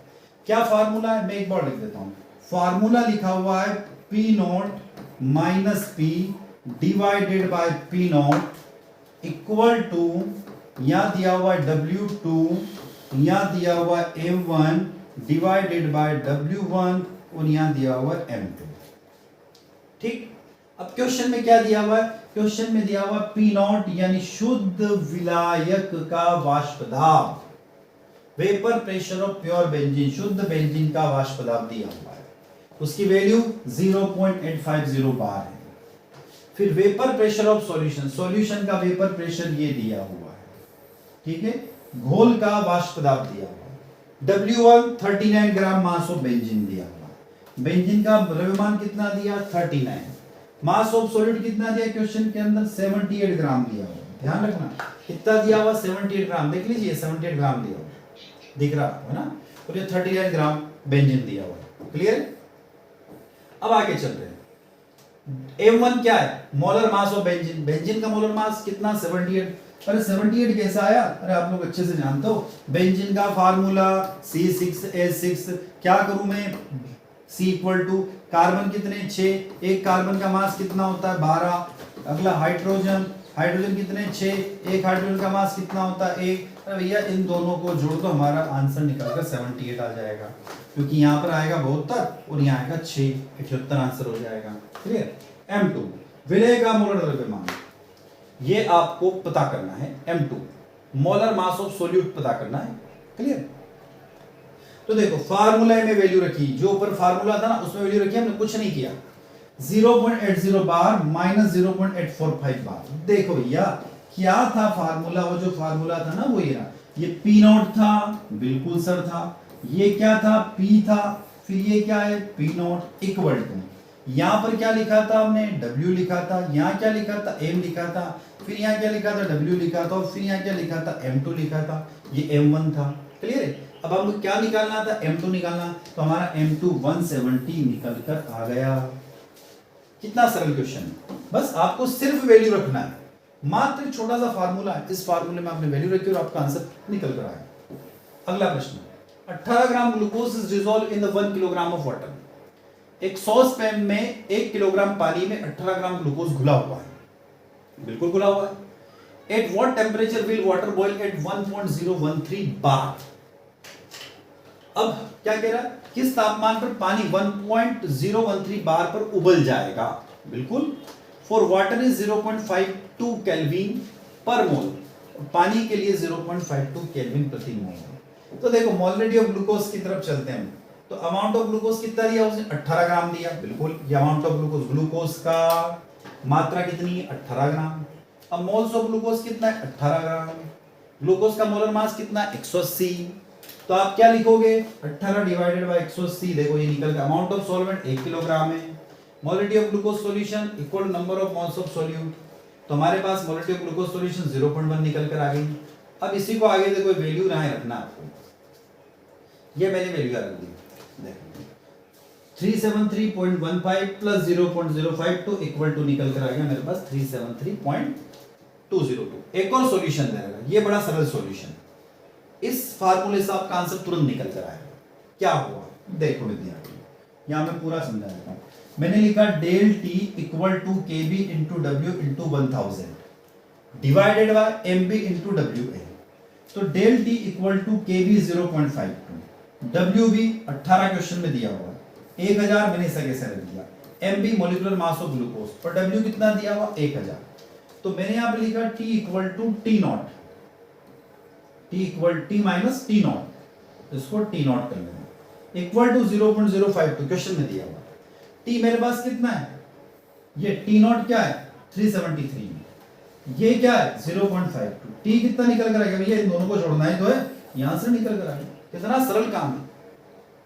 क्या फार्मूला है मैं एक बार लिख देता हूं। फार्मूला लिखा हुआ है P not minus P divided by P not equal to, यहां दिया हुआ है W2, यहां दिया हुआ है M1 डिवाइडेड बाय W1 और यहां दिया हुआ है M2। ठीक, अब क्वेश्चन में क्या दिया हुआ है? क्वेश्चन में दिया हुआ P नॉट यानी शुद्ध विलायक का वाष्प दाब, vapour pressure of pure benzene, शुद्ध बेंजीन का वाष्प दाब दिया हुआ है, उसकी वैल्यू 0.850 बार है। फिर vapour pressure of solution, solution का वेपर प्रेशर ये दिया हुआ है, ठीक है, घोल का वाष्प दाब दिया हुआ है। W1 39 gram mass of benzene दिया हुआ है, बेंजीन का द्रव्यमान कितना दिया? 39। मास ऑफ सॉलिड कितना दिया क्वेश्चन के अंदर? 78 ग्राम दिया हुआ, ध्यान रखना कितना दिया हुआ? 78 ग्राम, देख लीजिए 78 ग्राम दिया हुआ, दिख रहा है ना, और ये 39 ग्राम बेंजीन दिया हुआ। क्लियर? अब आगे चल रहे हैं। M1 क्या है? Molar mass of benzene, benzene का मोलर मास कितना? 78। अरे 78 कैसा आया? अरे आप लोग अच्छे से जानते हो, बेंजीन का फार्मूला C6H6, क्या करूं मैं? C इक्वल टू कार्बन कितने? 6, एक कार्बन का मास कितना होता है? 12। अगला हाइड्रोजन, हाइड्रोजन कितने? 6, एक हाइड्रोजन का मास कितना होता है? 1। अरे भैया इन दोनों को जोड़ दो, हमारा आंसर निकलकर 78 आ जाएगा, क्योंकि यहाँ पर आएगा 72 और यहाँ आएगा 6, 78 आंसर हो जाएगा। क्लियर? M2 विलेय का मोलर द्रव्यमान, ये आपको पता करना है। M2 molar mass of solute पता करना है। क्लियर? तो देखो फार्मूला में वैल्यू रखी, जो ऊपर फार्मूला था ना उसमें वैल्यू रखी, हमने कुछ नहीं किया। 0.80 बार माइनस 0.845 बार। देखो भैया क्या था फार्मूला? वो जो फार्मूला था ना वो ये रहा, ये P नॉट था, बिल्कुल सर था। ये क्या था? P था। फिर ये क्या है? P नॉट इक्वल टू, यहां पर क्या लिखा था हमने? W लिखा था। यहाँ क्या लिखा था? M लिखा था। फिर यहाँ क्या लिखा था? W लिखा था। और फिर यहाँ क्या लिखा था? M2 लिखा था। ये M1 था। क्लियर है? अब हमको क्या निकालना था? M2 निकालना, तो हमारा M2 170 निकल कर आ गया। कितना सरल क्वेश्चन है, बस आपको सिर्फ वैल्यू रखना है, मात्र छोटा सा फार्मूला है, इस फार्मूले में आपने वैल्यू रखी और आपका आंसर निकल कर आया। अगला प्रश्न, 18 gram glucose is dissolve in the 1 kilogram of water. एक सॉस पैन में 1 किलोग्राम पानी में 18 ग्राम ग्लूकोज घुला हुआ है, बिल्कुल घुला हुआ है। At what temperature will water boil at 1.013 bar. अब क्या कह रहा है, किस तापमान पर पानी 1.013 बार पर उबल जाएगा, बिल्कुल। फॉर वाटर इज 0.52 केल्विन पर मोल, पानी के लिए 0.52 केल्विन प्रति मोल। तो देखो मोलरिटी ऑफ ग्लूकोज की तरफ चलते हैं। तो अमाउंट ऑफ ग्लूकोज कितना दिया उसने, 18 ग्राम दिया, बिल्कुल। ये अमाउंट ऑफ ग्लूकोज, ग्लूकोज का मात्रा कितनी है, 18 ग्राम। अब मोल्स ऑफ ग्लूकोज कितना है, 18 ग्राम। ग्लूकोज का मोलर मास कितना है, 180। तो आप क्या लिखोगे, 18 डिवाइडेड बाय 180। देखो ये निकल गया। अमाउंट ऑफ सॉल्वेंट 1 किलोग्राम है। Molarity of glucose solution equal number of moles of solute. तो हमारे पास मोलरिटी ऑफ ग्लूकोज सॉल्यूशन 0.1 निकल कर आ गई। अब इसी को आगे देखो वैल्यू रहा है रखना आपको, ये मैंने वैल्यू रख दी। देखो 373.15 प्लस 0.052 इक्वल टू निकल कर आ गया मेरे पास 373.202। एक और सॉल्यूशन रहेगा, ये बड़ा सरल सॉल्यूशन। इस फार्मूले से आपका आंसर तुरंत निकल कर आएगा। क्या हुआ देखो विद्यार्थी, यहां मैं पूरा समझा देता हूं। मैंने लिखा del T equal to K B into W into 1000 divided by M B into W A. तो del T equal to K B 0.52, W B 18 question में दिया हुआ है, 1000 मैंने इसे कैसे रख दिया। M B molecular mass of glucose और डब्ल्यू कितना दिया हुआ 1000। तो मैंने यहां पे लिखा T equal to T not, T equal T minus T not, इसको टी नॉट कर लेना, इक्वल टू 0.052 क्वेश्चन में दिया हुआ। टी मेरे पास कितना है, ये टी नॉट क्या है 373, ये क्या है 0.52। टी कितना निकल कर आएगा भैया, इन दोनों को जोड़ना ही तो है, यहां से निकल कर आएगा। कितना सरल काम है,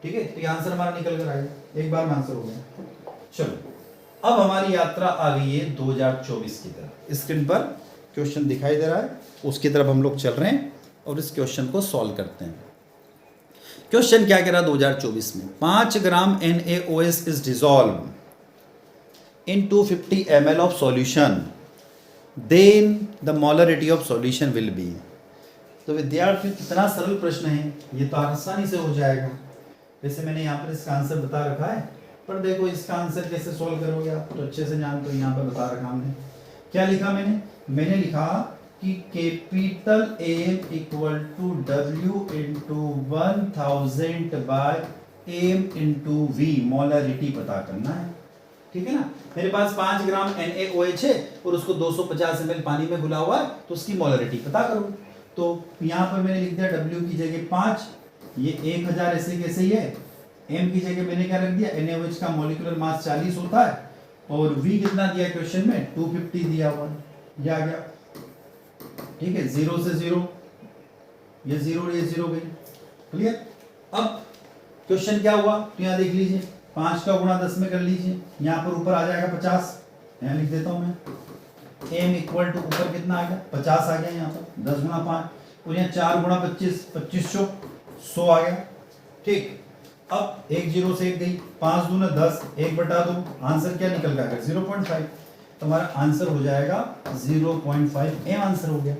ठीक है। तो आंसर हमारा निकल कर आएगा, एक बार में आंसर हो गया। चलो अब हमारी यात्रा आ गई है 2024 की तरफ। स्क्रीन पर क्वेश्चन दिखाई दे रहा है, उसकी तरफ हम लोग चल रहे हैं और इस क्वेश्चन को सॉल्व करते हैं। क्वेश्चन क्या कह रहा है 2024 में, 5 gram NaOH is dissolve in 250 ml of solution, then the molarity of solution will be. तो विद्यार्थी कितना सरल प्रश्न है, ये तो आसानी से हो जाएगा। वैसे मैंने यहाँ पर इसका आंसर बता रखा है, पर देखो इसका आंसर कैसे सॉल्व करोगे आप तो अच्छे से जानते हो। यहाँ पर बता रखा हमने, क्या लिखा मैंने लिखा कि capital M equal to W into 1000 by M into V, molarity पता करना है, ठीक है ना। मेरे पास 5 ग्राम NaOH है और उसको 250 ml पानी में घुला हुआ है, तो उसकी मोलरिटी पता करो। तो यहाँ पर मैंने लिख दिया W की जगह 5, ये 1000 ऐसे कैसे ही है। M की जगह मैंने क्या रख दिया, NaOH का मोलिकुलर मास 40 होता है और V कितना दिया क्वेश्चन में 250 दिया हुआ, ये आ गया, ठीक है। 0 से 0, ये 0 ये 0 गई, क्लियर। अब क्वेश्चन क्या हुआ तो यहाँ देख लीजिए, 5 का गुणा 10 में कर लीजिए, यहाँ पर ऊपर आ जाएगा 50, यहाँ लिख देता हूँ मैं। m इक्वल टू ऊपर कितना आ गया 50 आ गया, यहाँ पर 10 गुणा 5 और यहाँ 4 गुणा 25, 2500 आ गया, ठीक। अब 1 0 से 1 गई, 5 दूना 10, 1 बटा 2, आंसर क्या निकल गया 0.5। तो हमारा आंसर हो जाएगा 0.5, m आंसर हो गया,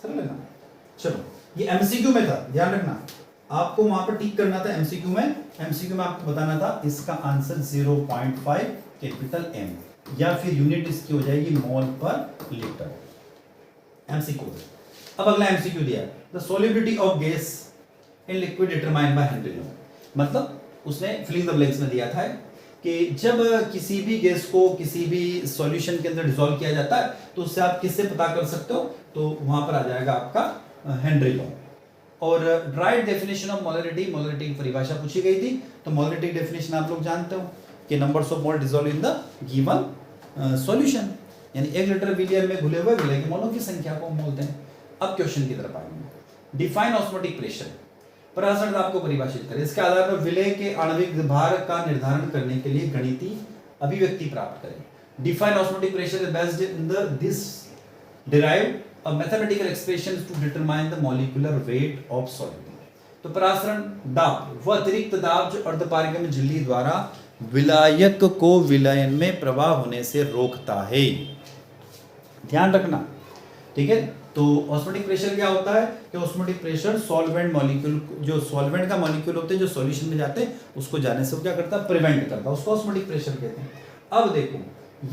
सरल है ना। चलो ये एमसीक्यू में था, ध्यान रखना आपको वहां पर टिक करना था। एमसीक्यू में आपको बताना था इसका आंसर 0.5 कैपिटल M, या फिर यूनिट इसकी हो जाएगी मोल पर लीटर, एमसीक्यू। अब अगला एमसीक्यू दिया, the solubility of gas in liquid determined by Henry law. मतलब उसने फिलिंग द ब्लैंक्स में दिया था कि जब किसी भी गैस को किसी भी सॉल्यूशन के अंदर डिसॉल्व किया जाता है तो उससे आप किससे पता कर सकते हो, तो वहां पर आ जाएगा आपका हेनरी लॉ। और right definition of molarity, molarity की परिभाषा पूछी गई थी। तो मोलरिटी डेफिनेशन आप लोग जानते हो कि numbers of mole dissolve in the given solution, यानी 1 लीटर विलियर में घुले हुए विलय के मोलों की संख्या को हम बोलते हैं। अब क्वेश्चन की तरफ आएंगे। डिफाइन ऑस्मोटिक प्रेशर, परासरण दाब को परिभाषित करें। इसके आधार पर विलय के आणविक भार का निर्धारण करने के लिए गणितीय अभिव्यक्ति प्राप्त करें। Define osmotic pressure is based in this derived a mathematical expressions to determine the molecular weight of solid। तो परासरण दाब वह अतिरिक्त दाब जो अर्धपारगम्य झिल्ली द्वारा विलायक को विलयन में प्रवाह होने से रोकता है, ध्यान रखना, ठीक है। तो ऑस्मोटिक प्रेशर क्या होता है कि ऑस्मोटिक प्रेशर सॉल्वेंट मॉलिक्यूल, जो सॉल्वेंट का मॉलिक्यूल होते हैं जो सॉल्यूशन में जाते हैं उसको जाने से वो क्या करता है, प्रिवेंट करता है, उसको ऑस्मोटिक प्रेशर कहते हैं। अब देखो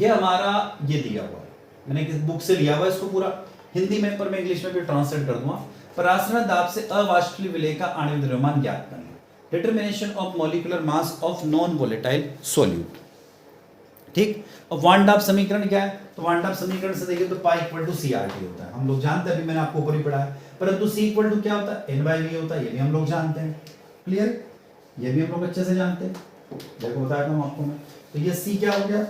ये हमारा ये दिया हुआ है, मैंने किस बुक से लिया हुआ है, इसको पूरा हिंदी में पर मैं इंग्लिश में भी ट्रांसलेट कर दूंगा। परासरण दाब से अवाष्पीय विलेय का आणविक द्रव्यमान ज्ञात करना, determination of molecular mass of non volatile solute. ठीक, अब वान डाब समीकरण क्या है, तो वान डाब समीकरण से देखिए तो पाई इक्वल टू CRT होता है, हम लोग जानते हैं, अभी मैंने आपको ऊपर ही पढ़ा है। परंतु C इक्वल टू क्या होता है, N/V होता है, ये भी हम लोग जानते हैं। क्लियर, ये भी हम लोग अच्छे से जानते हैं, देखो बताया था आपको मैं। तो ये C क्या हो गया,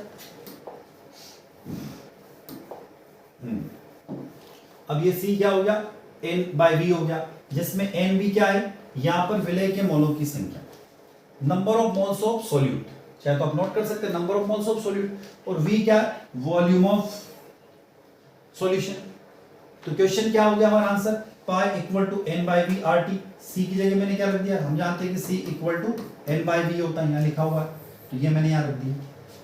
अब ये C क्या हो गया, N/V हो गया, जिसमें N भी क्या है, यहां पर विलेय के मोलों की संख्या, number of moles of solute, चाहे तो आप नोट कर सकते हैं number of moles of solute, और V क्या है, वॉल्यूम ऑफ सॉल्यूशन। तो क्वेश्चन क्या हो गया हमारा answer, pi equal to N/V RT। C की जगह मैंने क्या रख दिया, हम जानते हैं कि C इक्वल टू N/V होता है, यहाँ लिखा हुआ है, तो ये मैंने यहाँ रख दिया।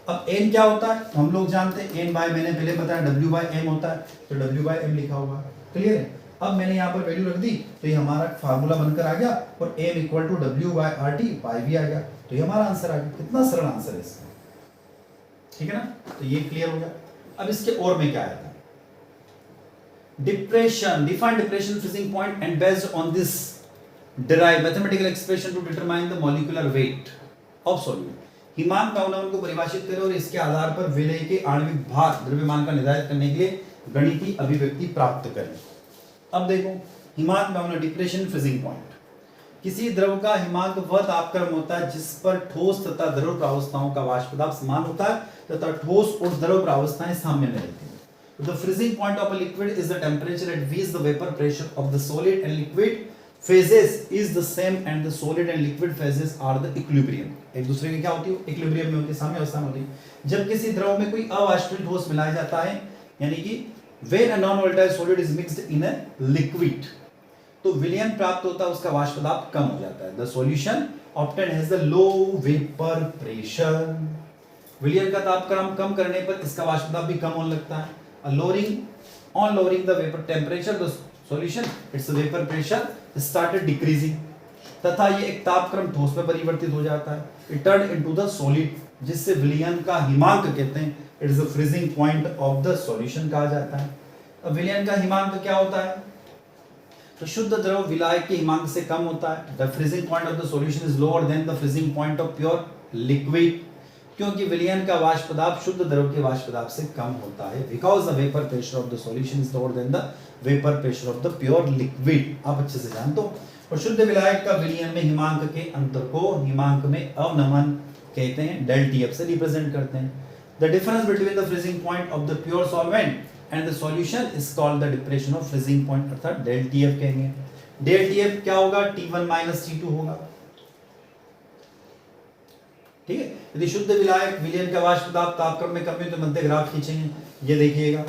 अब N क्या होता है, हम लोग जानते हैं N बाय, मैंने पहले बताया W/M होता है, तो W/M लिखा हुआ है। क्लियर है, अब मैंने यहाँ पर वैल्यू रख दी, तो ये हमारा फार्मूला बनकर आ गया, और M इक्वल टू W/RT पाई भी आ गया, तो ये हमारा आंसर आ गया। कितना सरल आंसर है इसका, ठीक है ना, तो ये क्लियर हो गया। अब इसके और में क्या आता है, depression, define depression freezing point and based on this derive mathematical expression to determine the molecular weight of solute. हिमांक दाउनम को परिभाषित करें और इसके आधार पर विलेय के आणविक भार द्रव्यमान का निर्धारित करने के लिए गणितीय अभिव्यक्ति प्राप्त करें। अब देखो हिमांक दाउनम डिप्रेशन फ्रीजिंग पॉइंट, किसी द्रव का हिमांक वह तापक्रम होता है जिस पर ठोस तथा द्रव प्रावस्थाओं का वाष्प दाब समान होता है तथा ठोस और द्रव प्रावस्थाएं साम्य में रहती हैं। The freezing point of a liquid is the temperature at which the vapor pressure of the solid and liquid phases is the same and the solid and liquid phases are the equilibrium। एक दूसरे की क्या होती है, equilibrium में होती है, साम्य अवस्था में होती है। जब किसी द्रव में कोई अवाष्पीय ठोस मिलाया जाता है, यानी कि when a non-volatile solid is mixed in a liquid, तो विलयन प्राप्त होता है, उसका वाष्प दाब कम हो जाता है। The solution obtained has the low vapor pressure। विलयन का तापक्रम कम करने पर इसका वाष्प दाब भी कम होने लगता है। On lowering the vapor temperature, the solution, its vapor pressure started decreasing, तथा ये एक तापक्रम ठोस में परिवर्तित हो जाता है। It turned into the solid, जिससे विलयन का हिमांक कहते हैं, it is the freezing point of the solution कहा जाता है। अब विलयन का हिमांक क्या होता है, तो शुद्ध द्रव विलायक के हिमांक से कम होता है। The freezing point of the solution is lower than the freezing point of pure liquid, क्योंकि विलयन का वाष्प दाब शुद्ध द्रव के वाष्प दाब से कम होता है। Because the vapor pressure of the solution is lower than the vapor pressure of the pure liquid। आप अच्छे से जान दो। और शुद्ध विलायक का विलयन में हिमांक के अंतर को हिमांक में अवनमन कहते हैं, डेल TF से रिप्रेजेंट करते हैं। The difference between the freezing point of the pure solvent and the solution is called the depression of freezing point, अर्थात डेल TF कहेंगे। डेल TF क्या होगा, T1 माइनस T2 होगा। ठीक है, यदि शुद्ध विलायक विलयन का वाष्प दाब तापक्रम में कमी हो तो मध्य ग्राफ खींचेंगे, ये देखिएगा,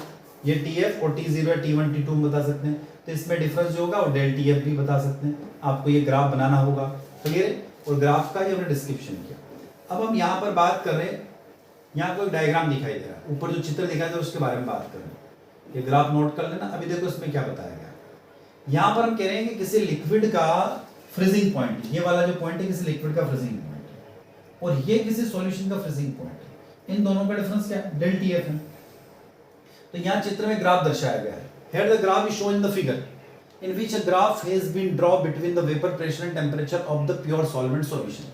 ये TF और T0 है, T1 T2 हम बता सकते हैं, तो इसमें डिफरेंस जो होगा और डेल TF भी बता सकते हैं। आपको ये ग्राफ बनाना होगा, क्लियर है, और ग्राफ का ये हमने डिस्क्रिप्शन किया। अब हम यहाँ पर बात कर रहे हैं, यहाँ कोई डायग्राम दिखाई दे रहा है, ऊपर जो चित्र दिखाई दे रहा है उसके बारे में बात कर रहे हैं, ये ग्राफ नोट कर लेना। अभी देखो इसमें क्या बताया गया, यहाँ पर हम कह रहे हैं कि किसी लिक्विड का फ्रीजिंग पॉइंट, ये वाला जो पॉइंट है किसी लिक्विड का फ्रीजिंग पॉइंट है, और ये किसी सॉल्यूशन का फ्रीजिंग पॉइंट है। इन दोनों का डिफरेंस क्या है, डेल TF है। तो यहाँ चित्र में ग्राफ दर्शाया गया है। Here the graph is shown in the figure in which a graph has been drawn between the vapor pressure and temperature of the pure solvent solution।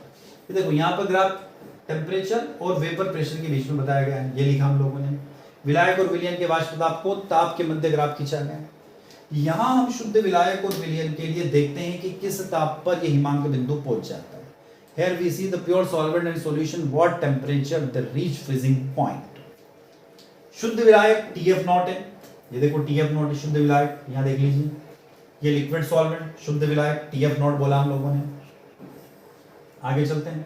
ये देखो यहाँ पर ग्राफ टेम्परेचर और वेपर प्रेशर के बीच में बताया गया है, ये लिखा हम लोगों ने। विलायक और विलयन के वाष्प दाब को ताप के मध्य ग्राफ खींचा गया है। यहाँ हम शुद्ध विलायक और विलयन के लिए देखते हैं कि किस ताप पर यह हिमांक बिंदु पहुंच जाता है। Here we see the pure solvent and solution what temperature they reach freezing point। शुद्ध विलायक TF0 है, ये देखो TF0 शुद्ध विलायक, यहाँ देख लीजिए, ये लिक्विड सॉल्वेंट शुद्ध विलायक TF0 बोला हम लोगों ने। आगे चलते हैं,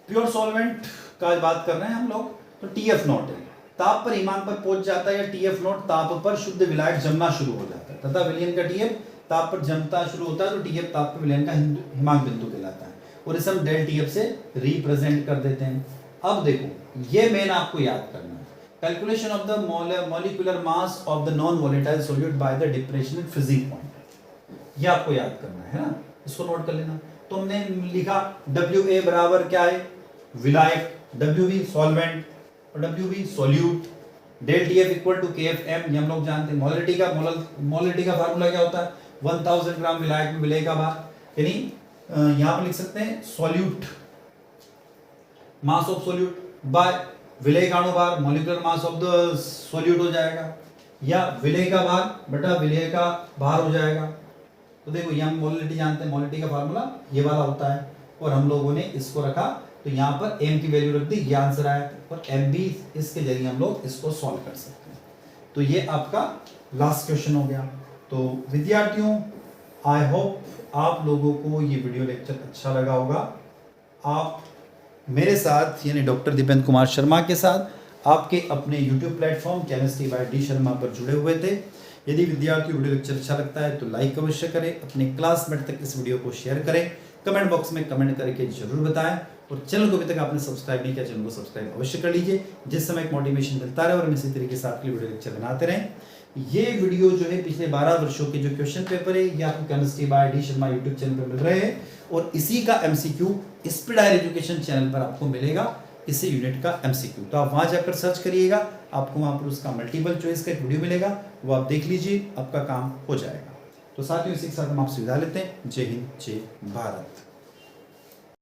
प्योर सॉल्वेंट का बात कर रहे हैं हम लोग, तो TF0 है, ताप पर हिमांक पर पहुंच जाता है, या TF0 ताप पर शुद्ध विलायक जमना शुरू हो जाता है, तथा विलयन का TF ताप पर जमता शुरू होता है, तो TF ताप पर विलयन का हिमांक बिंदु कहलाता है, और इसे हम डेल TF से रिप्रेजेंट कर देते हैं। अब देखो ये मेन आपको याद करना है calculation of the molecular mass of the non volatile solute by the depression in freezing point. ये आपको याद करना है ना, इसको नोट कर लेना। तो हमने लिखा WA बराबर क्या है, विलायक, WB सॉल्वेंट और WB solute, del TF equal to KFM, ये हम लोग जानते हैं। मोलरिटी का फार्मूला क्या होता है, 1000 ग्राम विलायक में मिलेगा बार, यानी यहां पर लिख सकते हैं solute mass of solute by विलेय का अणुभार, molecular mass of the solute हो जाएगा, या विलेय का भार बटा विलेय का भार हो जाएगा। तो देखो ये हम मोलरिटी जानते हैं, मोलरिटी का फार्मूला ये वाला होता है, और हम लोगों ने इसको रखा, तो यहाँ पर m की वैल्यू रख दी, ये आंसर आया, और m भी इसके जरिए हम लोग इसको सॉल्व कर सकते हैं। तो ये आपका लास्ट क्वेश्चन हो गया। तो विद्यार्थियों, आई होप आप लोगों को ये वीडियो लेक्चर अच्छा लगा होगा। आप मेरे साथ यानी डॉक्टर दीपेंद्र कुमार शर्मा के साथ आपके अपने YouTube platform chemistry by D Sharma पर जुड़े हुए थे। यदि विद्यार्थियों वीडियो लेक्चर अच्छा लगता है तो लाइक अवश्य करें, अपने क्लासमेट तक इस वीडियो को शेयर करें, कमेंट बॉक्स में कमेंट करके जरूर बताएं, और चैनल को अभी तक आपने सब्सक्राइब नहीं किया, चैनल को सब्सक्राइब अवश्य कर लीजिए, जिस समय एक मोटिवेशन मिलता रहे और हम इसी तरीके से आपके लिए वीडियो लेक्चर बनाते रहें। ये वीडियो जो है पिछले 12 वर्षों के जो क्वेश्चन पेपर है ये आपको chemistry by D Sharma YouTube channel पर मिल रहे हैं, और इसी का MCQ speed higher education channel पर आपको मिलेगा, इसी यूनिट का MCQ। तो आप वहां जाकर सर्च करिएगा, आपको वहां पर उसका मल्टीपल चॉइस का एक वीडियो मिलेगा, वो आप देख लीजिए, आपका काम हो जाएगा। तो साथियों, इसी के साथ हम आपसे विदा लेते हैं। जय हिंद, जय भारत।